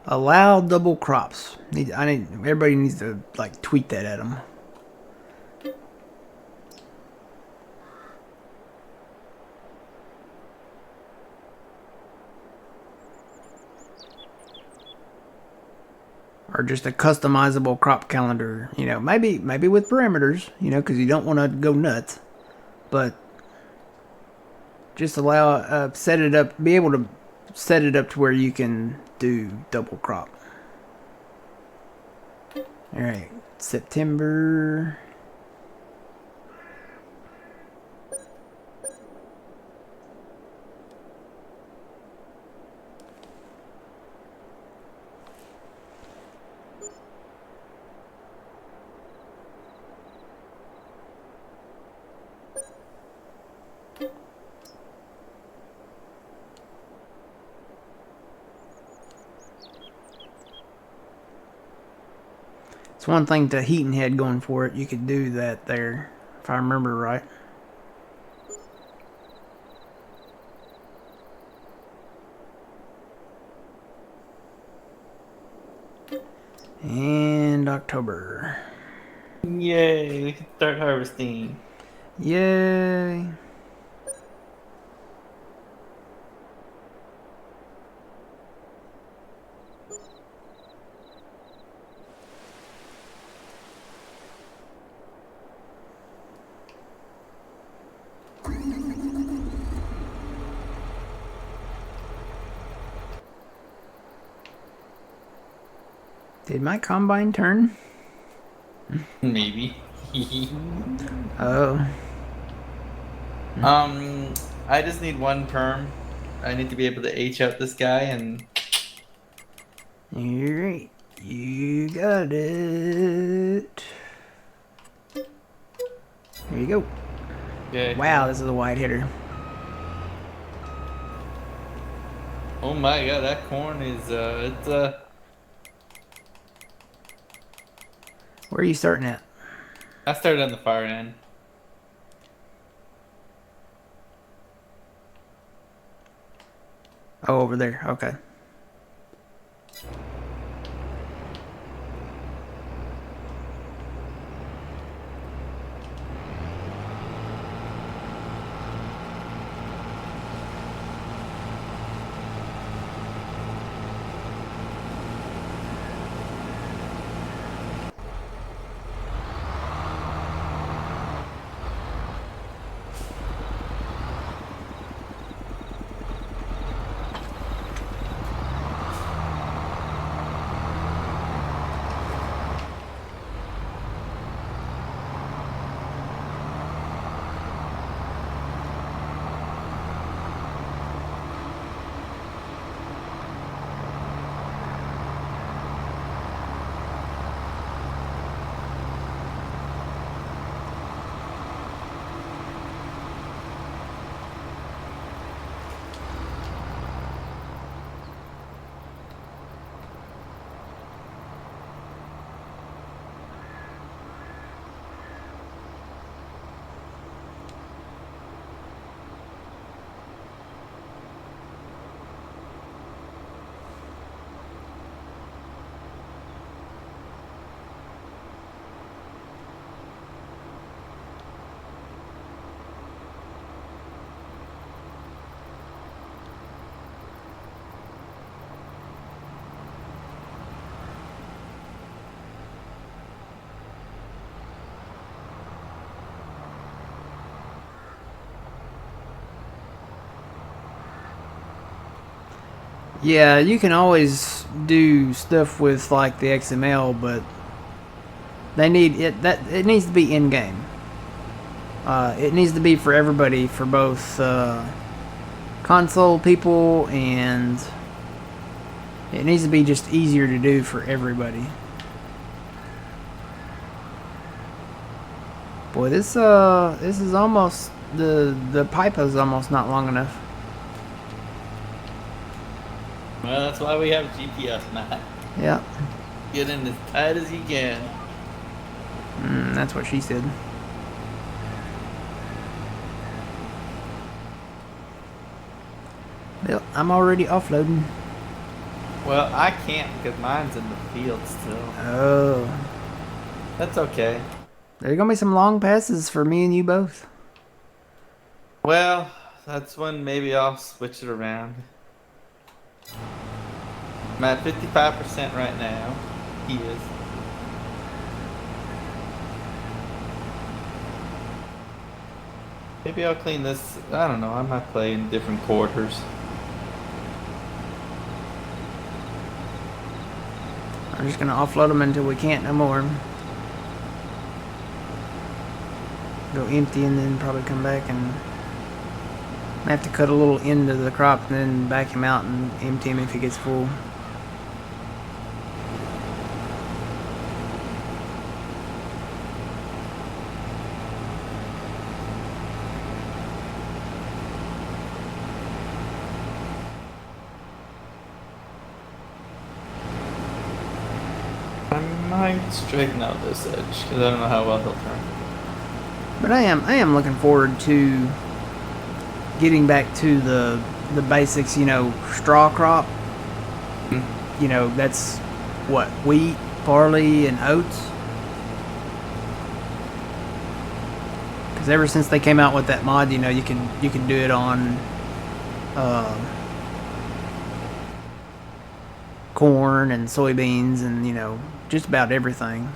Allow double crops. Everybody needs to like tweet that at them. Or just a customizable crop calendar. Maybe with parameters. Because you don't want to go nuts. But just allow set it up. Be able to set it up to where you can do double crop. All right, September. It's one thing Tahitian had going for it. You could do that there, if I remember right. And October. Yay, we can start harvesting. Yay. Did my combine turn? Maybe. Oh. I just need one perm. I need to be able to H out this guy and... Alright. You got it. There you go. Okay. Wow, this is a wide hitter. Oh my god, that corn is, Where are you starting at? I started on the far end. Oh, over there. Okay. Yeah, you can always do stuff with like the XML, but they need it. It needs to be in game. It needs to be for everybody, for both console people, and it needs to be just easier to do for everybody. Boy, this is almost the pipe is almost not long enough. Well, that's why we have GPS, Matt. Yeah. Get in as tight as you can. That's what she said. Well, I'm already offloading. Well, I can't because mine's in the field still. Oh, That's okay. there's gonna be some long passes for me and you both. Well, that's when maybe I'll switch it around. I'm at 55% right now. He is. Maybe I'll clean this. I don't know. I might play in different quarters. I'm just gonna offload them until we can't no more. Go empty and then probably come back and I have to cut a little end of the crop and then back him out and empty him if he gets full. I might straighten out this edge because I don't know how well he'll turn. But I am looking forward to getting back to the basics, straw crop. That's what, wheat, barley, and oats. Because ever since they came out with that mod, you can do it on corn and soybeans and just about everything.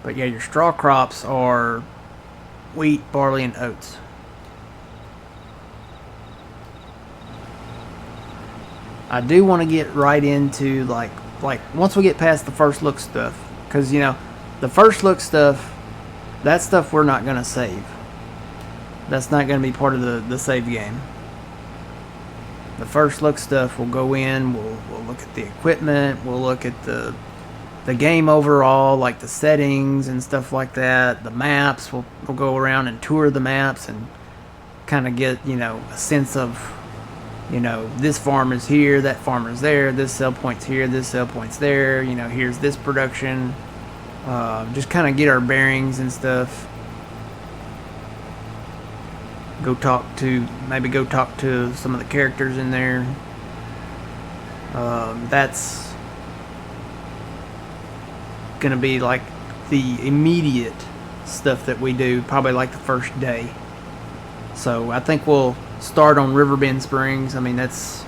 But yeah, your straw crops are wheat, barley, and oats. I do want to get right into like once we get past the first look stuff, because the first look stuff, that stuff we're not gonna save. That's not gonna be part of the save game. The first look stuff, we'll go in, we'll look at the equipment, we'll look at the game overall, like the settings and stuff like that. The maps, we'll go around and tour the maps and kind of get a sense of this farm is here, that farm is there, this sell point's here, this sell point's there, here's this production. Just kind of get our bearings and stuff. Go talk to some of the characters in there. That's gonna be like the immediate stuff that we do, probably like the first day. So I think we'll start on Riverbend Springs. I mean, that's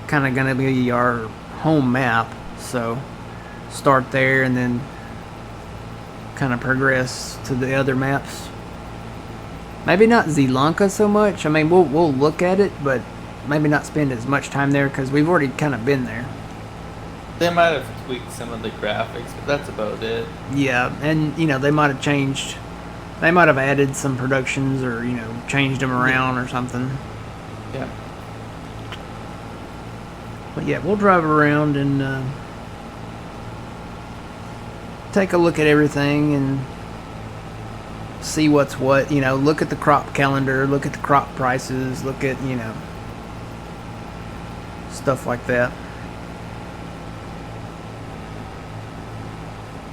kind of gonna be our home map, so start there and then kind of progress to the other maps. Maybe not Zeelanka so much. I mean, we'll look at it, but maybe not spend as much time there because we've already kind of been there. They might have tweaked some of the graphics, but that's about it. Yeah, and they might have changed. They might have added some productions or changed them around or something. Yeah. But yeah, we'll drive around and take a look at everything and see what's what. Look at the crop calendar, look at the crop prices, look at stuff like that.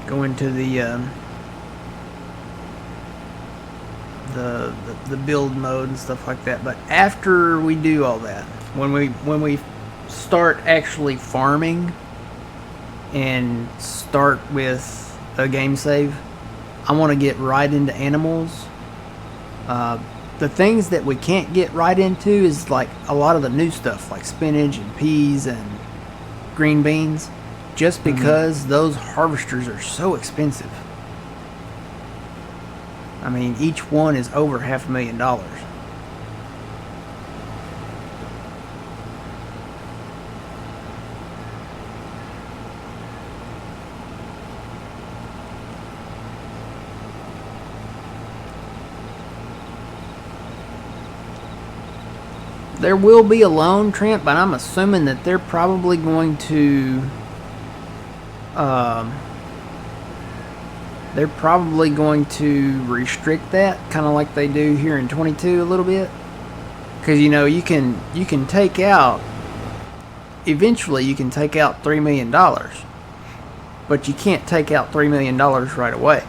Go into the build mode and stuff like that. But after we do all that, when we start actually farming and start with a game save, I want to get right into animals. The things that we can't get right into is like a lot of the new stuff, like spinach and peas and green beans, just because those harvesters are so expensive. I mean, each one is over $500,000. There will be a loan, Trent, but I'm assuming that they're probably going to restrict that, kind of like they do here in 22 a little bit, because you can take out, eventually you can take out $3 million, but you can't take out $3 million right away.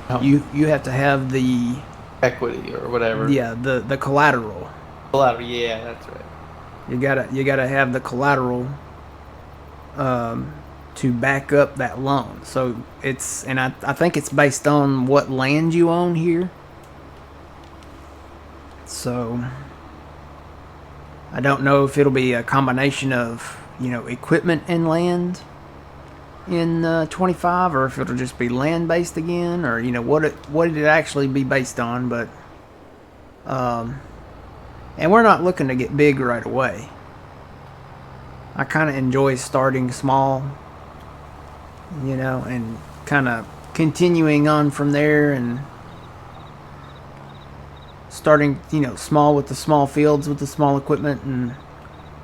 Oh. You have to have the equity or whatever. Yeah, the collateral. Collateral, yeah, that's right. You gotta have the collateral to back up that loan. So I think it's based on what land you own here. So I don't know if it'll be a combination of equipment and land in 25, or if it'll just be land based again, or what it actually be based on. But and we're not looking to get big right away. I kind of enjoy starting small, and kind of continuing on from there, and starting small with the small fields with the small equipment, and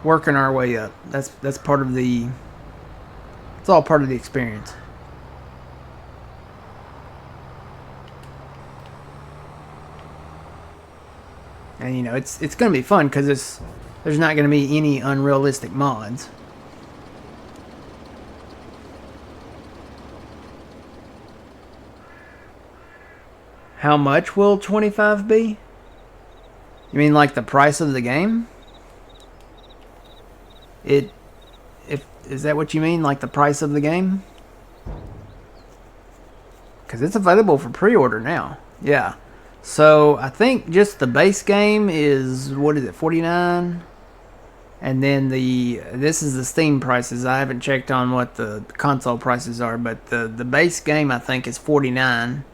working our way up. That's part of the it's all part of the experience. And it's going to be fun because there's not going to be any unrealistic mods. How much will 25 be? You mean like the price of the game? Is that what you mean, like the price of the game? Because it's available for pre-order now. Yeah. So I think just the base game is, what is it, 49? And then this is the Steam prices. I haven't checked on what the console prices are, but the base game I think is 49.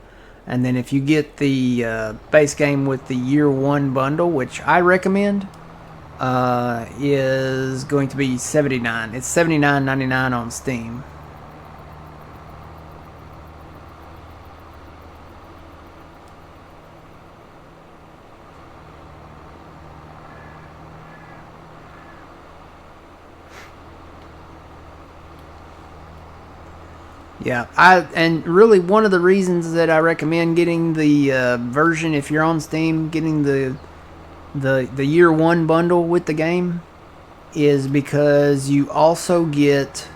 And then if you get the base game with the year one bundle, which I recommend, is going to be 79. It's $79.99 on Steam. Yeah, and really one of the reasons that I recommend getting the version, if you're on Steam, getting the year one bundle with the game, is because you also get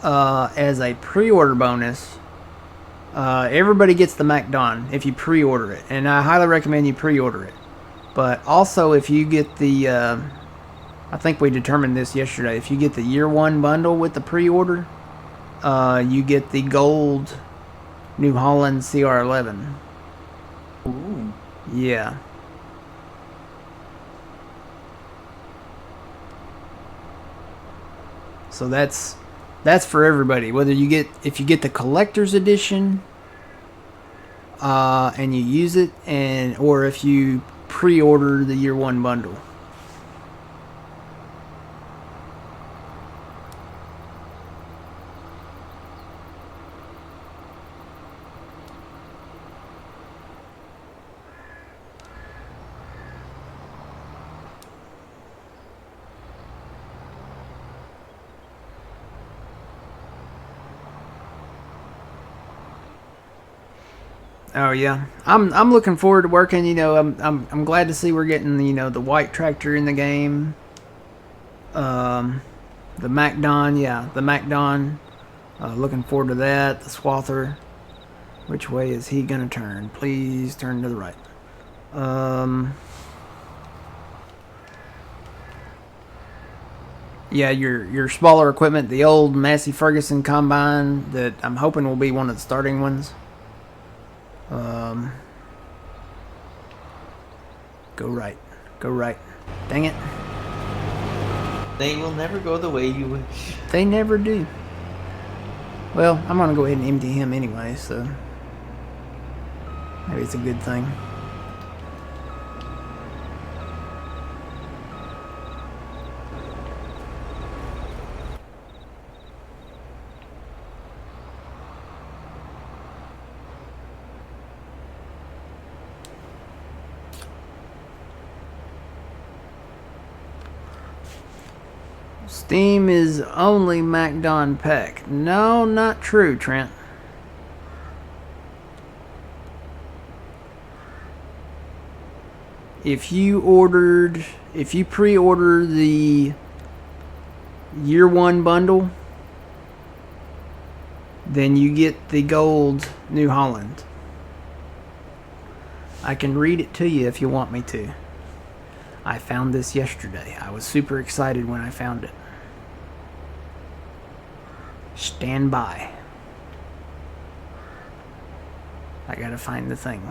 as a pre-order bonus. Everybody gets the MacDon if you pre-order it, and I highly recommend you pre-order it. But also, if you get the, I think we determined this yesterday. If you get the year one bundle with the pre-order, you get the gold New Holland CR11. Ooh. Yeah. So that's for everybody. Whether if you get the collector's edition, and you use it, or if you pre-order the year one bundle. Oh yeah, I'm looking forward to working. I'm glad to see we're getting the white tractor in the game. The MacDon, yeah, the MacDon. Looking forward to that. The Swather. Which way is he gonna turn? Please turn to the right. Yeah, your smaller equipment, the old Massey Ferguson combine that I'm hoping will be one of the starting ones. Go right. Go right. Dang it. They will never go the way you wish. They never do. Well, I'm going to go ahead and empty him anyway, so maybe it's a good thing. Steam is only MacDon Peck. No, not true, Trent. If you pre-order the year one bundle, then you get the gold New Holland. I can read it to you if you want me to. I found this yesterday. I was super excited when I found it. Stand by. I gotta find the thing.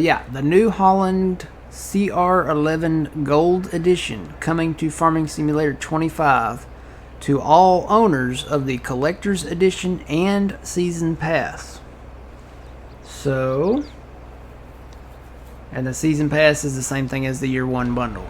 Yeah, the New Holland CR11 Gold Edition coming to Farming Simulator 25 to all owners of the Collector's Edition and Season Pass. So, and the Season Pass is the same thing as the Year 1 bundle.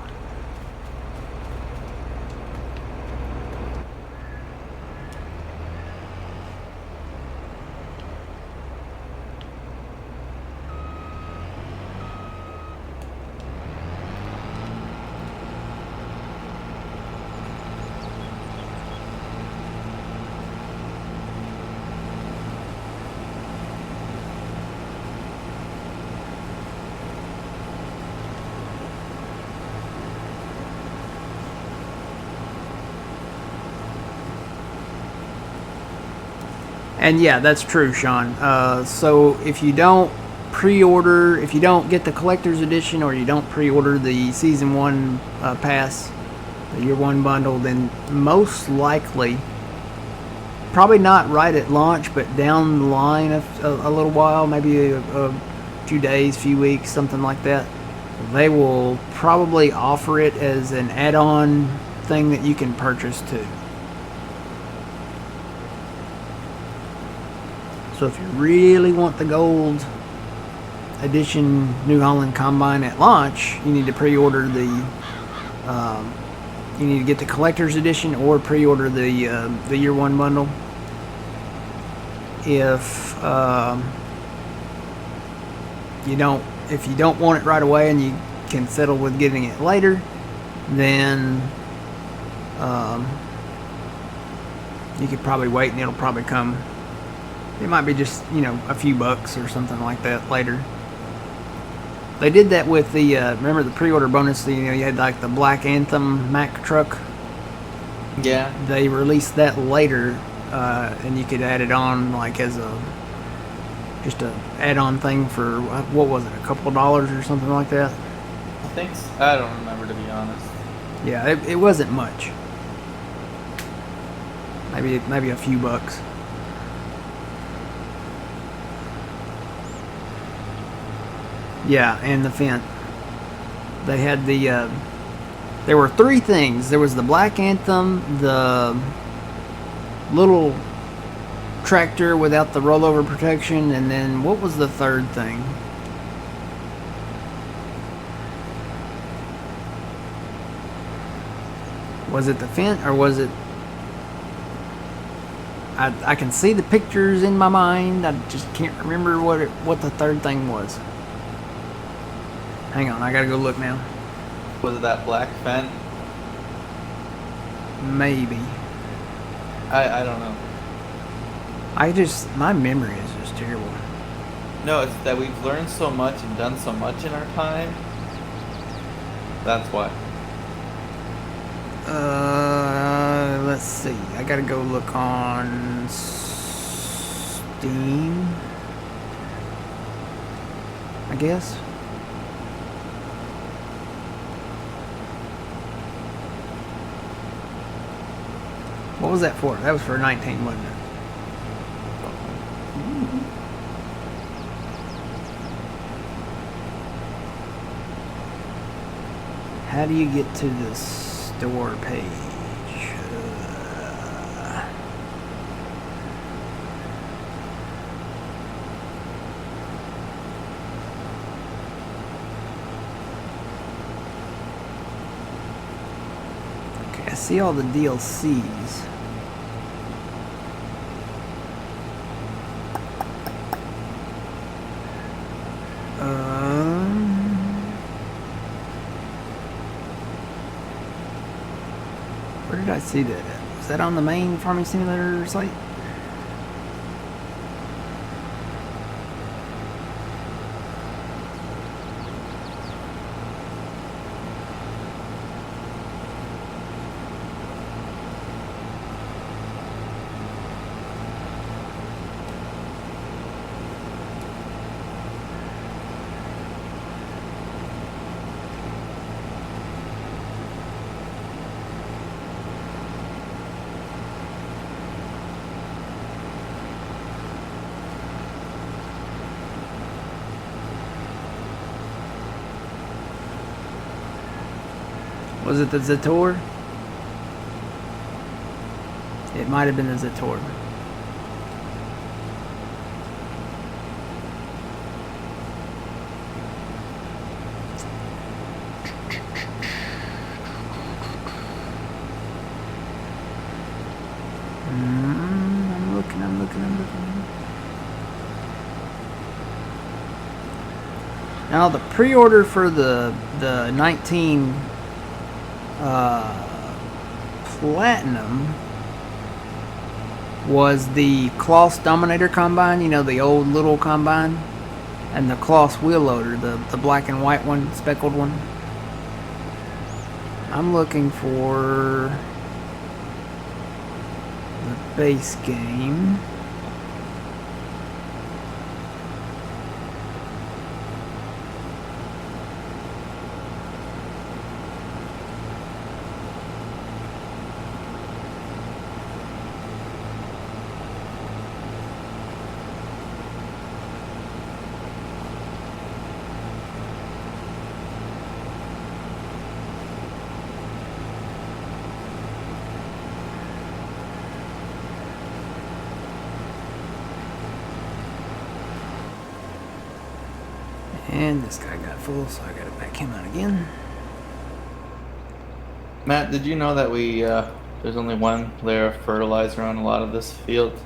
And yeah, that's true, Sean. So if you don't pre-order, if you don't get the collector's edition, or you don't pre-order the season 1 pass, the year 1 bundle, then most likely, probably not right at launch, but down the line a little while, maybe a few days, few weeks, something like that, they will probably offer it as an add-on thing that you can purchase too. So if you really want the gold edition New Holland Combine at launch, you need to pre-order the, you need to get the collector's edition or pre-order the year 1 bundle. If you don't want it right away and you can settle with getting it later, then you could probably wait and it'll probably come. It might be just, a few bucks or something like that later. They did that with the, remember the pre-order bonus, you had like the Black Anthem Mack truck? Yeah. They released that later, and you could add it on like as just a add-on thing for, what was it, a couple of dollars or something like that? I don't remember, to be honest. Yeah, it wasn't much. Maybe a few bucks. Yeah, and the Fendt. They had there were 3 things. There was the Black Anthem, the little tractor without the rollover protection, and then what was the third thing? Was it the Fendt, or was it... I can see the pictures in my mind. I just can't remember what the third thing was. Hang on, I gotta go look now. Was it that black Fendt? Maybe. I don't know. My memory is just terrible. No, it's that we've learned so much and done so much in our time. That's why. Let's see. I gotta go look on Steam, I guess. What was that for? That was for 19, wasn't it? How do you get to the store page? Okay, I see all the DLCs. Where did I see that at? Was that on the main Farming Simulator site? Was it the Zator? It might have been the Zator. I'm looking. Now the pre-order for the 19 Platinum was the Kloss Dominator Combine, you know, the old little combine, and the Kloss Wheel Loader, the black and white one, speckled one. I'm looking for the base game. And this guy got full, so I gotta back him out again. Matt, did you know that there's only one layer of fertilizer on a lot of this field?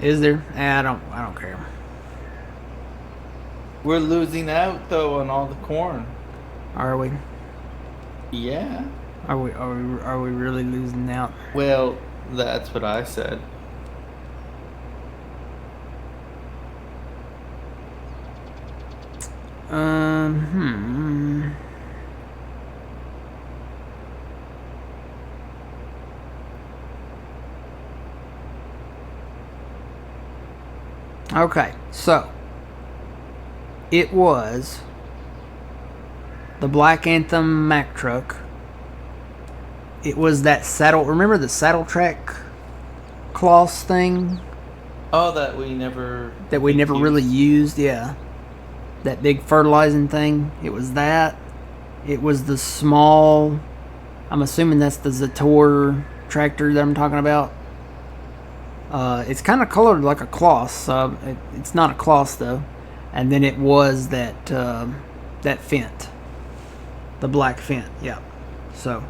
Is there? I don't care. We're losing out though on all the corn. Are we? Yeah. Are we really losing out? Well, that's what I said. Okay, so it was the Black Anthem Mack truck. It was that saddle. Remember the saddle track Kloss thing Oh, that we never really used? Yeah, that big fertilizing thing. It was that. It was the small. I'm assuming that's the Zator tractor that I'm talking about. It's kind of colored like a Kloss. It's not a Kloss though. And then it was that Fent, the black Fent. Yeah. So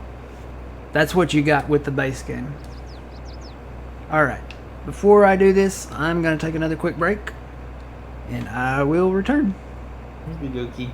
that's what you got with the base game. All right. Before I do this, I'm gonna take another quick break, and I will return. Okie dokie.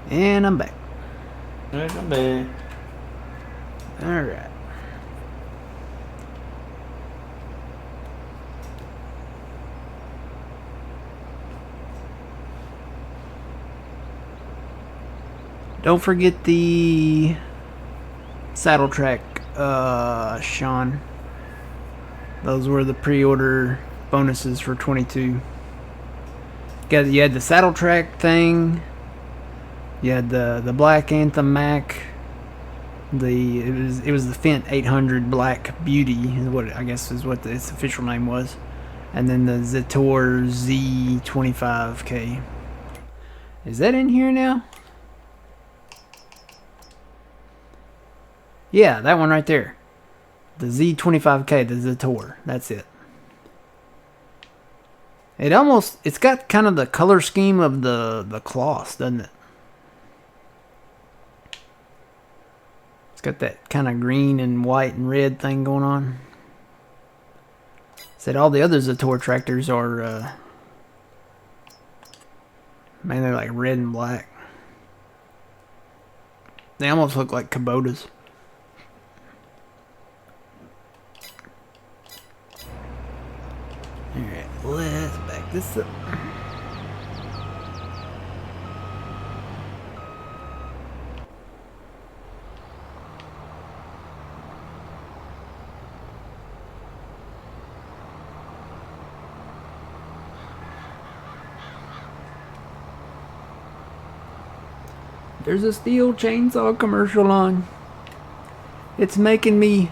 And I'm back. Alright. Alright. Don't forget the saddle track, Sean. Those were the pre-order bonuses for 22. You had the saddle track thing. You had the Black Anthem Mac. It was the Fendt 800 Black Beauty is what I guess is what its official name was, and then the Zator Z25K. Is that in here now? Yeah, that one right there. The Z25K, the Zator. That's it. It's got kind of the color scheme of the Kloss, doesn't it? It's got that kind of green and white and red thing going on. Said all the other Zator tractors are mainly like red and black. They almost look like Kubotas. Alright, let's back this up. There's a steel chainsaw commercial on. It's making me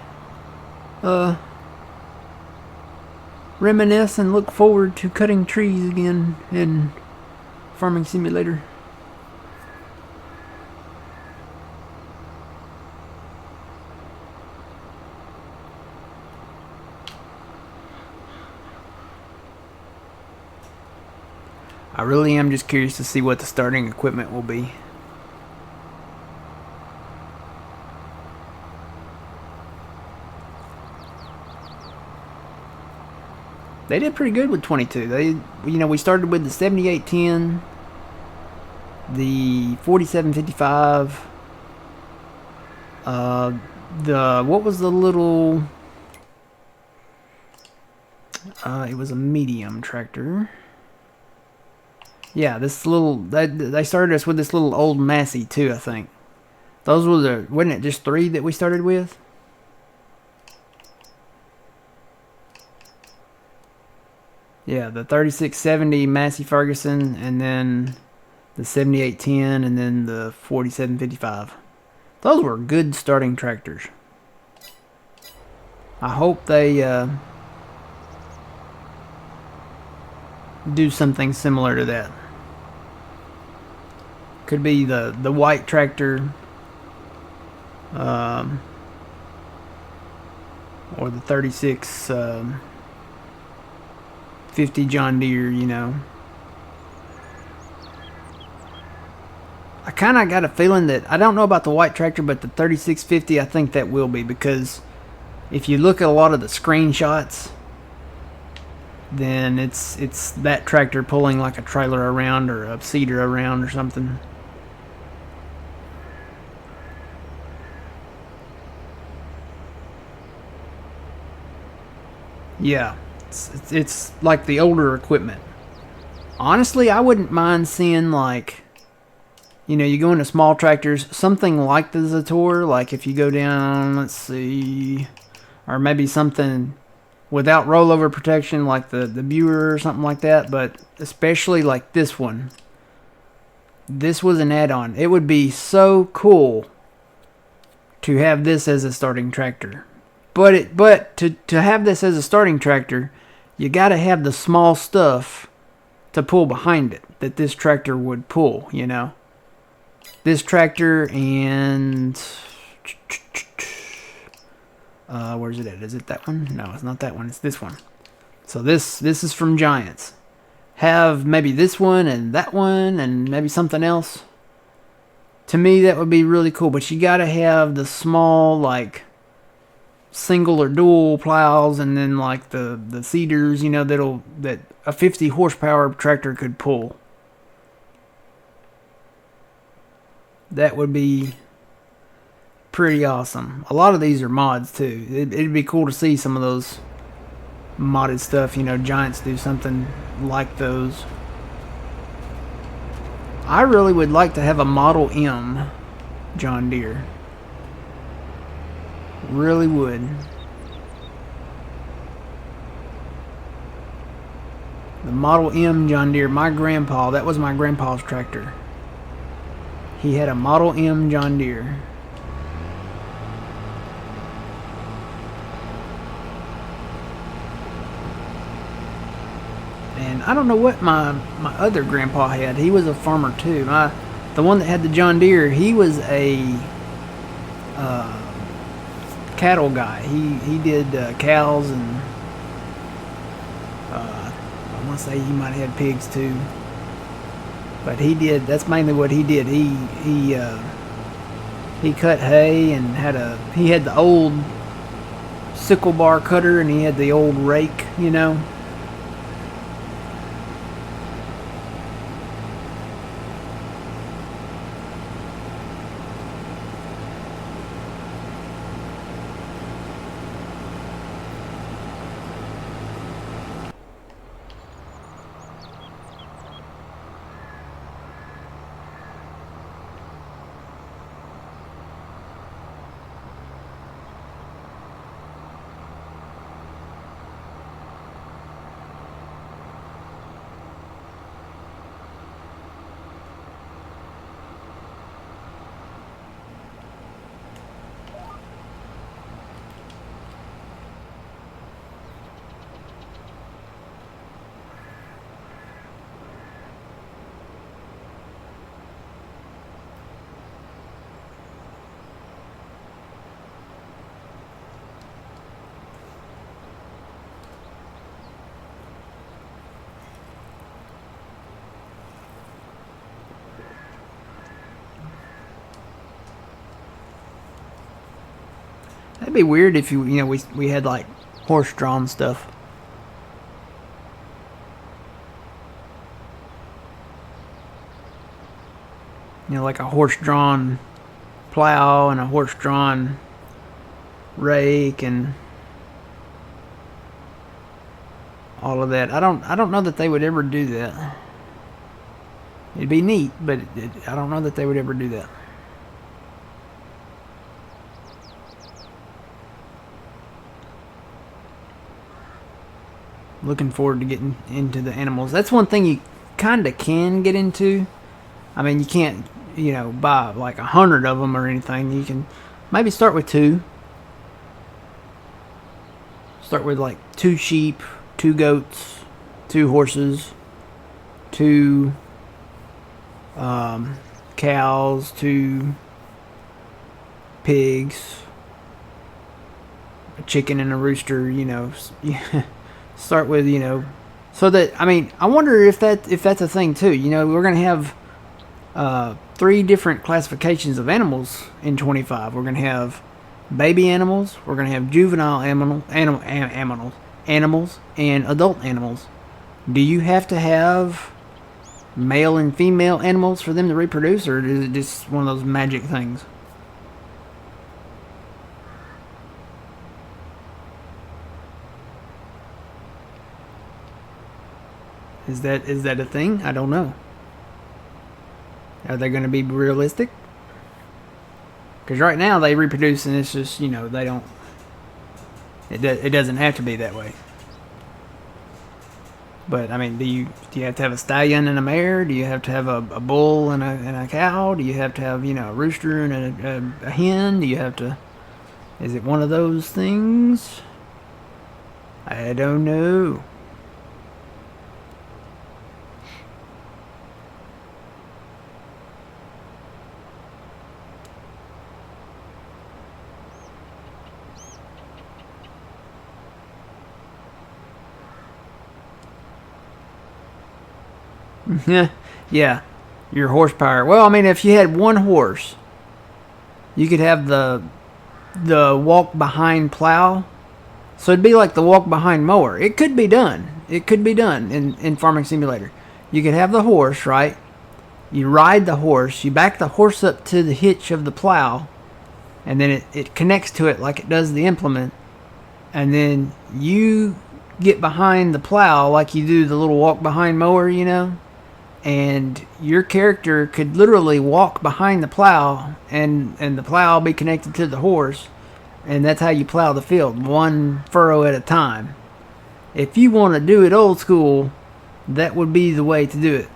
reminisce and look forward to cutting trees again in Farming Simulator. I really am just curious to see what the starting equipment will be. They did pretty good with 22. We started with the 7810, the 4755, what was the little, it was a medium tractor. Yeah, this little, they started us with this little old Massey too, I think. Those were wasn't it just 3 that we started with? Yeah, the 3670 Massey Ferguson, and then the 7810, and then the 4755. Those were good starting tractors. I hope they do something similar to that. Could be the white tractor, or the 3650 John Deere, I kind of got a feeling that, I don't know about the white tractor, but the 3650, I think that will be, because if you look at a lot of the screenshots, then it's that tractor pulling like a trailer around or a seeder around or something. Yeah, it's like the older equipment. Honestly, I wouldn't mind seeing, like, you go into small tractors, something like the Zator, like if you go down, let's see, or maybe something without rollover protection like the Buer or something like that, but especially like this one. This was an add-on. It would be so cool to have this as a starting tractor. But to have this as a starting tractor, you got to have the small stuff to pull behind it that this tractor would pull, This tractor and where's it at? Is it that one? No, it's not that one. It's this one. So this is from Giants. Have maybe this one and that one and maybe something else. To me, that would be really cool. But you got to have the small, like, single or dual plows, and then like the seeders, that a 50 horsepower tractor could pull. That would be pretty awesome. A lot of these are mods too. It'd be cool to see some of those modded stuff. You know, Giants do something like those. I really would like to have a Model M John Deere. Really would. The Model M John Deere. My grandpa, that was my grandpa's tractor. He had a Model M John Deere. And I don't know what my other grandpa had. He was a farmer too. The one that had the John Deere, he was a cattle guy. He did cows, and I want to say he might have had pigs too. But he did. That's mainly what he did. He cut hay and he had the old sickle bar cutter, and he had the old rake. You know. That'd be weird if we had like horse-drawn stuff. You know, like a horse-drawn plow and a horse-drawn rake and all of that. I don't know that they would ever do that. It'd be neat, but I don't know that they would ever do that. Looking forward to getting into the animals. That's one thing you kind of can get into. I mean, you can't, buy like 100 of them or anything. You can maybe start with 2. Start with like 2 sheep, 2 goats, 2 horses, 2 cows, 2 pigs, a chicken and a rooster. Start with, so that, I mean, I wonder if that's a thing too. We're going to have 3 different classifications of animals in 25. We're going to have baby animals, we're going to have juvenile animals, and adult animals. Do you have to have male and female animals for them to reproduce, or is it just one of those magic things? Is that a thing? I don't know. Are they going to be realistic? Because right now they reproduce, and it's just, they don't. It doesn't have to be that way. But I mean, do you have to have a stallion and a mare? Do you have to have a bull and a cow? Do you have to have a rooster and a hen? Do you have to? Is it one of those things? I don't know. Yeah, your horsepower. Well, I mean, if you had one horse, you could have the walk behind plow. So it'd be like the walk behind mower. It could be done. It could be done in Farming Simulator. You could have the horse, right? You ride the horse, you back the horse up to the hitch of the plow, and then it connects to it like it does the implement, and then you get behind the plow like you do the little walk behind mower, and your character could literally walk behind the plow, and the plow will be connected to the horse, and that's how you plow the field, one furrow at a time. If you want to do it old school, that would be the way to do it.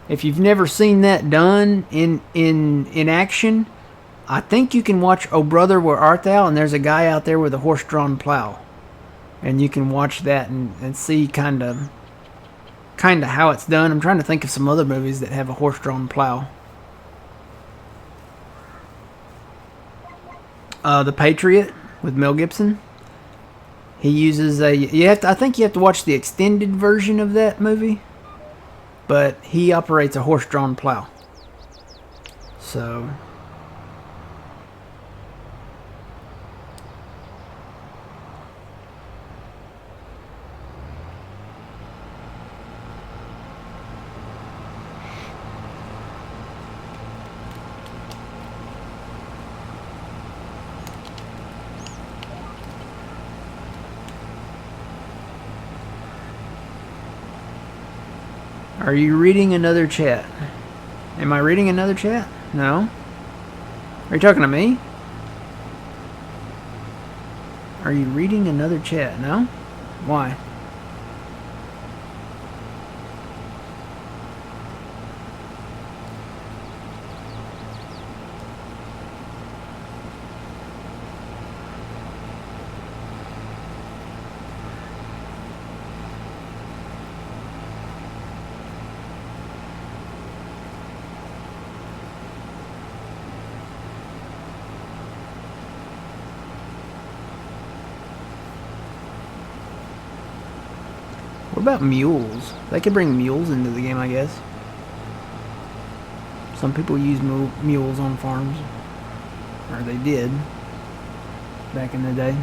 If you've never seen that done in action, I think you can watch Oh Brother, Where Art Thou? And there's a guy out there with a horse-drawn plow. And you can watch that and see kind of how it's done. I'm trying to think of some other movies that have a horse-drawn plow. The Patriot with Mel Gibson. He uses I think you have to watch the extended version of that movie. But he operates a horse-drawn plow. So... Are you reading another chat? Am I reading another chat? No? Are you talking to me? Are you reading another chat? No? Why? What about mules? They could bring mules into the game, I guess. Some people use mules on farms. Or they did. Back in the day.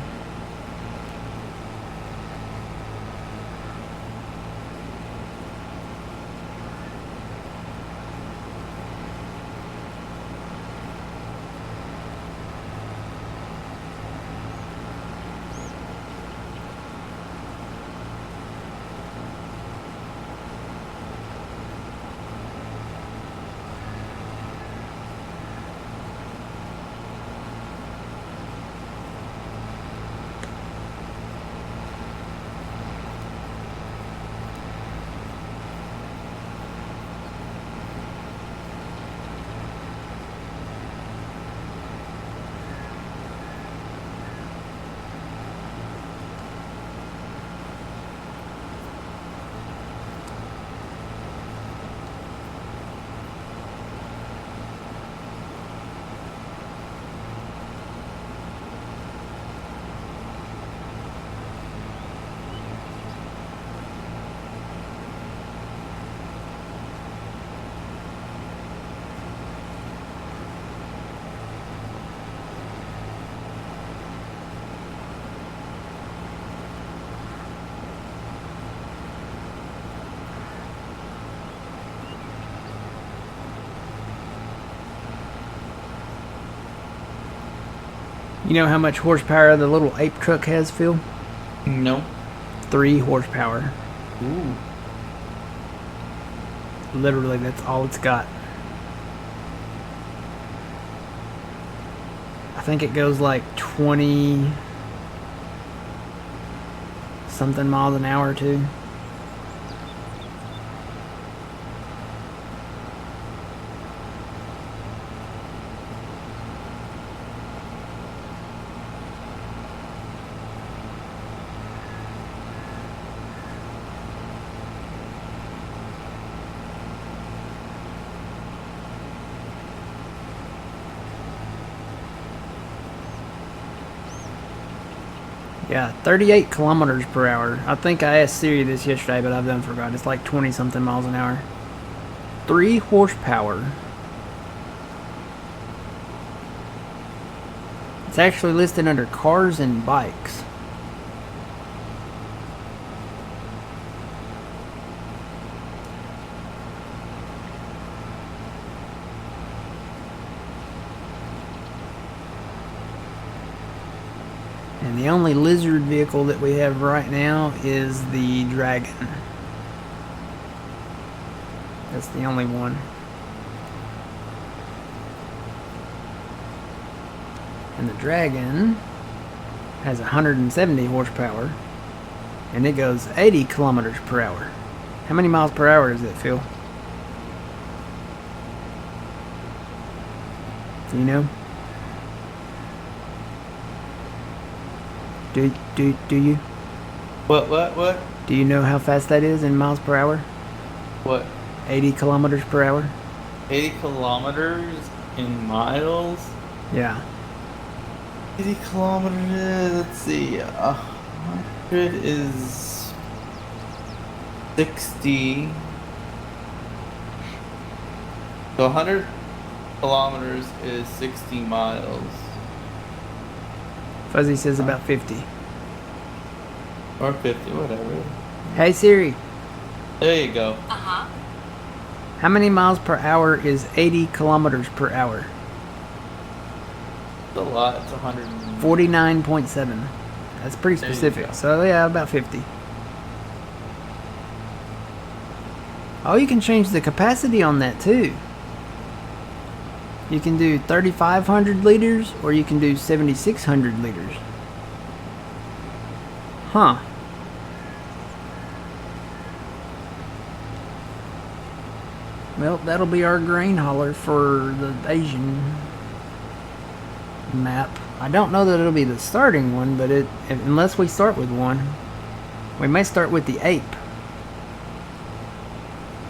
You know how much horsepower the little ape truck has, Phil? No. 3 horsepower. Ooh. Literally, that's all it's got. I think it goes like 20 something miles an hour too. Yeah, 38 kilometers per hour. I think I asked Siri this yesterday, but I've done forgot. It's like 20 something miles an hour. 3 horsepower. It's actually listed under cars and bikes. And the only lizard vehicle that we have right now is the dragon. That's the only one. And the dragon has 170 horsepower, and it goes 80 kilometers per hour. How many miles per hour is it, Phil? Do you know? Do you? What? Do you know how fast that is in miles per hour? What? 80 kilometers per hour? 80 kilometers in miles? Yeah. 80 kilometers, let's see. 100 is 60. So 100 kilometers is 60 miles. Fuzzy says about 50. Or 50, whatever. Hey Siri, There you go. how many miles per hour is 80 kilometers per hour? It's a lot. It's 100. 49.7. That's pretty There you specific. go. So yeah, about 50. Oh, you can change the capacity on that too. You can do 3,500 liters or you can do 7,600 liters. Huh. Well, that'll be our grain hauler for the Asian map. I don't know that it'll be the starting one, but unless we start with one, we may start with the ape.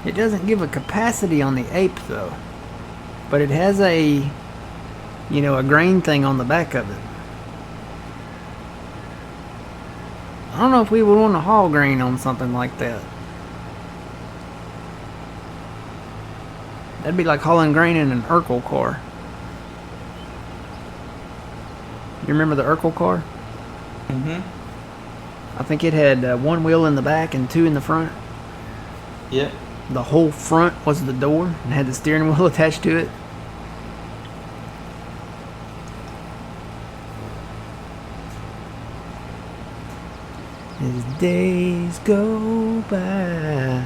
It doesn't give a capacity on the ape though, but it has a grain thing on the back of it. I don't know if we would want to haul grain on something like that. That'd be like hauling grain in an Urkel car. You remember the Urkel car? I think it had one wheel in the back and two in the front. Yep. The whole front was the door and had the steering wheel attached to it. As days go by,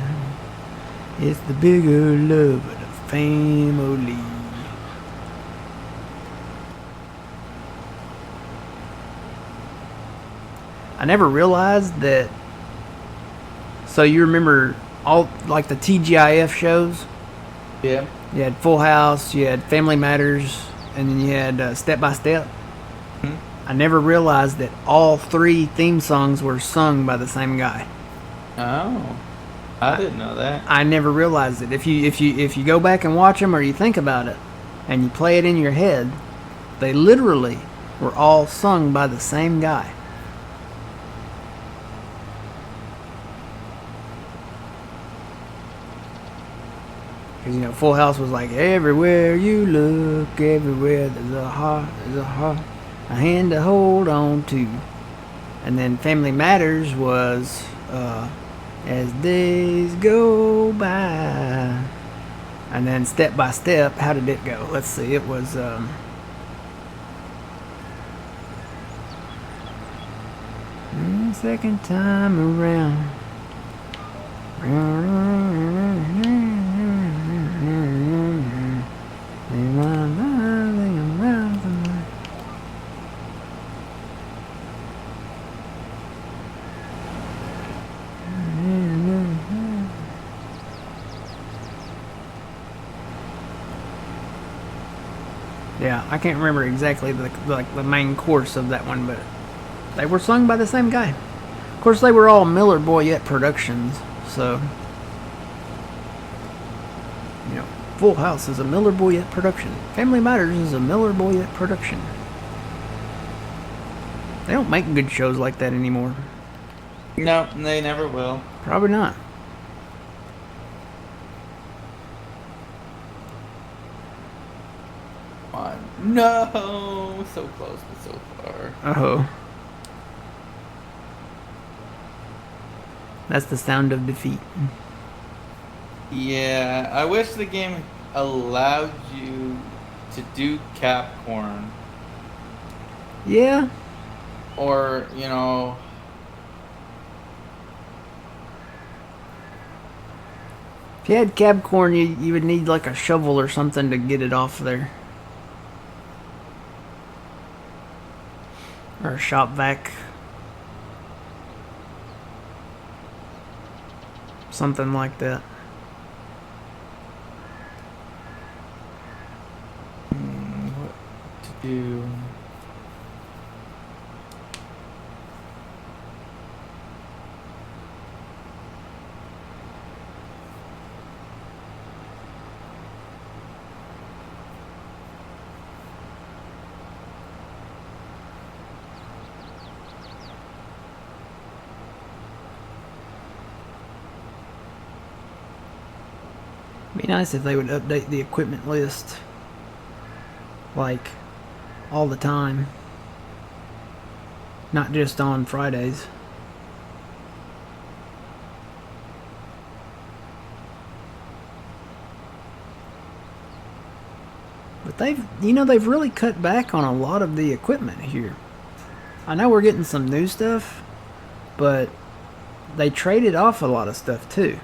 it's the bigger love of the family. I never realized that. So you remember all like the TGIF shows? Yeah. You had Full House, you had Family Matters, and then you had Step by Step. I never realized that all three theme songs were sung by the same guy. Oh, I didn't know that. I never realized it. If you go back and watch them or you think about it, and you play it in your head, they literally were all sung by the same guy. Because, Full House was like, everywhere you look, everywhere there's a heart, a hand to hold on to. And then Family Matters was, as days go by. And then Step by Step, how did it go? Let's see, it was, second time around. Yeah, I can't remember exactly the main course of that one, but they were sung by the same guy. Of course, they were all Miller Boyette Productions, so Full House is a Miller Boyette production. Family Matters is a Miller Boyette production. They don't make good shows like that anymore. No, they never will. Probably not. No, so close but so far. Oh. That's the sound of defeat. Yeah, I wish the game allowed you to do Capcorn. Yeah. Or, you know, If you had cab corn, you would need like a shovel or something to get it off there. Or a shop vac. Something like that. what to do? Be nice if they would update the equipment list. Like, all the time. Not just on Fridays. But they've really cut back on a lot of the equipment here. I know we're getting some new stuff, but they traded off a lot of stuff too.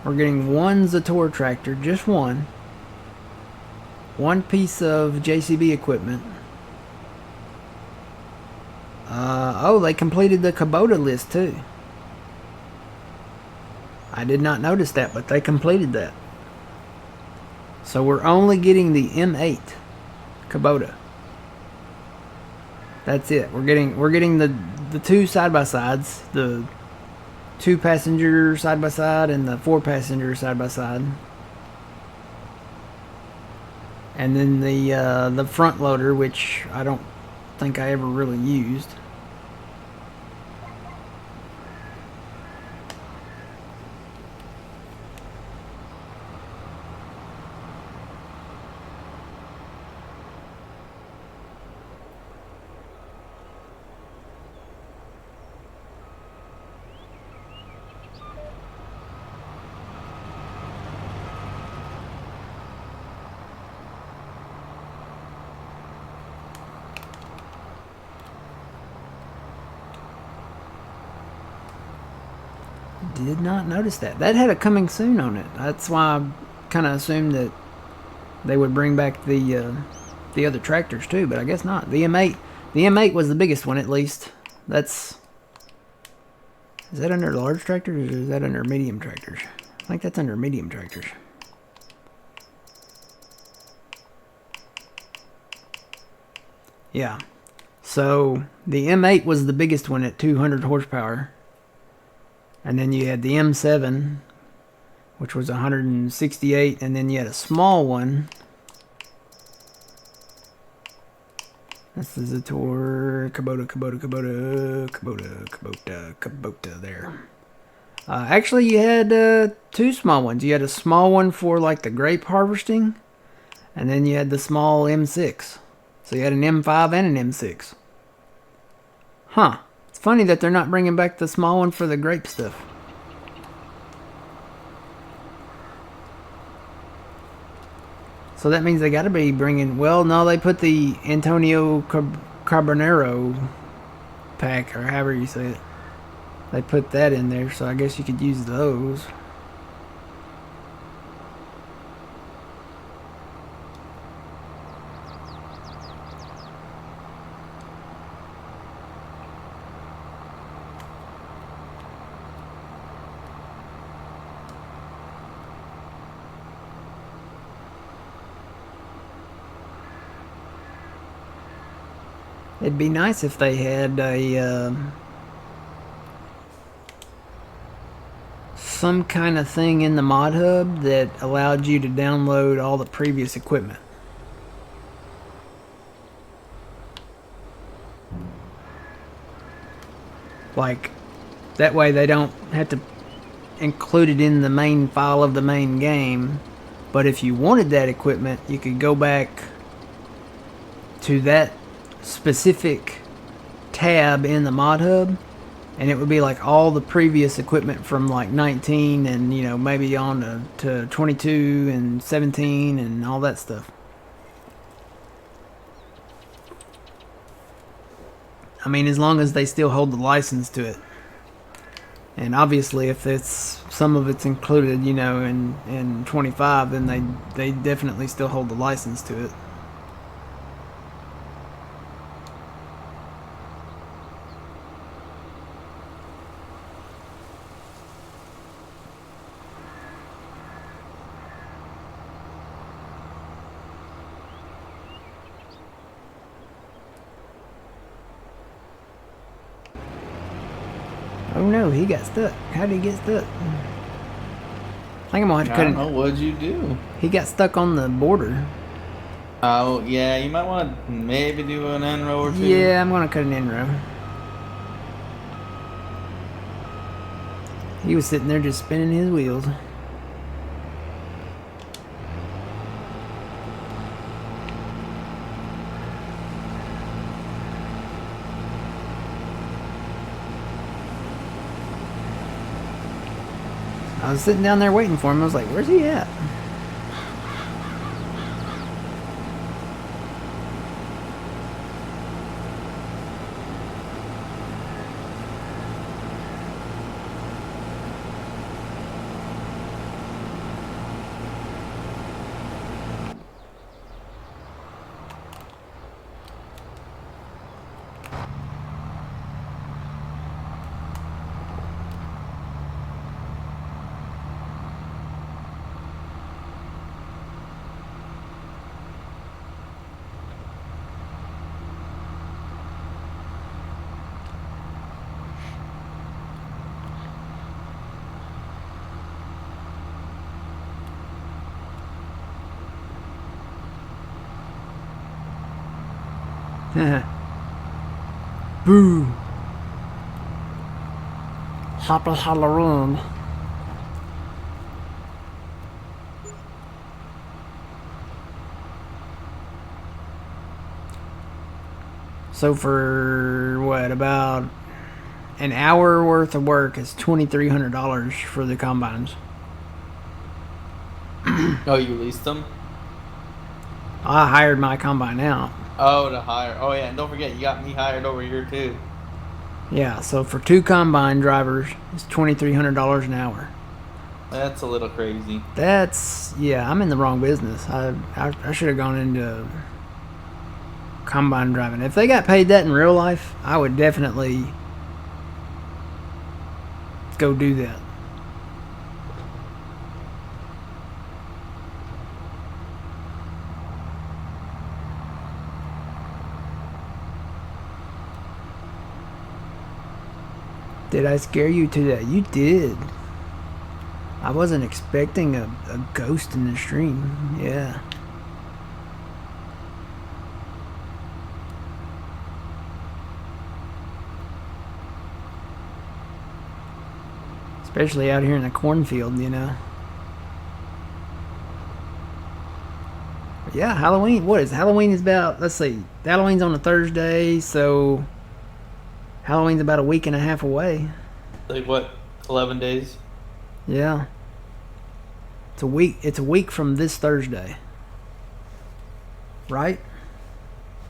We're getting one Zator tractor, just one. One piece of JCB equipment. Oh, they completed the Kubota list too. I did not notice that, but they completed that. So we're only getting the M8 Kubota. That's it. We're getting the two side by sides, the 2-passenger side by side and the 4-passenger side by side, and then the front loader, which I don't think I ever really used. Did not notice that. That had a coming soon on it. That's why I kind of assumed that they would bring back the other tractors too, but I guess not. The M8 was the biggest one, at least. Is that under large tractors or is that under medium tractors? I think that's under medium tractors. Yeah. So the M8 was the biggest one at 200 horsepower. And then you had the M7, which was 168, and then you had a small one. That's the Zator Kubota there. Actually, you had two small ones. You had a small one for like the grape harvesting, and then you had the small M6. So you had an M5 and an M6. Huh. It's funny that they're not bringing back the small one for the grape stuff. So that means they got to be bringing... Well, no, they put the Antonio Carbonero pack, or however you say it. They put that in there, so I guess you could use those. It'd be nice if they had a some kind of thing in the mod hub that allowed you to download all the previous equipment. Like, that way they don't have to include it in the main file of the main game. But if you wanted that equipment, you could go back to that specific tab in the mod hub, and it would be like all the previous equipment from like 19 and, you know, maybe on to 22 and 17 and all that stuff. I mean, as long as they still hold the license to it. And obviously, if it's some of it's included, you know, in 25, then they definitely still hold the license to it. Oh no, he got stuck. How did he get stuck? I think I'm gonna have to cut I don't know. What'd you do? He got stuck on the border. Oh, yeah, you might want to maybe do an end row or two. Yeah, I'm gonna cut an end row. He was sitting there just spinning his wheels. I was sitting down there waiting for him. I was like, where's he at? Boo! Happy Halloween. So for what, about an hour worth of work is $2,300 for the combines. Oh, you leased them? I hired my combine out. Oh, to hire. Oh, yeah, and don't forget, you got me hired over here, too. Yeah, so for 2 combine drivers, it's $2,300 an hour. That's a little crazy. That's, yeah, I'm in the wrong business. I should have gone into combine driving. If they got paid that in real life, I would definitely go do that. Did I scare you today? You did. I wasn't expecting a ghost in the stream. Yeah. Especially out here in the cornfield, you know. But yeah, Halloween. What is Halloween is about? Let's see. Halloween's on a Thursday, so Halloween's about a week and a half away. Like what? 11 days? Yeah. It's a week from this Thursday. Right?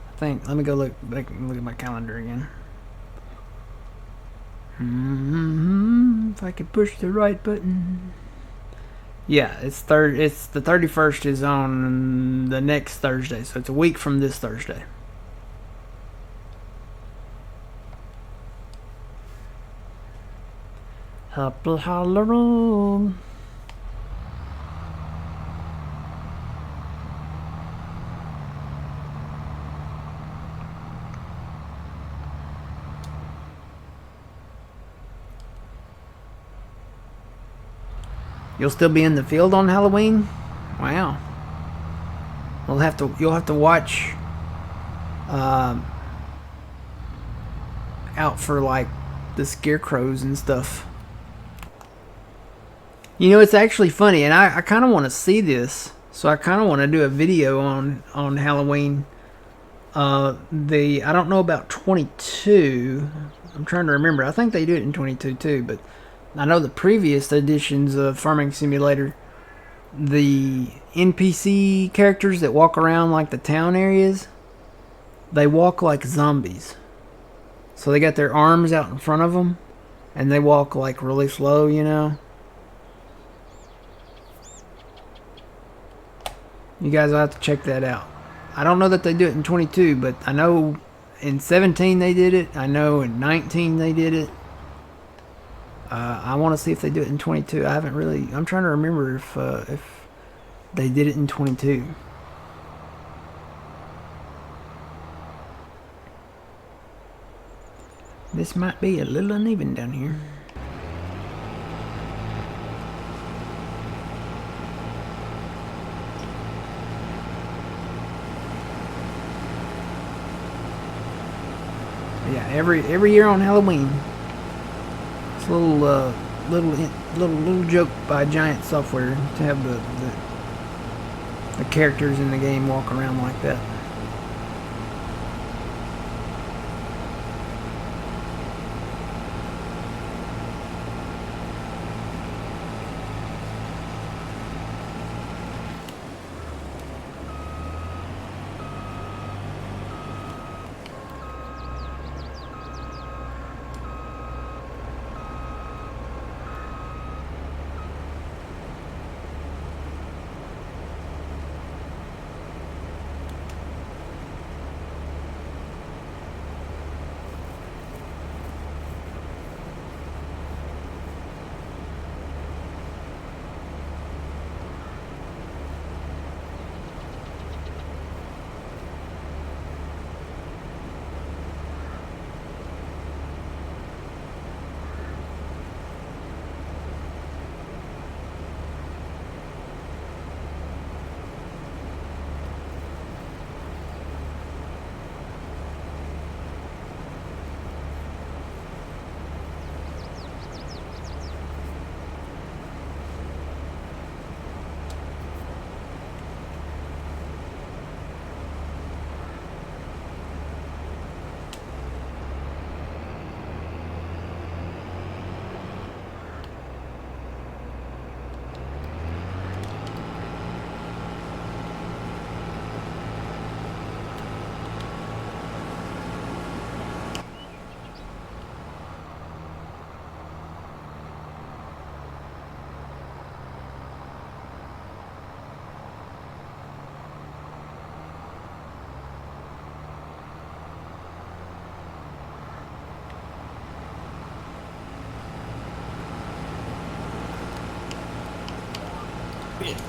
I think. Let me go look back and look at my calendar again. If I could push the right button. Yeah, it's the 31st is on the next Thursday, so it's a week from this Thursday. Happy Halloween. You'll still be in the field on Halloween? Wow. You'll have to watch out for like the scarecrows and stuff. You know, it's actually funny, and I kind of want to see this, so I kind of want to do a video on Halloween. I don't know about 22. I'm trying to remember. I think they do it in 22 too, but I know the previous editions of Farming Simulator, the NPC characters that walk around like the town areas, they walk like zombies. So they got their arms out in front of them, and they walk like really slow, you know. You guys will have to check that out. I don't know that they do it in 22, but I know in 17 they did it. I know in 19 they did it. I want to see if they do it in 22. I haven't really. I'm trying to remember if they did it in 22. This might be a little uneven down here. Yeah, every year on Halloween, it's a little joke by Giant Software to have the characters in the game walk around like that.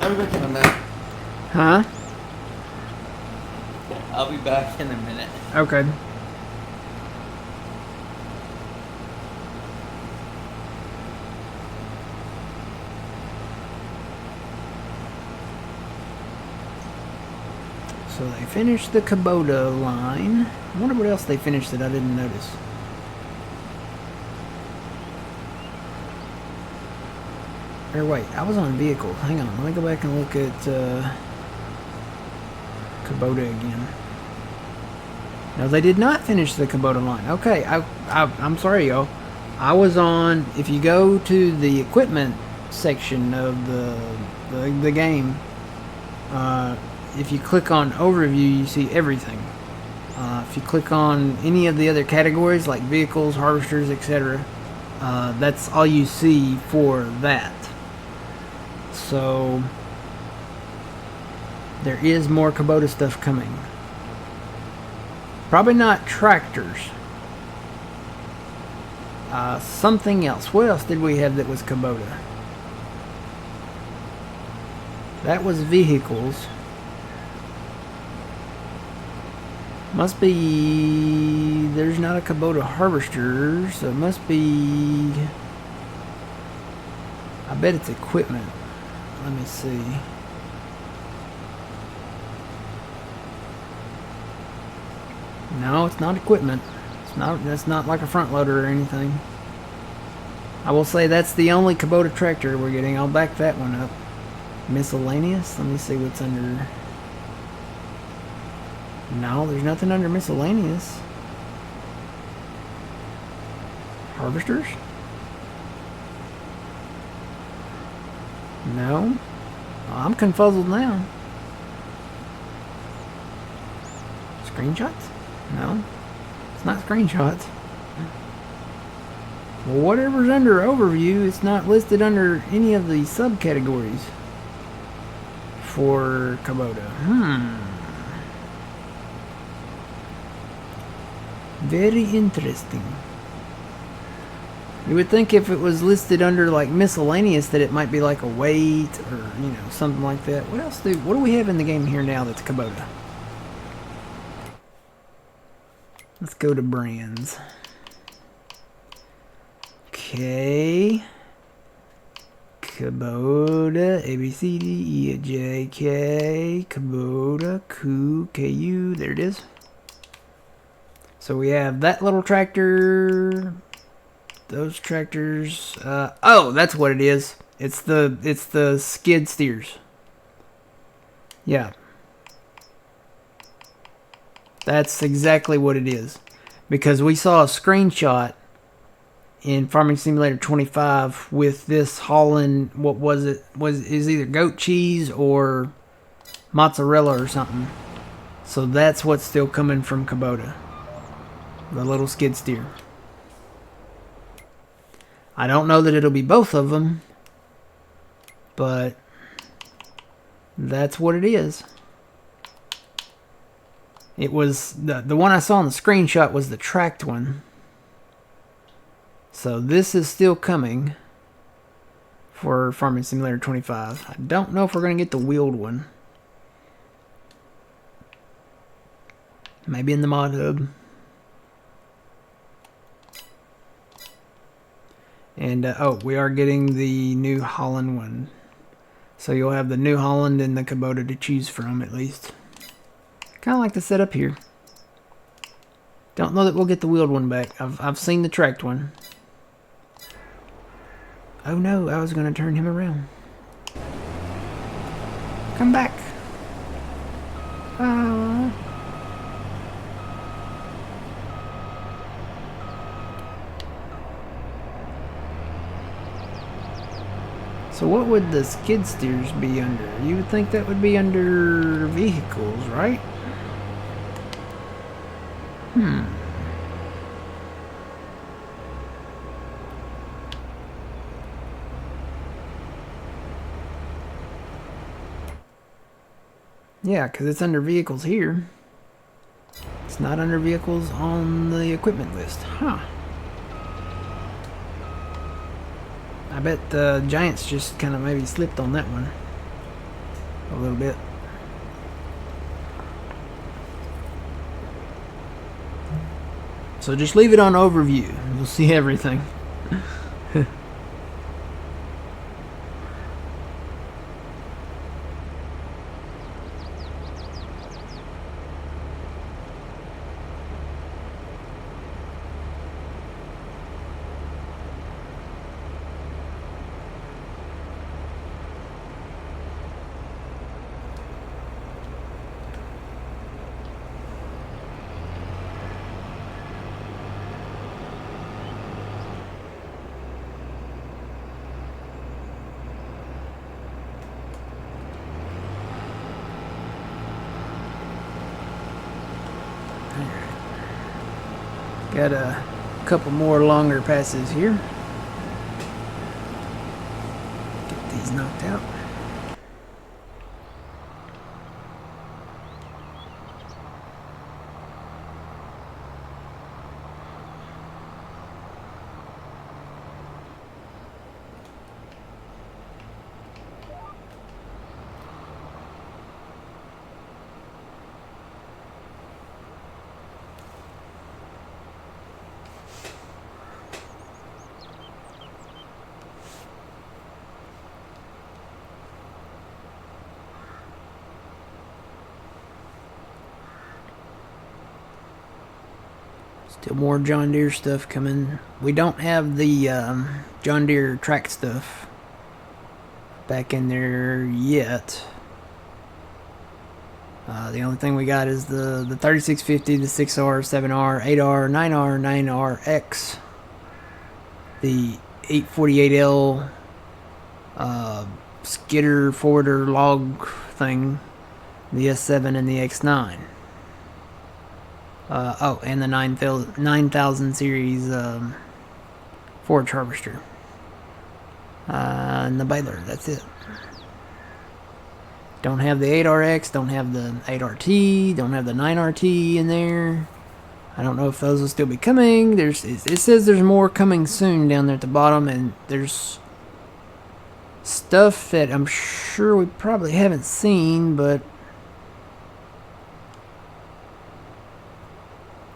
I'll be back in a minute. Huh? I'll be back in a minute. Okay. So they finished the Kubota line. I wonder what else they finished that I didn't notice. Or wait, I was on vehicles. Hang on, let me go back and look at Kubota again. No, they did not finish the Kubota line. Okay, I'm sorry, y'all. I was on. If you go to the equipment section of the game, if you click on overview, you see everything. If you click on any of the other categories like vehicles, harvesters, etc., that's all you see for that. So there is more Kubota stuff coming. Probably not tractors. Something else. What else did we have that was Kubota? That was vehicles. Must be... There's not a Kubota harvester, so it must be... I bet it's equipment. Let me see. No, it's not equipment. That's not like a front loader or anything. I will say that's the only Kubota tractor we're getting. I'll back that one up. Miscellaneous? Let me see what's under... No, there's nothing under miscellaneous. Harvesters? No. Oh, I'm confuzzled now. Screenshots? No. It's not screenshots. Well, whatever's under overview, it's not listed under any of the subcategories for Kubota. Very interesting. You would think if it was listed under like miscellaneous that it might be like a weight or, you know, something like that. What do we have in the game here now that's Kubota? Let's go to brands. Okay. Kubota, A, B, C, D, E, J, K, Kubota, Ku, there it is. So we have that little tractor, those tractors. Oh, that's what it is. It's the skid steers. Yeah. That's exactly what it is. Because we saw a screenshot in Farming Simulator 25 with this hauling, what was it? Is either goat cheese or mozzarella or something. So that's what's still coming from Kubota. The little skid steer. I don't know that it'll be both of them, but that's what it is. It was the one I saw in the screenshot was the tracked one. So this is still coming for Farming Simulator 25. I don't know if we're going to get the wheeled one. Maybe in the mod hub. And, oh, we are getting the New Holland one. So you'll have the New Holland and the Kubota to choose from, at least. Kind of like the setup here. Don't know that we'll get the wheeled one back. I've seen the tracked one. Oh no, I was going to turn him around. Come back. So what would the skid steers be under? You would think that would be under vehicles, right? Yeah, because it's under vehicles here. It's not under vehicles on the equipment list. Huh. I bet the Giants just kind of maybe slipped on that one. A little bit. So just leave it on overview. You'll see everything. Got a couple more longer passes here. Get these knocked out. Still more John Deere stuff coming. We don't have the John Deere track stuff back in there yet. The only thing we got is the 3650, the 6R, 7R, 8R, 9R, 9RX, the 848L skidder forwarder log thing, the S7 and the X9. Oh, and the 9000 series forage harvester. And the baler, that's it. Don't have the 8RX, don't have the 8RT, don't have the 9RT in there. I don't know if those will still be coming. It says there's more coming soon down there at the bottom, and there's stuff that I'm sure we probably haven't seen, but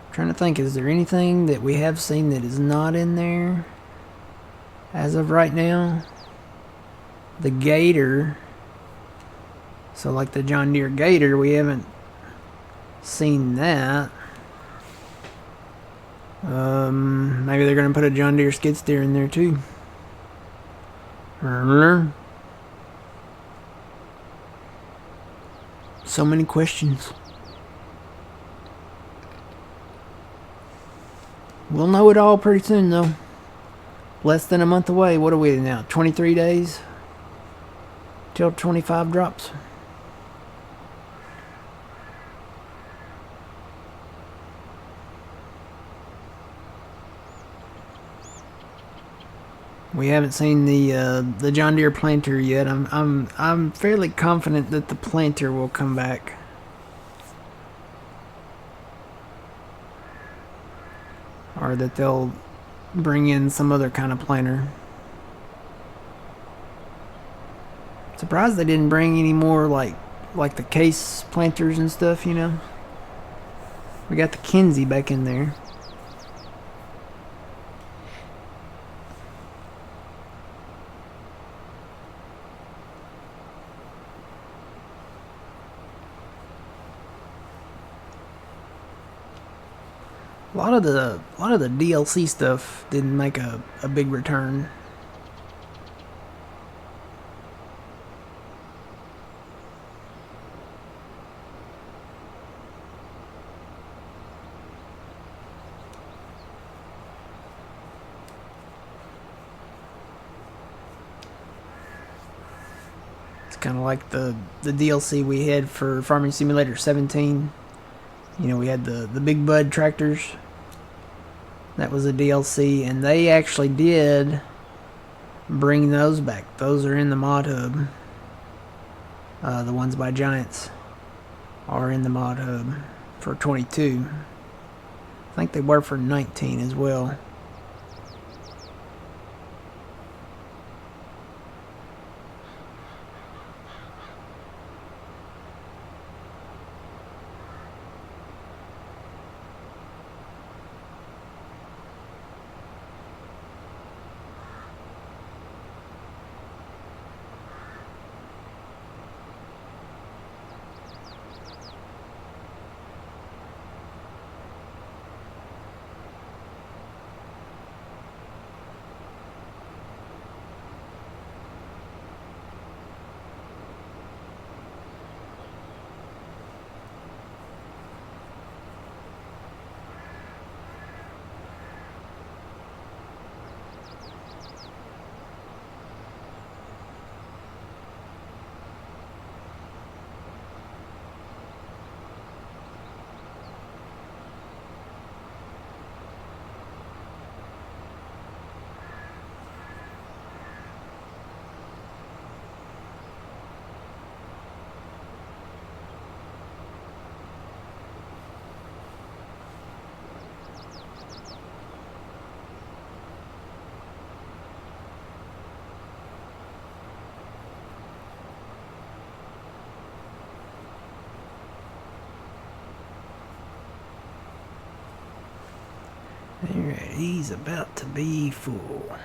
I'm trying to think, is there anything that we have seen that is not in there as of right now? The Gator, so like the John Deere Gator, we haven't seen that. Maybe they're gonna put a John Deere skid steer in there too. So many questions. We'll know it all pretty soon though. Less than a month away. What are we now? 23 days till 25 drops. We haven't seen the John Deere planter yet. I'm fairly confident that the planter will come back. Or that they'll bring in some other kind of planter. Surprised they didn't bring any more like the case planters and stuff, you know. We got the Kinsey back in there. A lot of the DLC stuff didn't make a big return. It's kind of like the DLC we had for Farming Simulator 17. You know, we had the Big Bud tractors. That was a DLC, and they actually did bring those back. Those are in the mod hub. The ones by Giants are in the mod hub for 22. I think they were for 19 as well. Alright, he's about to be full.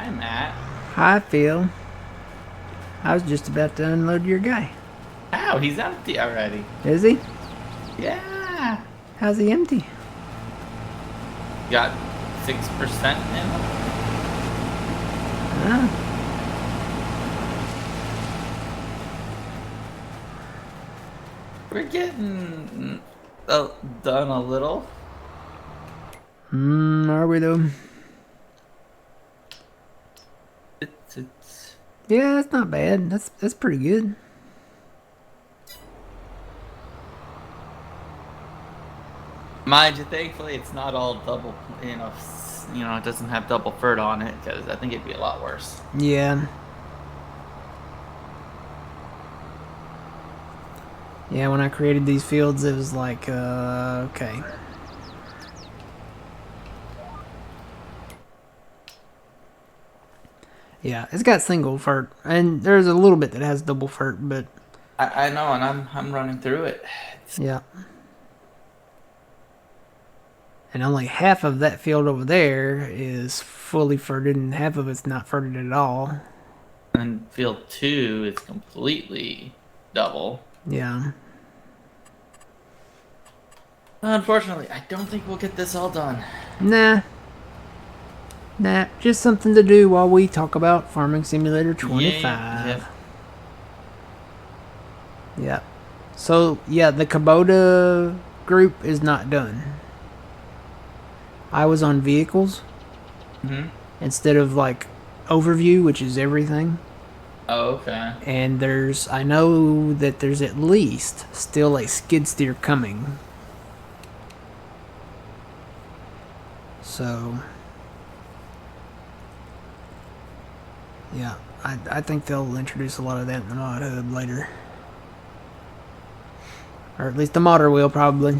Hi, Matt. Hi, Phil. I was just about to unload your guy. Ow, he's empty already. Is he? Yeah. How's he empty? Got 6% in him. Ah. We're getting done a little. Are we though? It's Yeah, that's not bad. That's pretty good. mind you, thankfully it's not all double. It doesn't have double fert on it because I think it'd be a lot worse. Yeah. Yeah, when I created these fields, it was like, okay. Yeah, it's got single fert, and there's a little bit that has double fert, but I know, and I'm running through it. yeah. And only half of that field over there is fully ferted, and half of it's not ferted at all. And field 2 is completely double. Yeah. Unfortunately, I don't think we'll get this all done. Nah. Nah, just something to do while we talk about Farming Simulator 25. Yep. Yeah. So, yeah, the Kubota group is not done. I was on vehicles Mm-hmm. instead of like overview, which is everything. Oh, okay. And I know that there's at least still a skid steer coming. So, yeah, I think they'll introduce a lot of that in the mod hub later. Or at least the modder will, probably.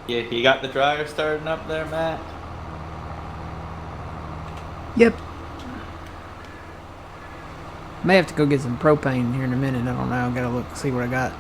Yeah, you got the dryer starting up there, Matt? Yep. May have to go get some propane here in a minute. I don't know. Gotta look, see what I got.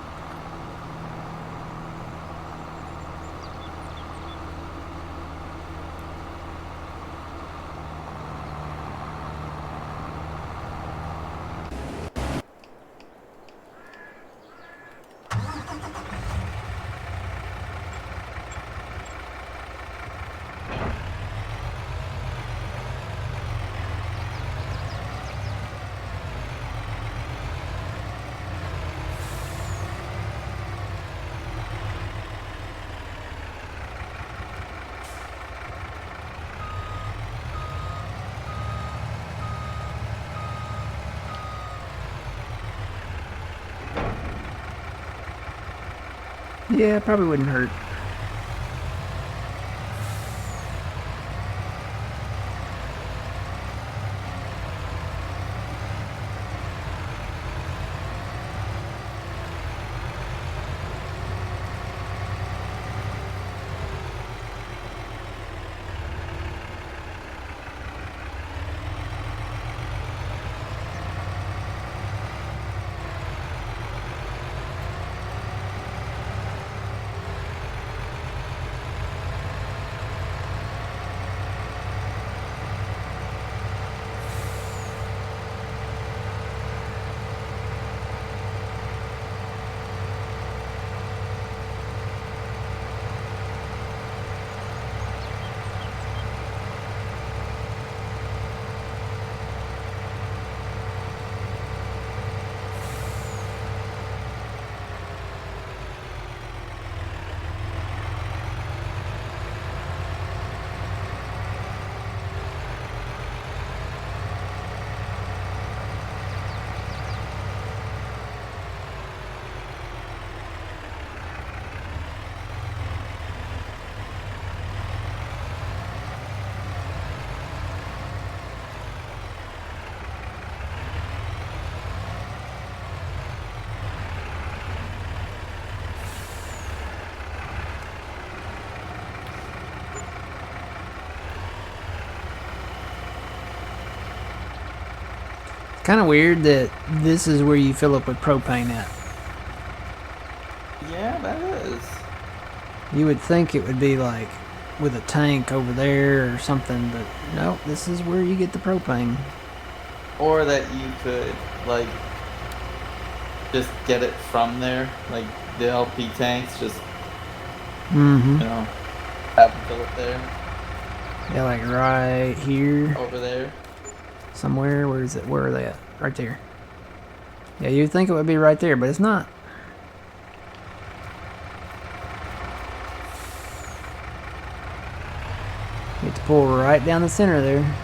Yeah, probably wouldn't hurt. Kind of weird that this is where you fill up with propane at. Yeah, that is. You would think it would be like with a tank over there or something, but no, this is where you get the propane. Or that you could, like, just get it from there. Like, the LP tanks, just, Mm-hmm. have them fill it there, Yeah, like right here over there. somewhere. Where is it? Where are they at? Right there. Yeah, you'd think it would be right there, but it's not. You have to pull right down the center there.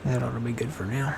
That ought to be good for now.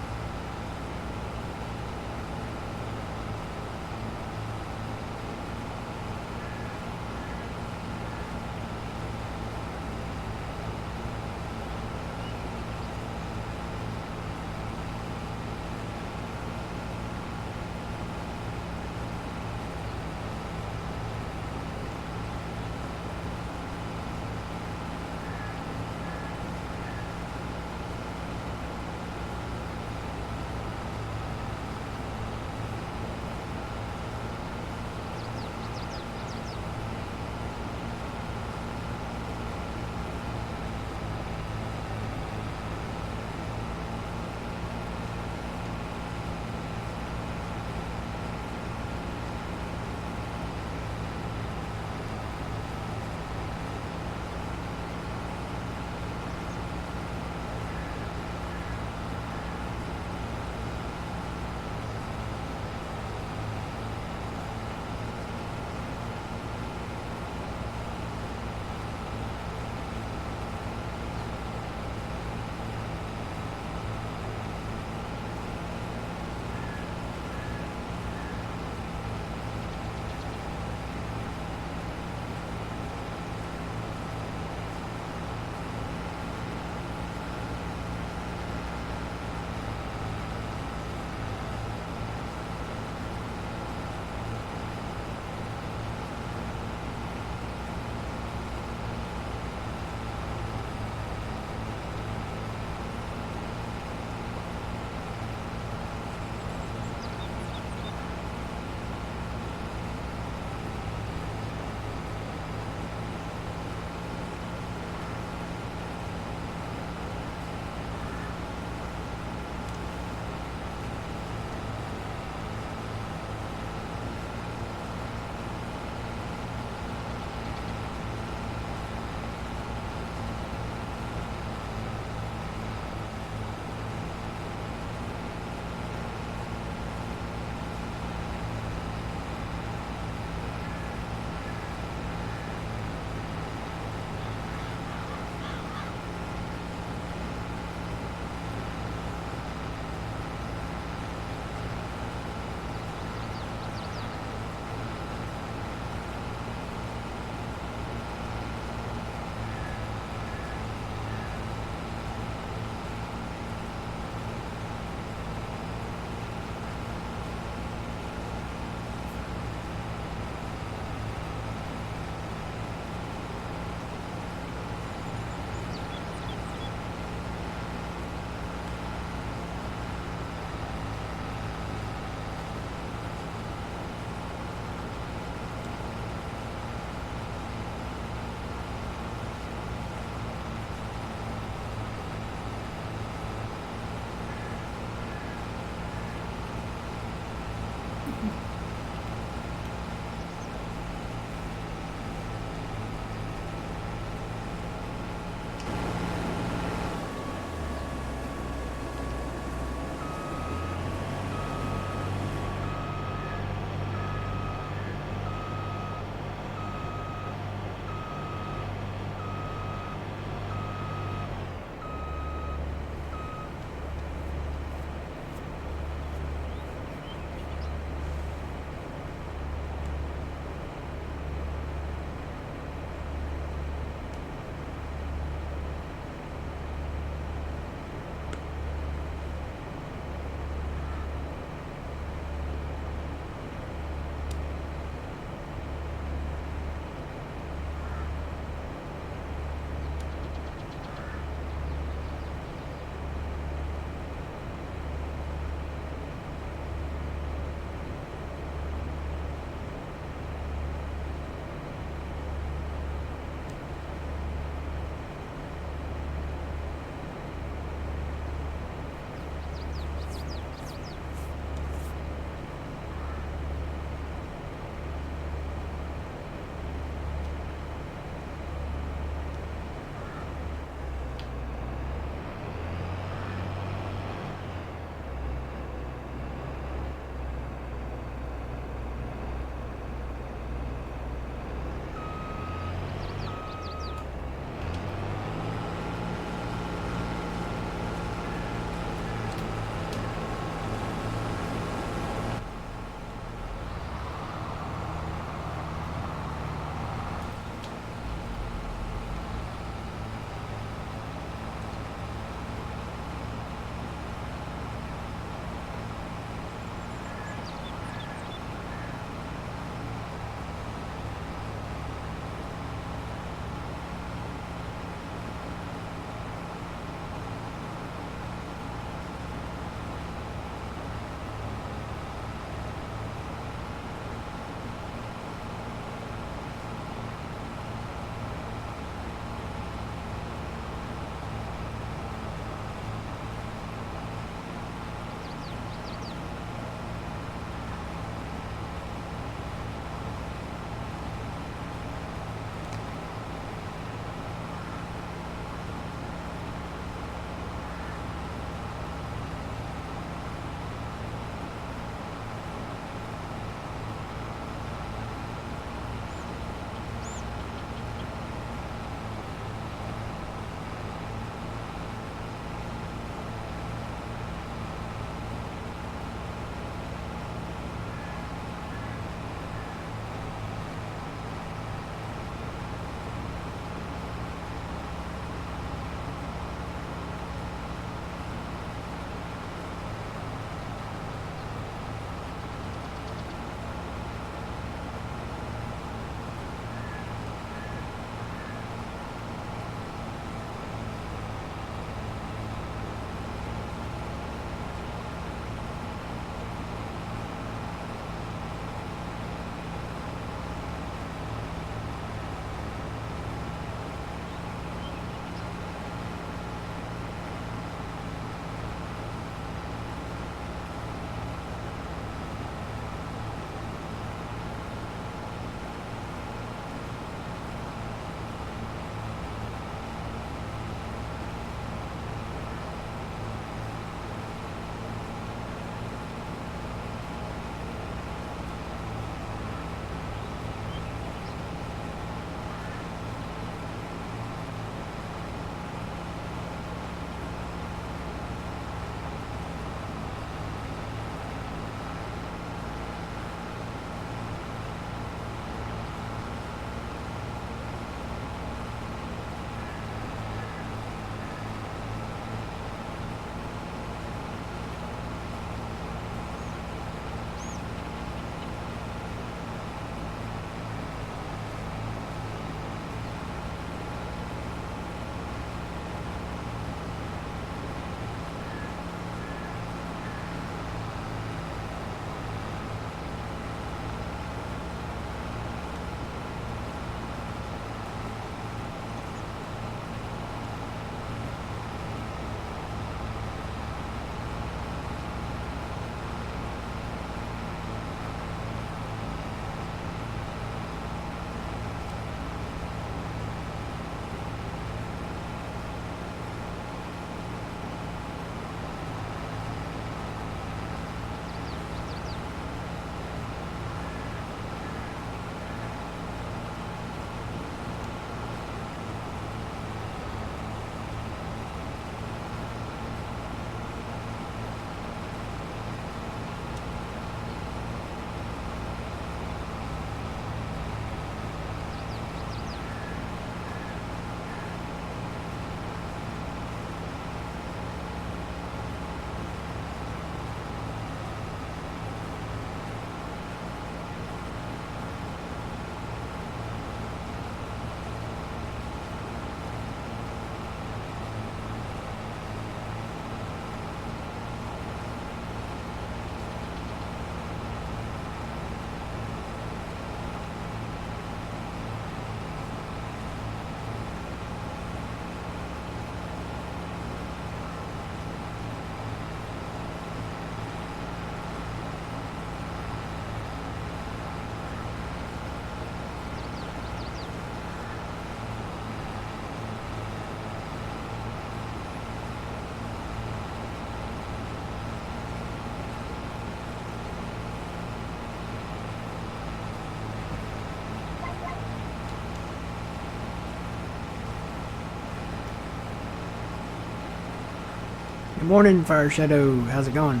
Good morning, Fire Shadow. How's it going?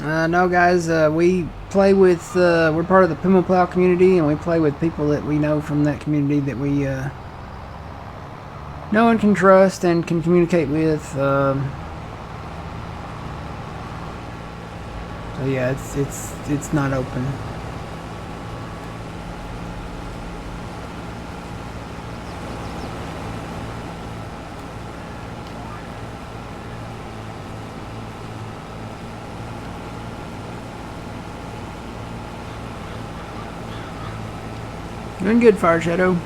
No, guys. We play with. We're part of the Pummel Plow community, and we play with people that we know from that community that we know and can trust and can communicate with. So yeah, it's not open. Doing good, Fire Shadow.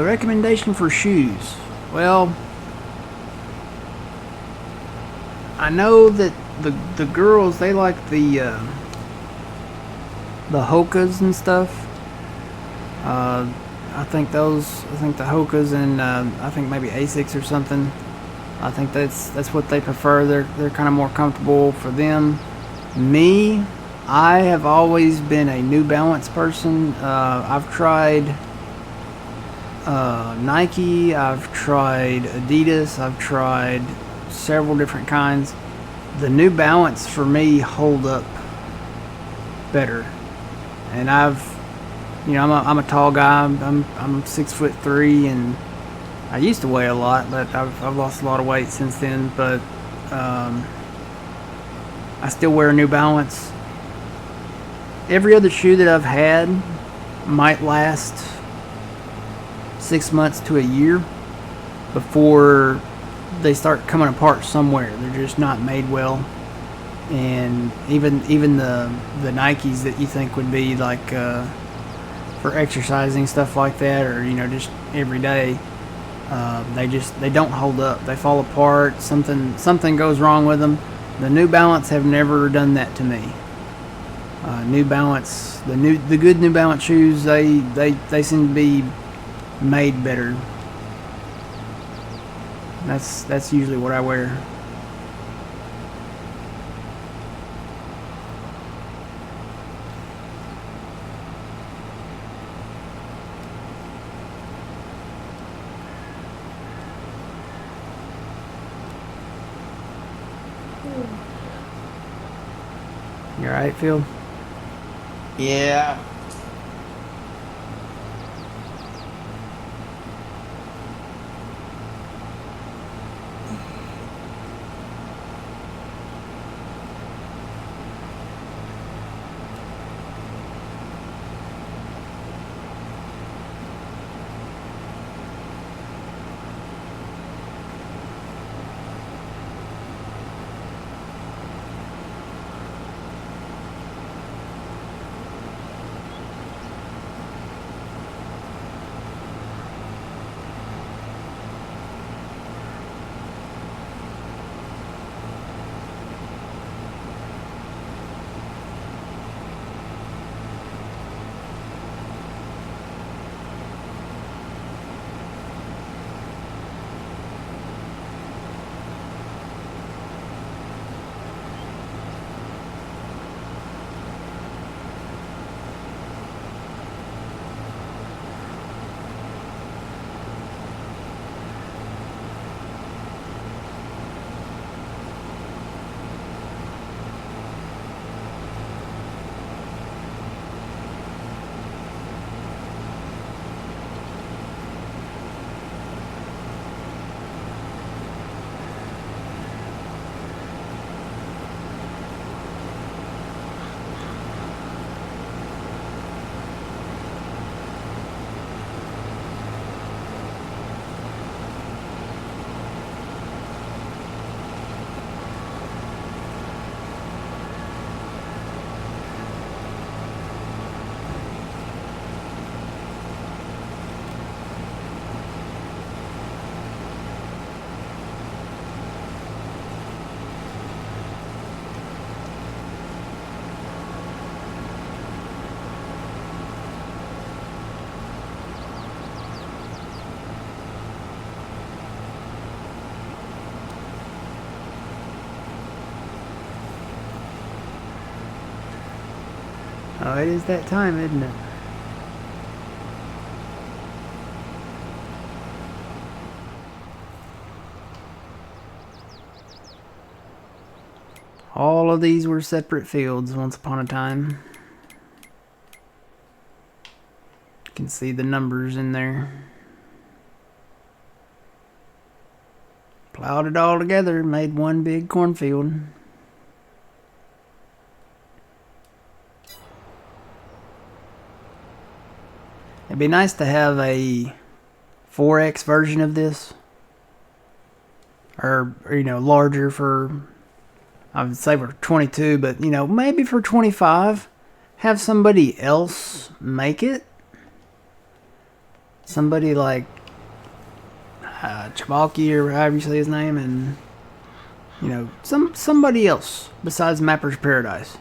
Recommendation for shoes. Well, I know that the girls, they like the Hokas and stuff. I think the Hokas and I think maybe Asics or something. I think that's what they prefer. They're kind of more comfortable for them. Me, I have always been a New Balance person. I've tried Nike, I've tried Adidas, I've tried several different kinds. The New Balance for me hold up better, and I'm a tall guy. I'm 6'3", and I used to weigh a lot, but I've lost a lot of weight since then. But I still wear a New Balance. Every other shoe that I've had might last 6 months to a year before they start coming apart somewhere. They're just not made well. And even the Nikes that you think would be like for exercising, stuff like that, or just every day, they don't hold up. They fall apart. Something goes wrong with them. The New Balance have never done that to me. New Balance, the good New Balance shoes, they seem to be made better. That's usually what I wear. You alright, Phil? Yeah. Oh, it is that time, isn't it? All of these were separate fields once upon a time. You can see the numbers in there. Plowed it all together, made one big cornfield. It'd be nice to have a 4X version of this. Or larger for, I would say for 22, but, maybe for 25. Have somebody else make it. Somebody like Chabalki or however you say his name, and, somebody else besides Mapper's Paradise.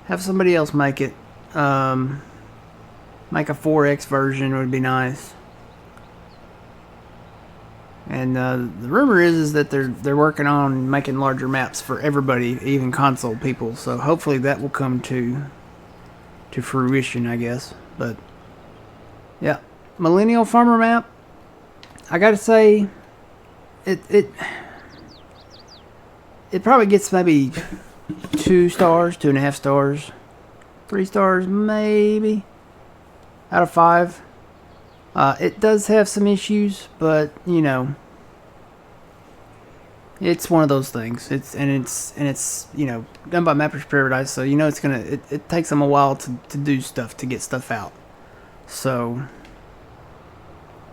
Have somebody else make it. Make a 4X version would be nice. And the rumor is that they're working on making larger maps for everybody, even console people. So hopefully that will come to fruition, I guess. But yeah, Millennial Farmer map. I gotta say, it probably gets maybe 2 stars, 2.5 stars, 3 stars maybe out of 5. It does have some issues, but you know, it's one of those things. It's you know, done by Mappers Paradise, so you know it's gonna it takes them a while to do stuff, to get stuff out. So,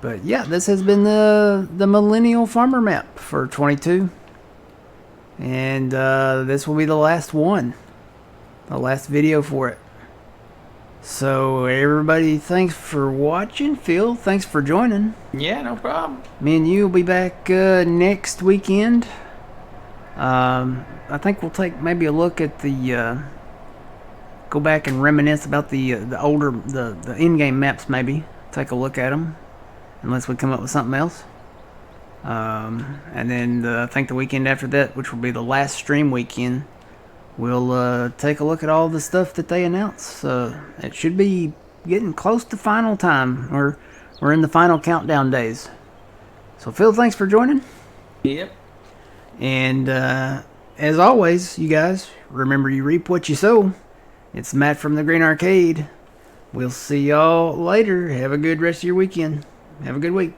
but yeah, this has been the Millennial Farmer map for 22, and this will be the last one, the last video for it. So everybody, thanks for watching. Phil, thanks for joining. Yeah, no problem. Me and you will be back next weekend. I think we'll take maybe a look at the go back and reminisce about the older the in-game maps. Maybe take a look at them, unless we come up with something else. And then I think the weekend after that, which will be the last stream weekend, we'll take a look at all the stuff that they announced. It should be getting close to final time. We're in the final countdown days. So Phil, thanks for joining. Yep. And as always, you guys, remember you reap what you sow. It's Matt from the Green Arcade. We'll see y'all later. Have a good rest of your weekend. Have a good week.